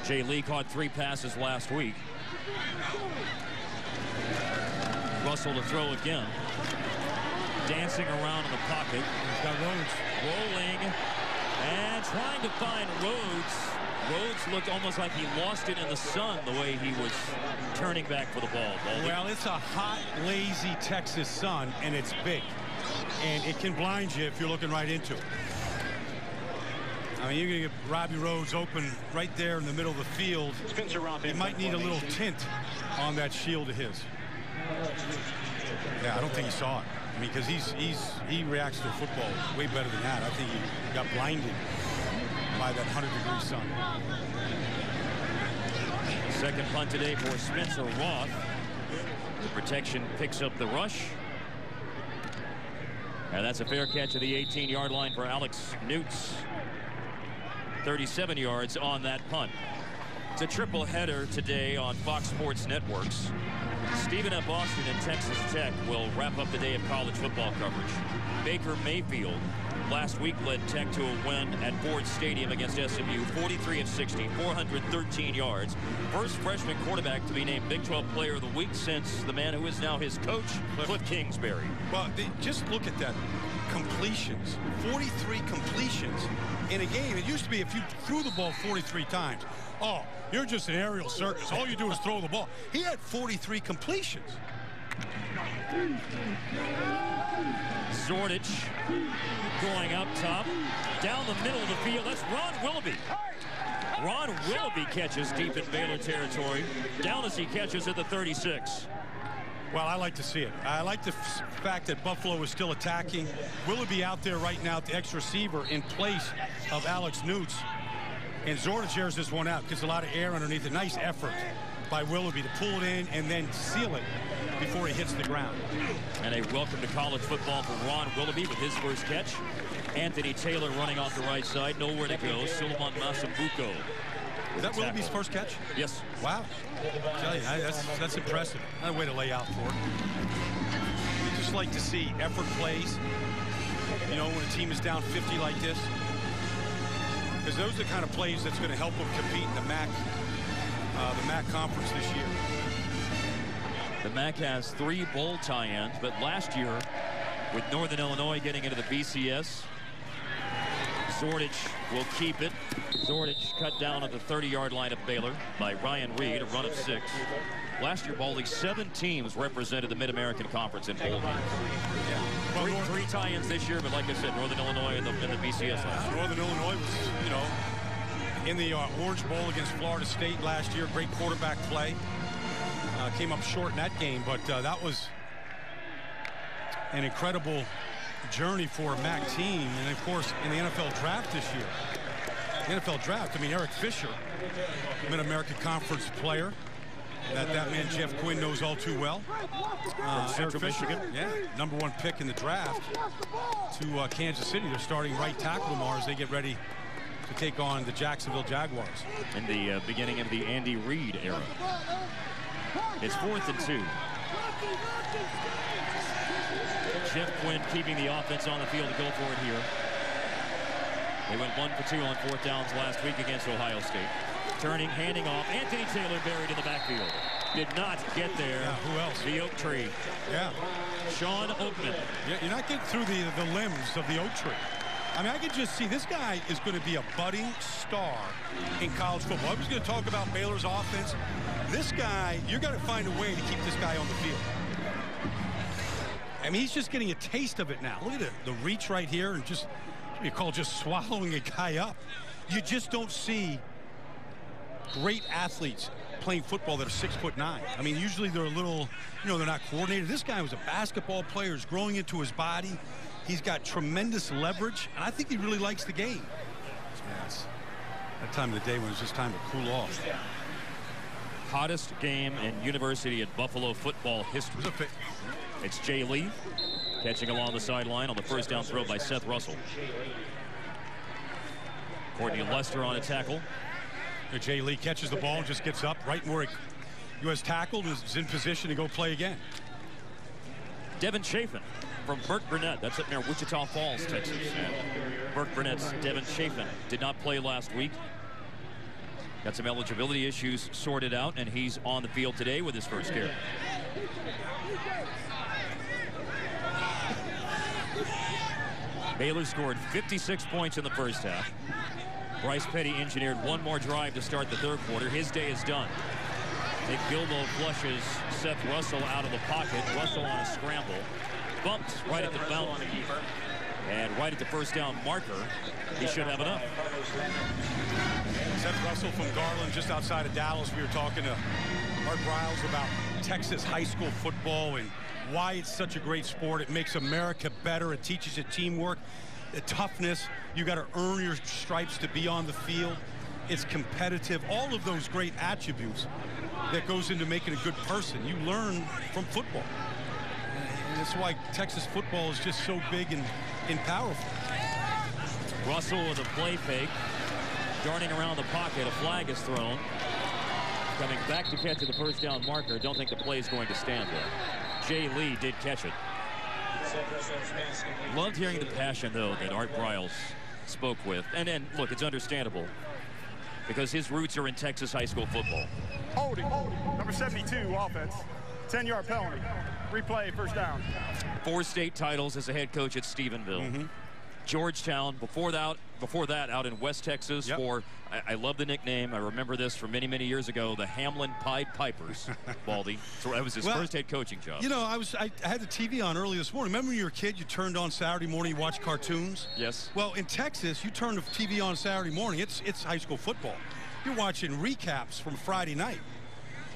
Jay Lee caught 3 passes last week. Russell to throw again. Dancing around in the pocket. He's got Rhodes. Rolling and trying to find Rhodes. Rhodes looked almost like he lost it in the sun the way he was turning back for the ball. Well, it's a hot, lazy Texas sun, and it's big. And it can blind you if you're looking right into it. I mean, you're going to get Robbie Rhodes open right there in the middle of the field. He might need a little tint on that shield of his. Yeah, I don't think he saw it. I mean, because he reacts to football way better than that. I think he got blinded by that 100-degree sun. Second punt today for Spencer Roth. The protection picks up the rush. And that's a fair catch at the 18-yard line for Alex Newts. 37 yards on that punt. It's a triple header today on Fox Sports Networks. Stephen F. Austin and Texas Tech will wrap up the day of college football coverage. Baker Mayfield last week led Tech to a win at Ford Stadium against SMU, 43 of 60, 413 yards. First freshman quarterback to be named Big 12 Player of the Week since the man who is now his coach, Cliff Kingsbury. Well, just look at that. Completions, 43 completions in a game. It used to be if you threw the ball 43 times, oh, you're just an aerial circus. All you do is throw the ball. He had 43 completions. Zordich going up top, down the middle of the field. That's Ron Willoughby. Ron Willoughby catches deep in Baylor territory. Down as he catches at the 36. Well, I like to see it. I like the fact that Buffalo is still attacking. Willoughby out there right now at the X receiver in place of Alex Newts. And Zordich airs this one out. Gets a lot of air underneath it. Nice effort by Willoughby to pull it in and then seal it before he hits the ground. And a welcome to college football for Ron Willoughby with his first catch. Anthony Taylor running off the right side. Nowhere to go. Suleiman Masambuko Is that Willoughby's first catch? Yes. Wow. I tell you, that's impressive. Another way to lay out for it. You just like to see effort plays, you know, when a team is down 50 like this. Because those are the kind of plays that's going to help them compete in the MAC conference this year. The MAC has 3 bowl tie-ins, but last year, with Northern Illinois getting into the BCS, Zordich will keep it. Zordich cut down at the 30-yard line of Baylor by Ryan Reed, a run of 6. Last year, Baldy, 7 teams represented the Mid-American Conference in bowl games. Yeah. Three tie-ins this year, but like I said, Northern Illinois in the BCS last year. Northern Illinois was, you know, in the Orange Bowl against Florida State last year. Great quarterback play. Came up short in that game, but that was an incredible journey for a MAC team. And of course, in the NFL draft this year, the NFL draft, I mean, Eric Fisher, Mid-American Conference player that man Jeff Quinn knows all too well. From Central Michigan. Yeah, #1 pick in the draft to Kansas City. They're starting right tackle tomorrow as they get ready to take on the Jacksonville Jaguars. In the beginning of the Andy Reid era. It's 4th and 2. Jeff Quinn keeping the offense on the field to go for it here. They went 1 for 2 on 4th downs last week against Ohio State. Turning, handing off. Anthony Taylor buried in the backfield. Did not get there. Yeah, who else? The oak tree. Yeah. Sean Oakman. Yeah, you're not getting through the limbs of the oak tree. I mean, I could just see this guy is going to be a budding star in college football. I was going to talk about Baylor's offense. This guy, you're going to find a way to keep this guy on the field. I mean, he's just getting a taste of it now. Look at the reach right here, and just, you call just swallowing a guy up. You just don't see great athletes playing football that are 6'9". I mean, usually they're a little, you know, they're not coordinated. This guy was a basketball player, is growing into his body. He's got tremendous leverage, and I think he really likes the game. Yeah, it's that time of the day when it's just time to cool off. Hottest game in University at Buffalo football history. It's Jay Lee catching along the sideline on the first down throw by Seth Russell. Courtney Lester on a tackle. Jay Lee catches the ball and just gets up right where he was tackled, is in position to go play again. Devin Chafin from Burke Burnett. That's up near Wichita Falls, Texas. And Burke Burnett's Devin Chafin did not play last week. Got some eligibility issues sorted out, and he's on the field today with his first carry. Baylor scored 56 points in the first half. Bryce Petty engineered one more drive to start the third quarter. His day is done. Nick Gilbo flushes Seth Russell out of the pocket. Russell on a scramble. Bumped right at the boundary. And right at the first down marker, he should have enough. Seth Russell from Garland, just outside of Dallas. We were talking to Art Briles about Texas high school football and why it's such a great sport. It makes America better. It teaches you teamwork, the toughness. You got to earn your stripes to be on the field. It's competitive. All of those great attributes that goes into making a good person. You learn from football. And that's why Texas football is just so big and powerful. Russell with a play fake. Darting around the pocket. A flag is thrown. Coming back to catch at the first down marker. Don't think the play is going to stand there. Jay Lee did catch it. Loved hearing the passion, though, that Art Briles spoke with. And then, look, it's understandable because his roots are in Texas high school football. Holding, number 72, offense. 10-yard penalty. Replay, first down. 4 state titles as a head coach at Stephenville. Georgetown, before that out in West Texas for, I love the nickname. I remember this from many, many years ago, the Hamlin Pied Pipers, Baldy. So that was his first head coaching job. You know, I had the TV on early this morning. Remember when you were a kid, you turned on Saturday morning, you watched cartoons? Yes. Well, in Texas, you turn the TV on Saturday morning, it's high school football. You're watching recaps from Friday night.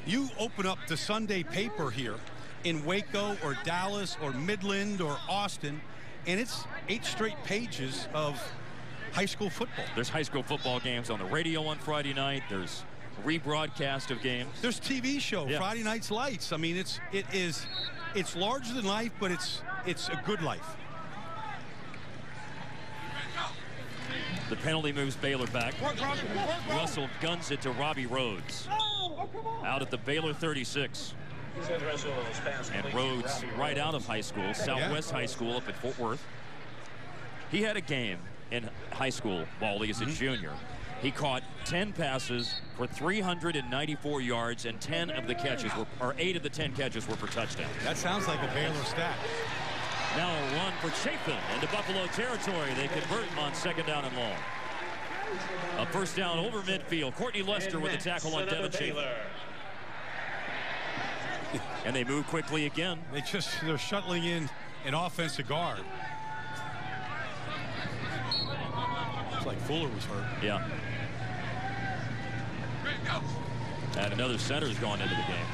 You open up the Sunday paper here in Waco or Dallas or Midland or Austin, and it's 8 straight pages of high school football. There's high school football games on the radio on Friday night. There's rebroadcast of games. There's TV show, Friday Night's Lights. I mean, it's larger than life, but it's a good life. The penalty moves Baylor back. Russell guns it to Robbie Rhodes. Out at the Baylor 36. And Rhodes, right out of high school, Southwest High School up at Fort Worth. He had a game in high school, Baldy, as a junior. He caught 10 passes for 394 yards, and 10 of the catches were, or 8 of the 10 catches were for touchdowns. That sounds like a Baylor stat. Now a run for Chapin into Buffalo territory. They convert him on 2nd down and long. A first down over midfield. Courtney Lester with the tackle on Devin Chapin. And they move quickly again. They're shuttling in an offensive guard. It's like Fuller was hurt. Yeah. And another center's gone into the game.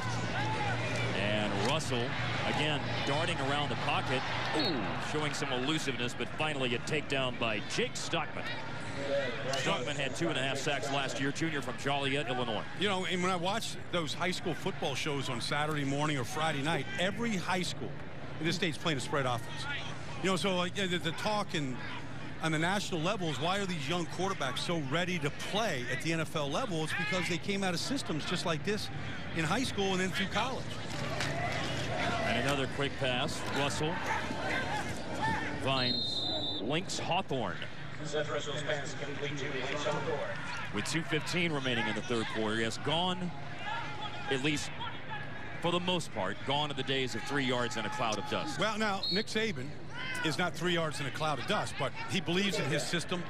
And Russell, again, darting around the pocket. Ooh, showing some elusiveness, but finally a takedown by Jake Stockman. Stockman had 2.5 sacks last year, junior from Joliet, Illinois. You know, and when I watch those high school football shows on Saturday morning or Friday night, every high school in this state's playing a spread offense. You know, so like the talk on the national level is, why are these young quarterbacks so ready to play at the NFL level? It's because they came out of systems just like this in high school and then through college. And another quick pass. Russell finds Lynx Hawthorne. With 2:15 remaining in the third quarter, he has gone, at least for the most part, gone are the days of 3 yards in a cloud of dust. Well, now, Nick Saban is not 3 yards in a cloud of dust, but he believes in his system,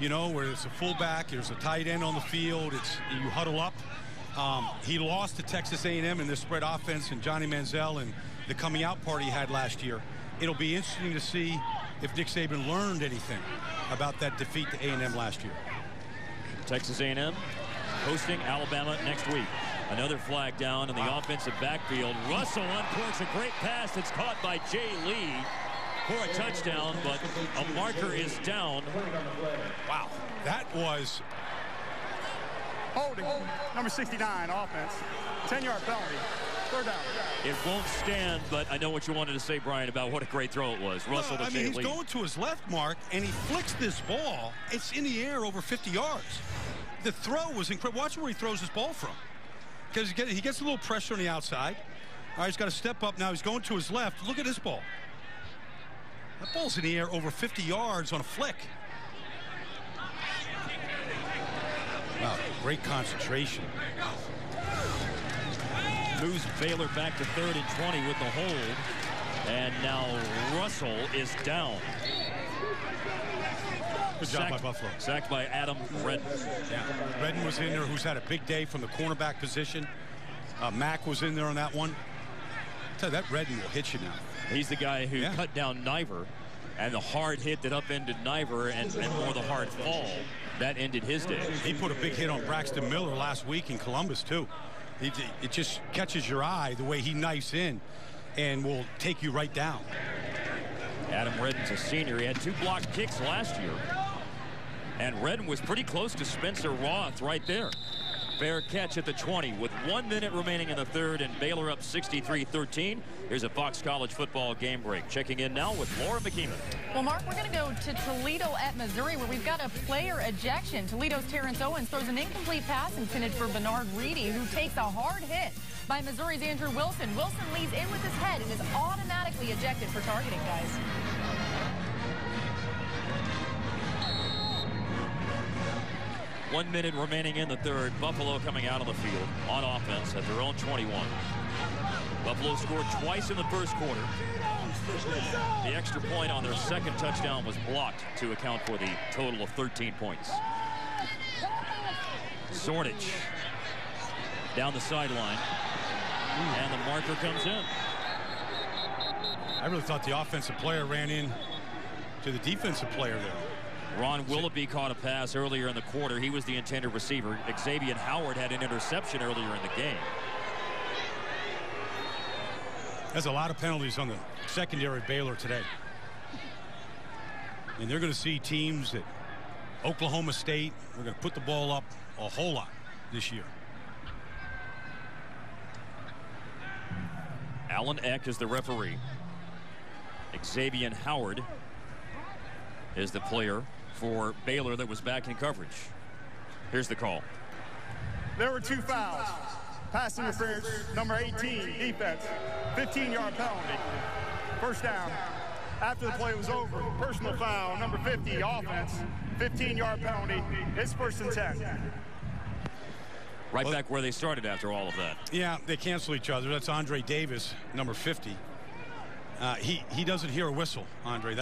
you know, where it's a fullback, there's a tight end on the field, you huddle up. He lost to Texas A&M in this spread offense, and Johnny Manziel and the coming out party he had last year. It'll be interesting to see if Nick Saban learned anything about that defeat to A&M last year. Texas A&M hosting Alabama next week. Another flag down in the offensive backfield. Russell uncorks a great pass that's caught by Jay Lee for a touchdown, but a marker is down. Wow, that was holding. Number 69, offense. 10-yard penalty. 3rd down. It won't stand, but I know what you wanted to say, Brian, about what a great throw it was. Russell to Jay Lee. He's going to his left, Mark, and he flicks this ball. It's in the air over 50 yards. The throw was incredible. Watch where he throws his ball from. Because he gets a little pressure on the outside. All right, he's got to step up now. He's going to his left. Look at this ball. That ball's in the air over 50 yards on a flick. Wow, great concentration. Moves Baylor back to 3rd and 20 with the hold. And now Russell is down. Good job by Buffalo. Sacked by Adam Redden. Yeah, Redden was in there, who's had a big day from the cornerback position. Mack was in there on that one. I tell you, that Redden will hit you now. He's the guy who cut down Niver, and the hard hit that upended Niver and more the hard fall, that ended his day. He put a big hit on Braxton Miller last week in Columbus, too. It just catches your eye the way he knifes in and will take you right down. Adam Redden's a senior. He had 2 blocked kicks last year. And Redden was pretty close to Spencer Roth right there. Fair catch at the 20 with 1 minute remaining in the third, and Baylor up 63-13. Here's a Fox College football game break. Checking in now with Laura McKeeman. Well, Mark, we're going to go to Toledo at Missouri, where we've got a player ejection. Toledo's Terrence Owens throws an incomplete pass intended for Bernard Reedy, who takes a hard hit by Missouri's Andrew Wilson. Wilson leads in with his head and is automatically ejected for targeting, guys. One minute remaining in the third. Buffalo coming out on the field on offense at their own 21. Buffalo scored twice in the first quarter. The extra point on their second touchdown was blocked to account for the total of 13 points. Sornich down the sideline, and the marker comes in. I really thought the offensive player ran in to the defensive player there. Ron Willoughby caught a pass earlier in the quarter. He was the intended receiver. Xavier Howard had an interception earlier in the game. There's a lot of penalties on the secondary Baylor today. And they're going to see teams at Oklahoma State. We're going to put the ball up a whole lot this year. Alan Eck is the referee. Xavier Howard is the player for Baylor that was back in coverage. Here's the call. There were 2 fouls. Pass interference, number 18, defense. 15-yard penalty. First down. After the play was over, personal foul, number 50, offense. 15-yard penalty. It's 1st and 10. Right back where they started after all of that. Yeah, they cancel each other. That's Andre Davis, number 50. He doesn't hear a whistle, Andre.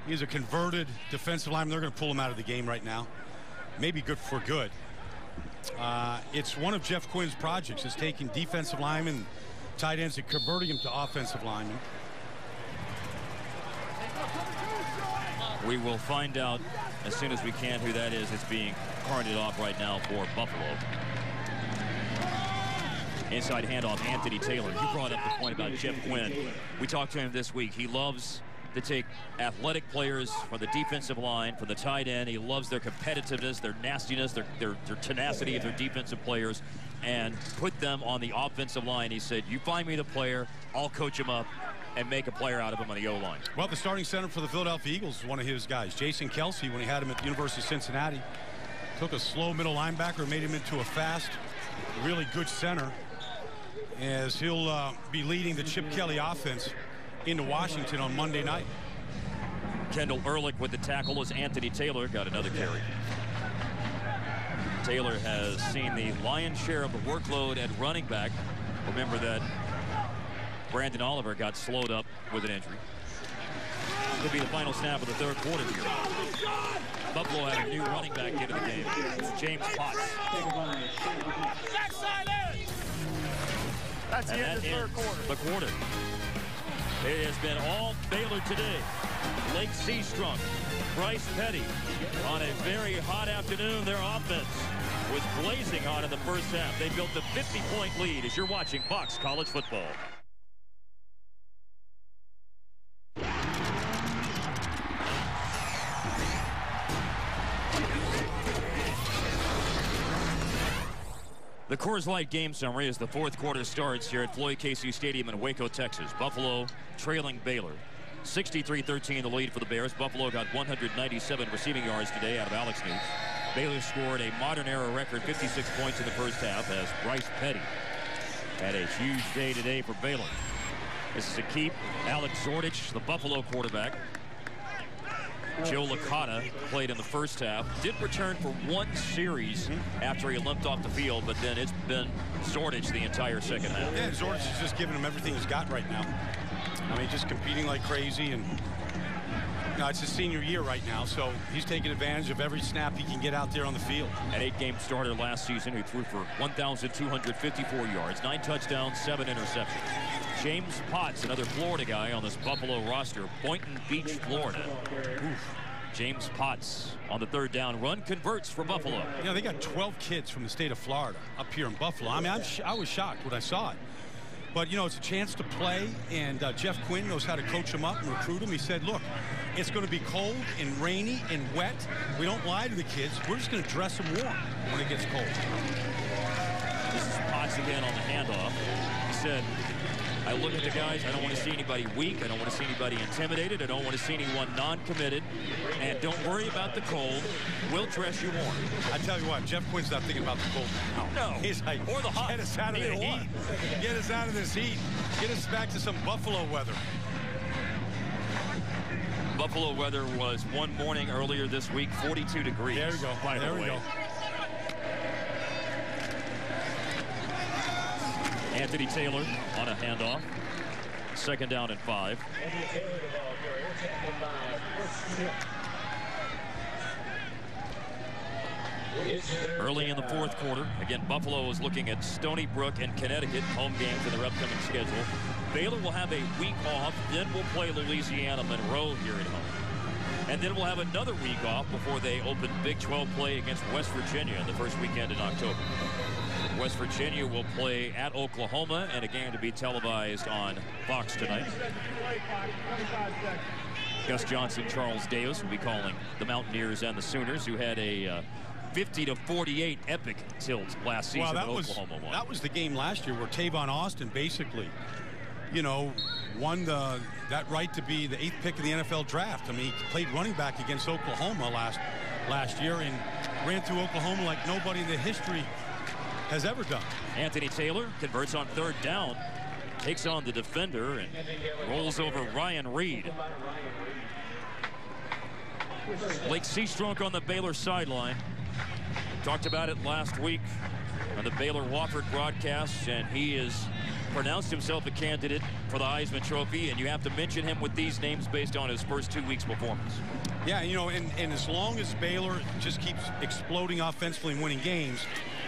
He's a converted defensive lineman. They're going to pull him out of the game right now. Maybe good for good. It's one of Jeff Quinn's projects, is taking defensive linemen, tight ends, and converting them to offensive linemen. We will find out as soon as we can who that is. It's being carted off right now for Buffalo. Inside handoff, Anthony Taylor. You brought up the point about Jeff Quinn. We talked to him this week. He loves to take athletic players from the defensive line, from the tight end. He loves their competitiveness, their nastiness, their tenacity of their defensive players, and put them on the offensive line. He said, you find me the player, I'll coach him up and make a player out of him on the O-line. Well, the starting center for the Philadelphia Eagles is one of his guys. Jason Kelsey, when he had him at the University of Cincinnati, took a slow middle linebacker, made him into a fast, really good center, as he'll be leading the Chip Kelly offense into Washington on Monday night. Kendall Ehrlich with the tackle as Anthony Taylor got another carry. Taylor has seen the lion's share of the workload at running back. Remember that Brandon Oliver got slowed up with an injury. Could be the final snap of the 3rd quarter here. Buffalo had a new running back into the game. It's James Potts. That's the end of the 3rd quarter. The quarter. It has been all Baylor today. Lake Seastrunk, Bryce Petty. On a very hot afternoon, their offense was blazing hot in the first half. They built a 50-point lead as you're watching Fox College Football. The Coors Light game summary as the 4th quarter starts here at Floyd Casey Stadium in Waco, Texas. Buffalo trailing Baylor. 63-13 the lead for the Bears. Buffalo got 197 receiving yards today out of Alex Newt. Baylor scored a modern era record 56 points in the first half as Bryce Petty had a huge day today for Baylor. This is a keep. Alex Zordich, the Buffalo quarterback. Joe Licata played in the first half. Did return for 1 series after he limped off the field, but then it's been Zordich the entire second half. Yeah, Zordich is just giving him everything he's got right now. I mean, just competing like crazy, and it's his senior year right now, so he's taking advantage of every snap he can get out there on the field. An 8-game starter last season who threw for 1,254 yards, 9 touchdowns, 7 interceptions. James Potts, another Florida guy on this Buffalo roster, Boynton Beach, Florida. Oof. James Potts on the 3rd down run converts for Buffalo. You know, they got 12 kids from the state of Florida up here in Buffalo. I mean, I was shocked when I saw it. But, you know, it's a chance to play, and Jeff Quinn knows how to coach them up and recruit them. He said, look, it's going to be cold and rainy and wet. We don't lie to the kids. We're just going to dress them warm when it gets cold. This is Potts again on the handoff. He said, I look at the guys, I don't want to see anybody weak. I don't want to see anybody intimidated. I don't want to see anyone non-committed. And don't worry about the cold. We'll dress you warm. I tell you what, Jeff Quinn's not thinking about the cold now. No. He's like, or the hot. Get us out of the heat. Get us out of this heat. Get us back to some Buffalo weather. Buffalo weather was one morning earlier this week, 42 degrees. There we go. There we go. Anthony Taylor on a handoff. 2nd down and 5. Early in the 4th quarter, again, Buffalo is looking at Stony Brook and Connecticut home games in their upcoming schedule. Baylor will have a week off, then we'll play Louisiana Monroe here at home. And then we'll have another week off before they open Big 12 play against West Virginia the first weekend in October. West Virginia will play at Oklahoma, and a game to be televised on Fox tonight. Gus Johnson, Charles Davis will be calling the Mountaineers and the Sooners, who had a 50-48 epic tilt last season. Well, Oklahoma won. That was the game last year where Tavon Austin basically, you know, won that right to be the 8th pick in the NFL draft. I mean, he played running back against Oklahoma last year and ran through Oklahoma like nobody in the history has ever done. Anthony Taylor converts on 3rd down, takes on the defender and rolls over Ryan Reed. Blake Seastrunk on the Baylor sideline. Talked about it last week on the Baylor-Wofford broadcast, and he has pronounced himself a candidate for the Heisman Trophy, and you have to mention him with these names based on his first 2 weeks' performance. Yeah, you know, and as long as Baylor just keeps exploding offensively and winning games,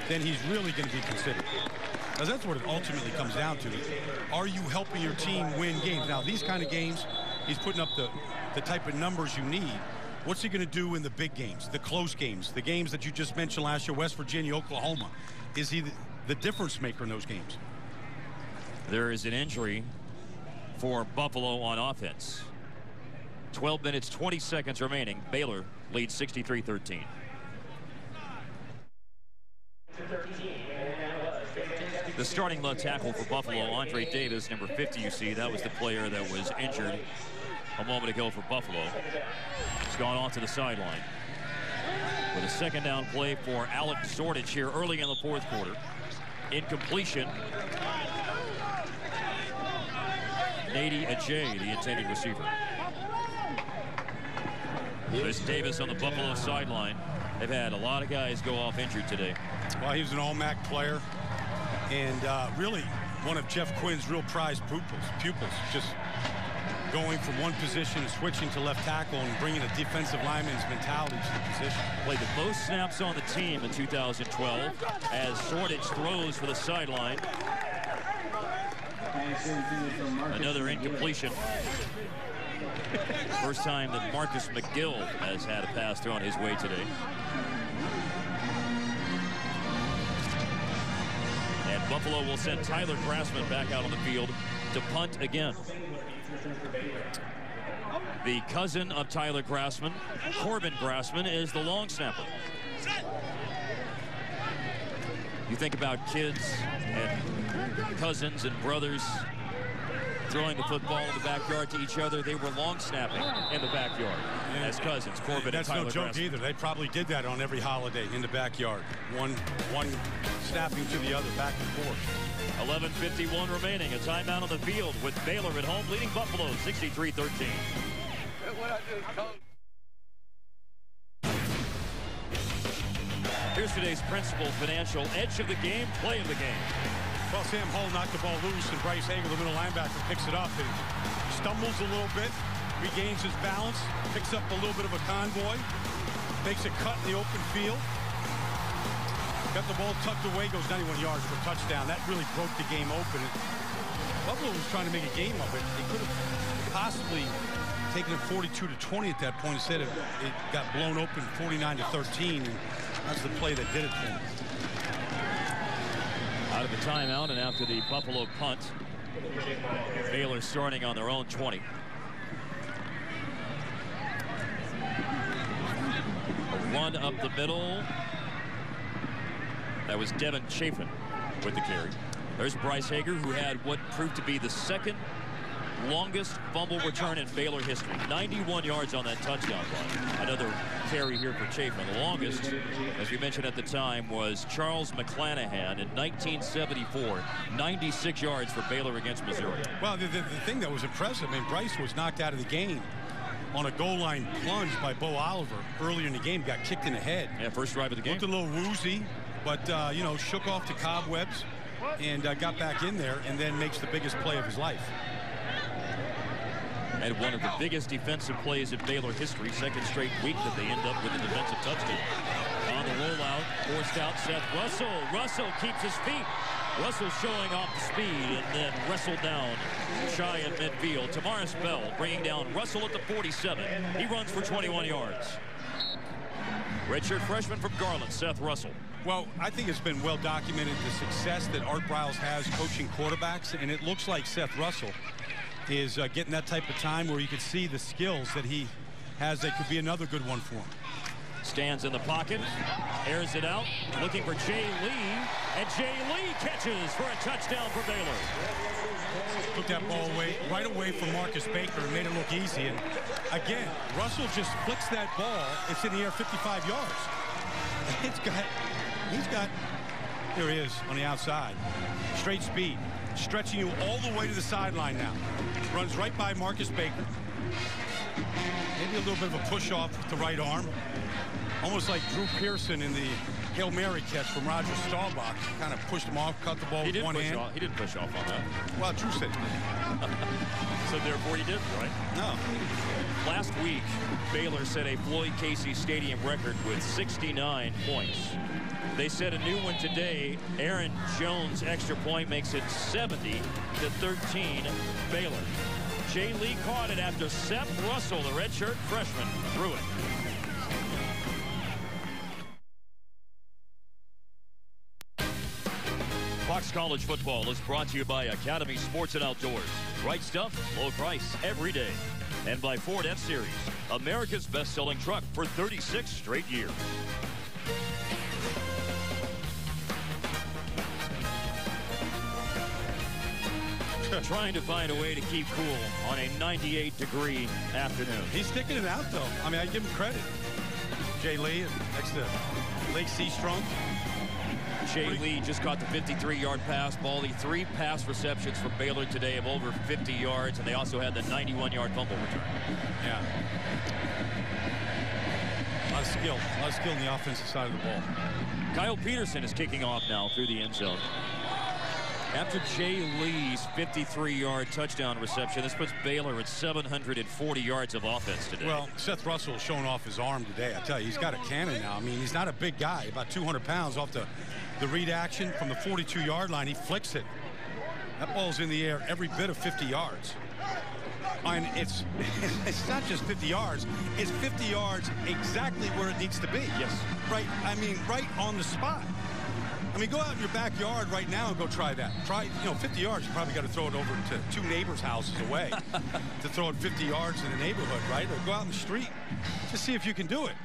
then he's really going to be considered. Because that's what it ultimately comes down to. Are you helping your team win games? Now, these kind of games, he's putting up the type of numbers you need. What's he going to do in the big games, the close games, the games that you just mentioned last year, West Virginia, Oklahoma? Is he the difference maker in those games? There is an injury for Buffalo on offense. 12 minutes, 20 seconds remaining. Baylor leads 63-13. The starting left tackle for Buffalo, Andre Davis, number 50, you see, that was the player that was injured a moment ago for Buffalo. He's gone off to the sideline. With a 2nd down play for Alex Zordich here early in the 4th quarter. Incompletion. Nady Ajay, the intended receiver. There's Davis on the Buffalo sideline. They've had a lot of guys go off injured today. Well, he was an all-MAC player, and really one of Jeff Quinn's real prized pupils. Just going from one position and switching to left tackle and bringing a defensive lineman's mentality to the position. Played the most snaps on the team in 2012 as Zordich throws for the sideline. Another incompletion. First time that Marcus McGill has had a pass thrown his way today. And Buffalo will send Tyler Grassman back out on the field to punt again. The cousin of Tyler Grassman, Corbin Grassman, is the long snapper. You think about kids and cousins and brothers throwing the football in the backyard to each other. They were long snapping in the backyard as cousins, Corbin and Tyler Grassman. That's no joke either. They probably did that on every holiday in the backyard. One snapping to the other, back and forth. 11:51 remaining. A timeout on the field with Baylor at home leading Buffalo 63-13. Here's today's principal financial edge of the game, play of the game. Well, Sam Hull knocked the ball loose, and Bryce Hager, the middle linebacker, picks it up and stumbles a little bit, regains his balance, picks up a little bit of a convoy, makes a cut in the open field. Got the ball tucked away, goes 91 yards for a touchdown. That really broke the game open. Buffalo was trying to make a game of it. They could have possibly taken it 42-20 at that point. Instead of it got blown open 49-13, and that's the play that did it for them. Out of the timeout and after the Buffalo punt, Baylor starting on their own 20. A run up the middle. That was Devin Chafin with the carry. There's Bryce Hager, who had what proved to be the 2nd longest fumble return in Baylor history. 91 yards on that touchdown run. Another carry here for Chafin. The longest, as we mentioned at the time, was Charles McClanahan in 1974. 96 yards for Baylor against Missouri. Well, the thing that was impressive, I mean, Bryce was knocked out of the game on a goal line plunge by Bo Oliver earlier in the game, got kicked in the head. Yeah, first drive of the game. Looked a little woozy, but, you know, shook off the cobwebs and got back in there and then makes the biggest play of his life. And one of the biggest defensive plays in Baylor history, 2nd straight week that they end up with a defensive touchdown. On the rollout, forced out Seth Russell. Russell keeps his feet. Russell showing off the speed and then wrestled down shy at midfield. Tamaris Bell bringing down Russell at the 47. He runs for 21 yards. Redshirt freshman from Garland, Seth Russell. Well, I think it's been well documented the success that Art Briles has coaching quarterbacks, and it looks like Seth Russell is getting that type of time where you can see the skills that he has that could be another good one for him. Stands in the pocket, airs it out, looking for Jay Lee, and Jay Lee catches for a touchdown for Baylor. Took that ball right away from Marcus Baker and made it look easy. And again, Russell just flicks that ball. It's in the air 55 yards. He's got, here he is on the outside. Straight speed, stretching you all the way to the sideline now. Runs right by Marcus Baker. Maybe a little bit of a push off with the right arm. Almost like Drew Pearson in the Hail Mary catch from Roger Staubach. Kind of pushed him off, cut the ball with one hand. He didn't push off on that. Well, Drew said he did. So therefore he didn't, right? No. Last week, Baylor set a Floyd Casey Stadium record with 69 points. They set a new one today. Aaron Jones' extra point makes it 70-13 Baylor. Jay Lee caught it after Seth Russell, the redshirt freshman, threw it. Fox College Football is brought to you by Academy Sports and Outdoors. Right stuff, low price, every day. And by Ford F-Series, America's best-selling truck for 36 straight years. Trying to find a way to keep cool on a 98-degree afternoon. He's sticking it out, though. I mean, I give him credit. Jay Lee next to Lake Seastrunk. Jay Lee just caught the 53-yard pass. Baldy, 3 pass receptions for Baylor today of over 50 yards, and they also had the 91-yard fumble return. Yeah. A lot of skill in the offensive side of the ball. Kyle Peterson is kicking off now through the end zone. After Jay Lee's 53-yard touchdown reception, this puts Baylor at 740 yards of offense today. Well, Seth Russell has shown off his arm today. I tell you, he's got a cannon now. I mean, he's not a big guy, about 200 pounds off the read action from the 42-yard line. He flicks it. That ball's in the air every bit of 50 yards. And it's not just 50 yards. It's 50 yards exactly where it needs to be. Yes. Right, I mean, right on the spot. I mean, go out in your backyard right now and go try that. 50 yards, you probably got to throw it over to 2 neighbors' houses away to throw it 50 yards in the neighborhood, right? Or go out in the street. Just see if you can do it.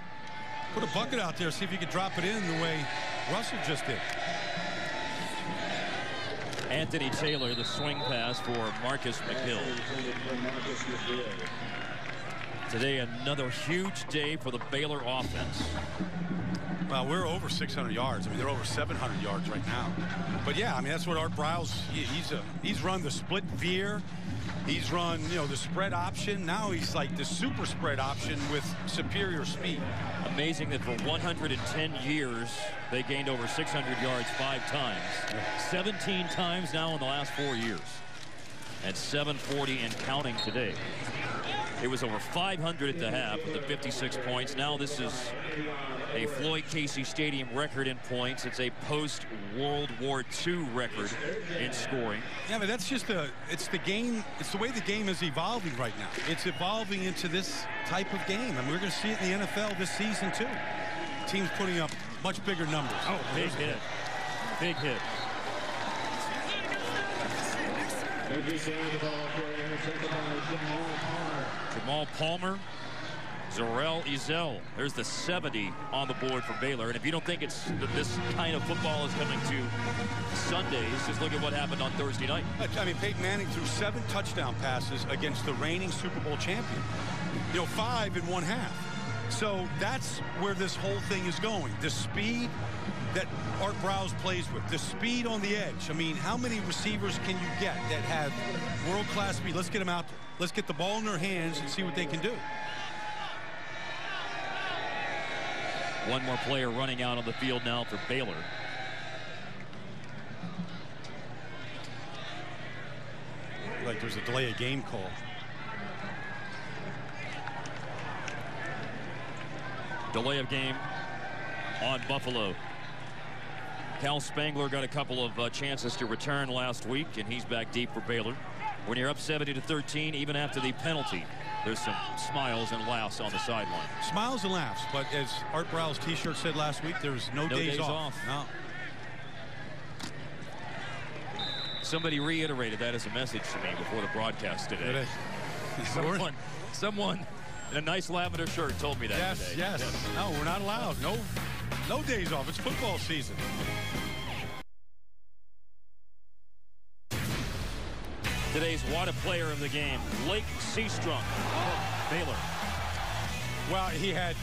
Put a bucket out there, see if you can drop it in the way Russell just did. Anthony Taylor, the swing pass for Marcus McHill. Today, another huge day for the Baylor offense. Well, we're over 600 yards. I mean, they're over 700 yards right now. But yeah, I mean, that's what Art Briles, he's run the split veer. He's run, the spread option. Now he's like the super spread option with superior speed. Amazing that for 110 years, they gained over 600 yards 5 times. 17 times now in the last 4 years. At 740 and counting today. It was over 500 at the half with the 56 points. Now this is a Floyd Casey Stadium record in points. It's a post-World War II record in scoring. Yeah, but that's just it's the game. It's the way the game is evolving right now. It's evolving into this type of game. I mean, we're going to see it in the NFL this season, too. Teams putting up much bigger numbers. Oh, big hit. Big hit. Jamal Palmer, Zorel Ezel. There's the 70 on the board for Baylor. And if you don't think it's this kind of football is coming to Sundays, just look at what happened on Thursday night. I mean, Peyton Manning threw 7 touchdown passes against the reigning Super Bowl champion. 5 in 1 half. So that's where this whole thing is going. The speed that Art Briles plays with, the speed on the edge. I mean, how many receivers can you get that have world-class speed? Let's get them out there. Let's get the ball in their hands and see what they can do. One more player running out on the field now for Baylor. Like there's a delay of game call. Delay of game on Buffalo. Cal Spangler got a couple of chances to return last week, and he's back deep for Baylor. When you're up 70-13, even after the penalty, there's some smiles and laughs on the sideline. Smiles and laughs, but as Art Briles' T-shirt said last week, there's no days off. No. Somebody reiterated that as a message to me before the broadcast today. Someone a nice lavender shirt told me that today. Yes. No, we're not allowed. No days off. It's football season. Today's Wada player of the game, Blake Seastrunk, Baylor. Well, he had,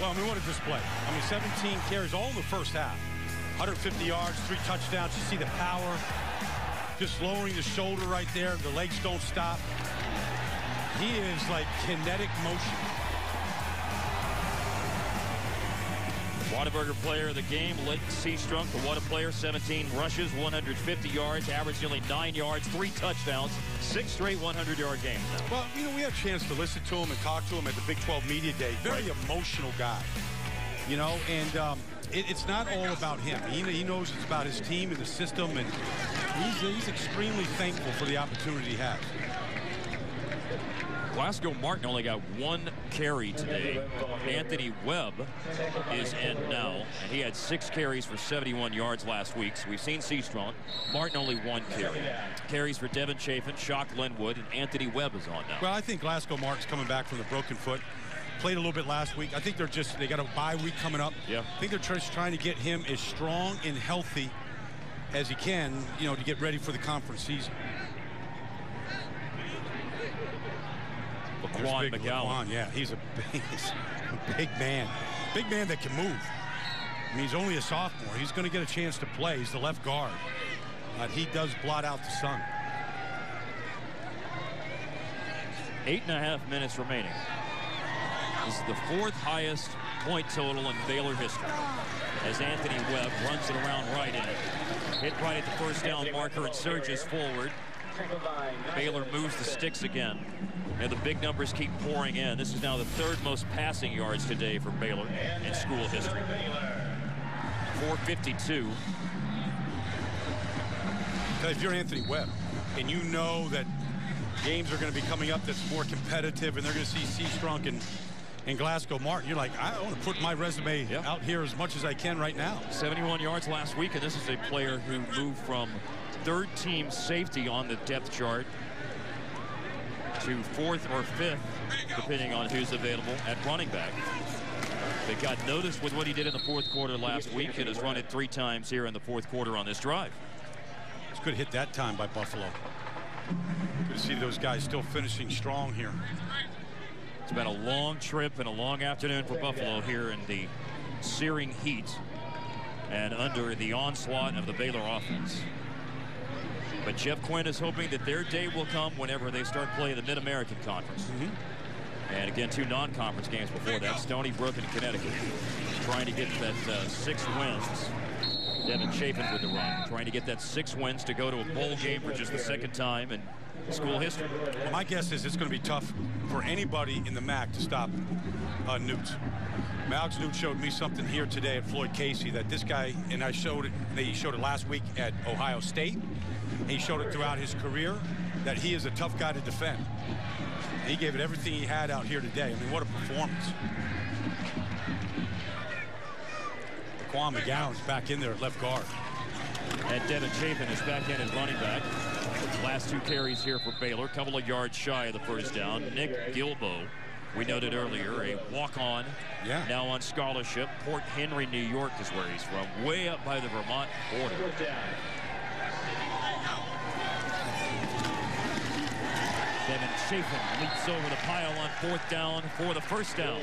what a display. 17 carries all in the first half. 150 yards, 3 touchdowns. You see the power, just lowering the shoulder right there. The legs don't stop. He is like kinetic motion. Whataburger player of the game, Blake Seastrunk, the Wada player, 17 rushes, 150 yards, averaged nearly 9 yards, 3 touchdowns, 6 straight 100-yard games now. Well, we had a chance to listen to him and talk to him at the Big 12 Media Day. Very emotional guy, and it's not all about him. He knows it's about his team and the system, and he's extremely thankful for the opportunity he has. Glasgow Martin only got 1 carry today. Anthony Webb is in now, and he had 6 carries for 71 yards last week. So we've seen Seastrunk. Martin only 1 carry. Carries for Devin Chafin, Shock Linwood, and Anthony Webb is on now. Well, I think Glasgow Martin's coming back from the broken foot. Played a little bit last week. I think they got a bye week coming up. Yeah. I think they're just trying to get him as strong and healthy as he can, to get ready for the conference season. Laquan McGowan. Yeah, he's a big man. Big man that can move. He's only a sophomore. He's going to get a chance to play. He's the left guard. He does blot out the sun. 8.5 minutes remaining. This is the 4th highest point total in Baylor history, as Anthony Webb runs it around right in it. Hit right at the first down marker and surges forward. Baylor moves the sticks again. And the big numbers keep pouring in. This is now the 3rd most passing yards today for Baylor in school history. 452. If you're Anthony Webb and you know that games are going to be coming up that's more competitive and they're going to see Seastrunk and Glasgow Martin, you're like, I want to put my resume out here as much as I can right now. 71 yards last week, and this is a player who moved from 3rd team safety on the depth chart to 4th or 5th, depending on who's available at running back. They got noticed with what he did in the 4th quarter last week and has run it 3 times here in the 4th quarter on this drive. It's good hit that time by Buffalo. Good to see those guys still finishing strong here. It's been a long trip and a long afternoon for Buffalo here in the searing heat and under the onslaught of the Baylor offense. But Jeff Quinn is hoping that their day will come whenever they start playing the Mid-American Conference. And again, 2 non-conference games before that, Stony Brook and Connecticut. Trying to get that 6 wins. Devin Chafin with the run. Trying to get that 6 wins to go to a bowl game for just the 2nd time in school history. Well, my guess is it's going to be tough for anybody in the MAC to stop Newt. Alex Newt showed me something here today at Floyd Casey that this guy, and he showed it last week at Ohio State. He showed it throughout his career that he is a tough guy to defend. He gave it everything he had out here today. What a performance. Laquan McGowan's back in there at left guard. And Devin Chafin is back in at running back. Last 2 carries here for Baylor. Couple of yards shy of the first down. Nick Gilbo, we noted earlier, a walk-on, now on scholarship. Port Henry, New York is where he's from, way up by the Vermont border. Devin Chafin leaps over the pile on 4th down for the first down.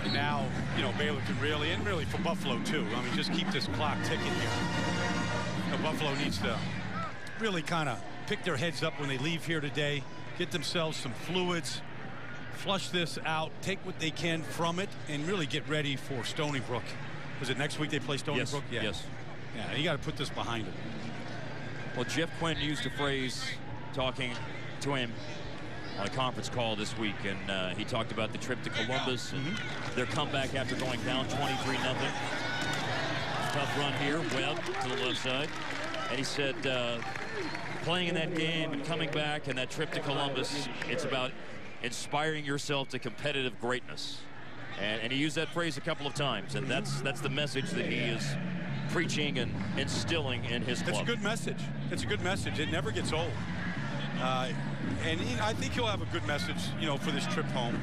And now, Baylor can really for Buffalo too. Just keep this clock ticking here. Buffalo needs to really kind of pick their heads up when they leave here today, get themselves some fluids, flush this out, take what they can from it, and really get ready for Stony Brook. Was it next week they play Stony Brook? Yeah. Yes. Yeah, you got to put this behind them. Well, Jeff Quinn used a phrase talking to him on a conference call this week, and he talked about the trip to Columbus and their comeback after going down 23-0. Tough run here, Webb to the left side. And he said playing in that game and coming back and that trip to Columbus, it's about inspiring yourself to competitive greatness. And he used that phrase a couple of times, and that's the message that he is preaching and instilling in his club. It's a good message. It's a good message. It never gets old. And I think he'll have a good message, for this trip home.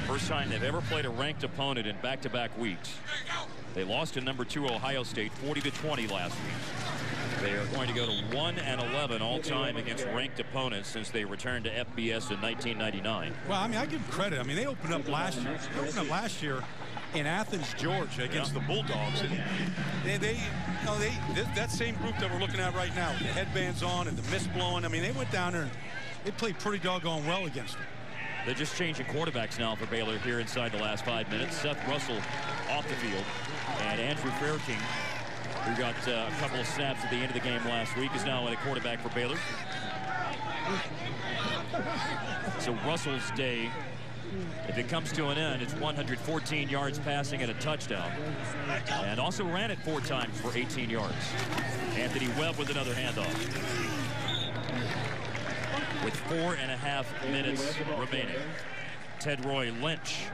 First time they've ever played a ranked opponent in back-to-back weeks. They lost to number 2 Ohio State 40-20 last week. They are going to go to 1-11 all-time against ranked opponents since they returned to FBS in 1999. Well, I give them credit. They opened up last year. They opened up last year in Athens, Georgia, against the Bulldogs, and that same group that we're looking at right now, with the headbands on and the mist blowing. They went down there and they played pretty doggone well against them. They're just changing quarterbacks now for Baylor here inside the last 5 minutes. Seth Russell off the field, and Andrew Fairking, who got a couple of snaps at the end of the game last week, is now at a quarterback for Baylor. So Russell's day, if it comes to an end, it's 114 yards passing and a touchdown. And also ran it 4 times for 18 yards. Anthony Webb with another handoff. With 4.5 minutes remaining. Tedroy Lynch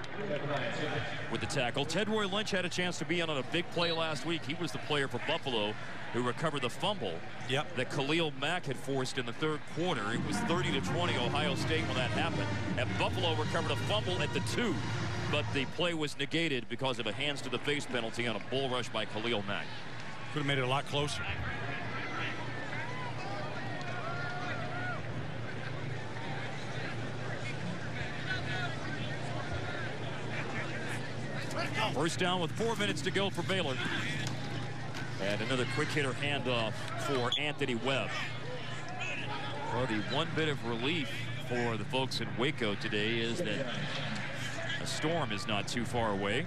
with the tackle. Tedroy Lynch had a chance to be on a big play last week. He was the player for Buffalo who recovered the fumble that Khalil Mack had forced in the 3rd quarter. It was 30-20 Ohio State when that happened. And Buffalo recovered a fumble at the 2, but the play was negated because of a hands-to-the-face penalty on a bull rush by Khalil Mack. Could have made it a lot closer. First down with 4 minutes to go for Baylor. And another quick hitter handoff for Anthony Webb. Well, the one bit of relief for the folks in Waco today is that a storm is not too far away.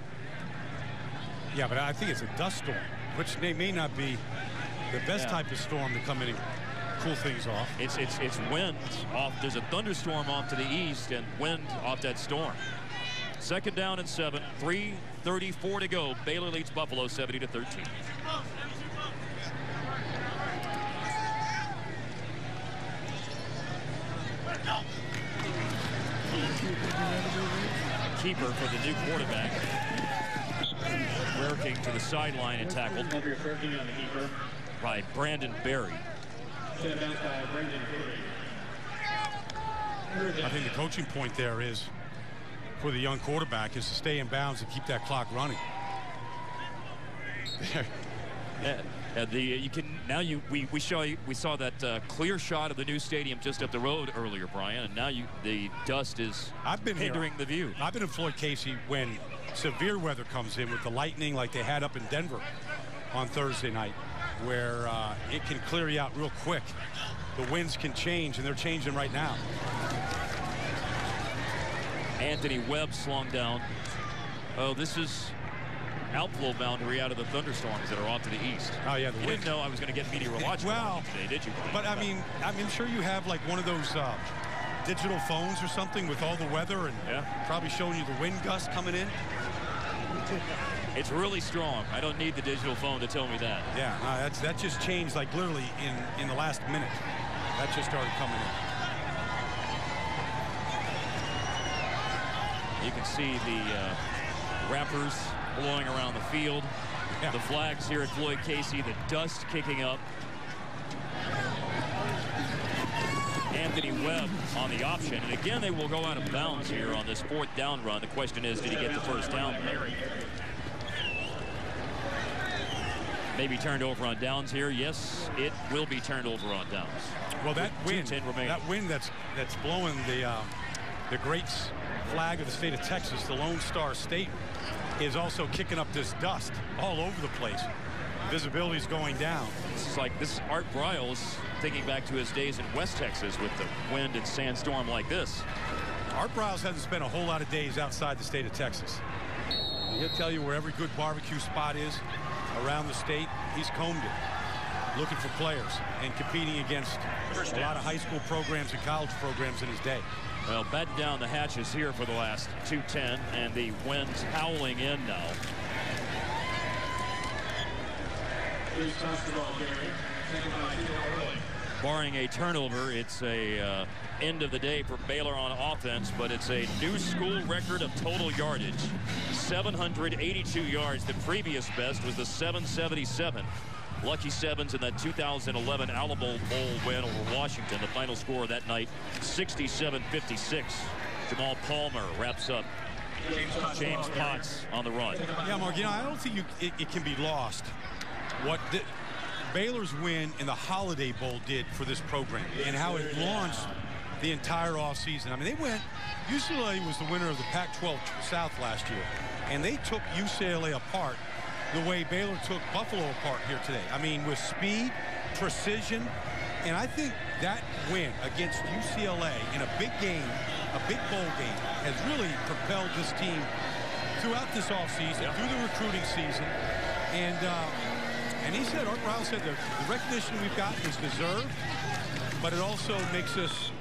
Yeah, but I think it's a dust storm, which may not be the best type of storm to come in and cool things off. It's wind off. There's a thunderstorm off to the east and wind off that storm. Second down and 7, 3:34 to go. Baylor leads Buffalo 70-13. Keeper for the new quarterback. Rare King to the sideline and tackled by Brandon Berry. I think the coaching point there is for the young quarterback is to stay in bounds and keep that clock running. We saw that clear shot of the new stadium just up the road earlier, Brian, and now the dust is hindering the view. I've been in Floyd Casey when severe weather comes in with the lightning like they had up in Denver on Thursday night, where it can clear you out real quick. The winds can change, and they're changing right now. Anthony Webb slung down. Oh, this is outflow boundary out of the thunderstorms that are off to the east. Oh, yeah. You didn't know I was going to get meteorological today, did you? But I'm sure you have like one of those digital phones or something with all the weather and probably showing you the wind gust coming in. It's really strong. I don't need the digital phone to tell me that. Yeah, that just changed like literally in the last minute. That just started coming in. You can see the wrappers blowing around the field. Yeah. The flags here at Floyd Casey, the dust kicking up. Anthony Webb on the option. And again, they will go out of bounds here on this 4th down run. The question is, did he get the first down? Maybe turned over on downs here. Yes, it will be turned over on downs. Well, that wind that's blowing the great flag of the state of Texas, the Lone Star State, is also kicking up this dust all over the place. Visibility is going down. This is Art Briles thinking back to his days in West Texas with the wind and sandstorm like this. Art Briles hasn't spent a whole lot of days outside the state of Texas. He'll tell you where every good barbecue spot is around the state. He's combed it, looking for players and competing against a lot of high school programs and college programs in his day. Well, batten down the hatches here for the last 2:10, and the wind's howling in now. Barring a turnover, it's a end of the day for Baylor on offense, but it's a new school record of total yardage. 782 yards. The previous best was the 777 Lucky Sevens in that 2011 Alamo Bowl win over Washington. The final score that night, 67-56. Jamal Palmer wraps up James Potts on the run. Yeah, Mark, I don't think it can be lost what Baylor's win in the Holiday Bowl did for this program and how it launched the entire offseason. I mean, UCLA was the winner of the Pac-12 South last year, and they took UCLA apart the way Baylor took Buffalo apart here today. I mean, with speed, precision, and I think that win against UCLA in a big game, a big bowl game, has really propelled this team throughout this offseason, through the recruiting season. And he said, Art Briles said, the recognition we've got is deserved, but it also makes us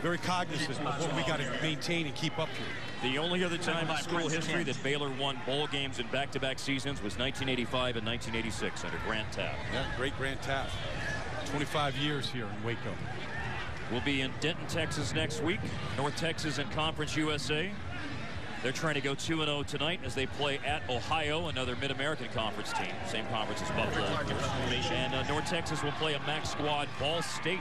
very cognizant of what we got to maintain and keep up to. The only other time in school history that Baylor won bowl games in back-to-back seasons was 1985 and 1986 under Grant Taft. Yeah, great Grant Taft. 25 years here in Waco. We'll be in Denton, Texas next week. North Texas and Conference USA. They're trying to go 2-0 tonight as they play at Ohio, another Mid-American Conference team. Same conference as Buffalo. And North Texas will play a MAC squad, Ball State,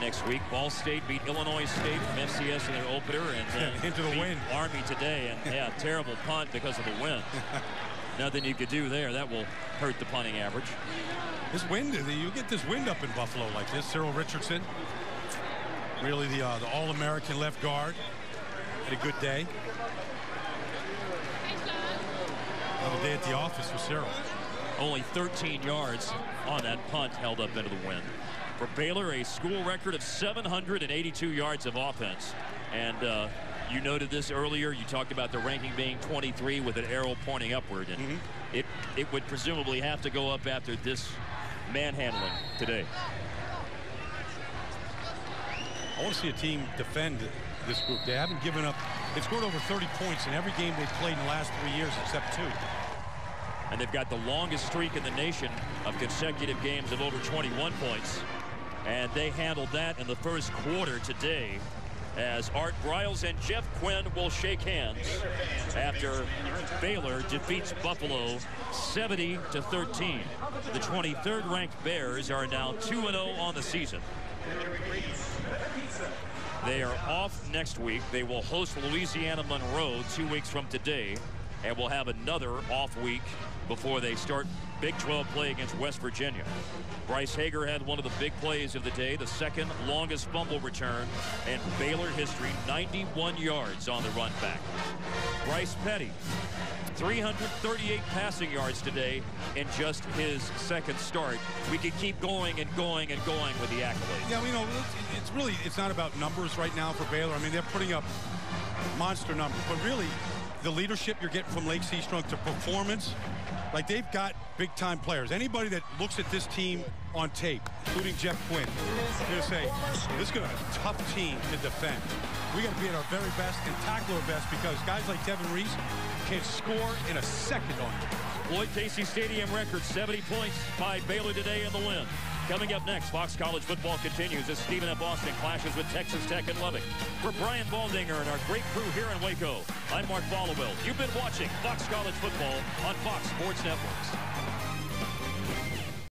next week. Ball State beat Illinois State from FCS in their opener, and into the wind. Army today, and yeah, terrible punt because of the wind. Nothing you could do there. That will hurt the punting average. This wind, you get this wind up in Buffalo like this. Cyril Richardson, really the All-American left guard, had a good day. Another day at the office for Cyril. Only 13 yards on that punt held up into the wind. For Baylor, a school record of 782 yards of offense. And you noted this earlier. You talked about the ranking being 23 with an arrow pointing upward. And it would presumably have to go up after this manhandling today. I want to see a team defend this group. They haven't given up. They've scored over 30 points in every game they've played in the last 3 years except 2. And they've got the longest streak in the nation of consecutive games of over 21 points. And they handled that in the first quarter today, as Art Briles and Jeff Quinn will shake hands after Baylor defeats Buffalo 70-13. The 23rd ranked Bears are now 2-0 on the season. They are off next week. They will host Louisiana Monroe 2 weeks from today, and will have another off week before they start Big 12 play against West Virginia. Bryce Hager had one of the big plays of the day, the second longest fumble return in Baylor history, 91 yards on the run back. Bryce Petty, 338 passing yards today in just his second start. We could keep going and going and going with the accolades. Yeah, it's not about numbers right now for Baylor. I mean, they're putting up monster numbers, but really the leadership you're getting from Lake Seastrunk to performance, like they've got big-time players. Anybody that looks at this team on tape, including Jeff Quinn, is going to say, this is going to be a tough team to defend. We got to be at our very best and tackle our best, because guys like Devin Reese can score in a second on you. Lloyd Casey Stadium record, 70 points by Baylor today in the win. Coming up next, Fox College football continues as Stephen F. Austin clashes with Texas Tech and Lubbock. For Brian Baldinger and our great crew here in Waco, I'm Mark Followell. You've been watching Fox College football on Fox Sports Networks.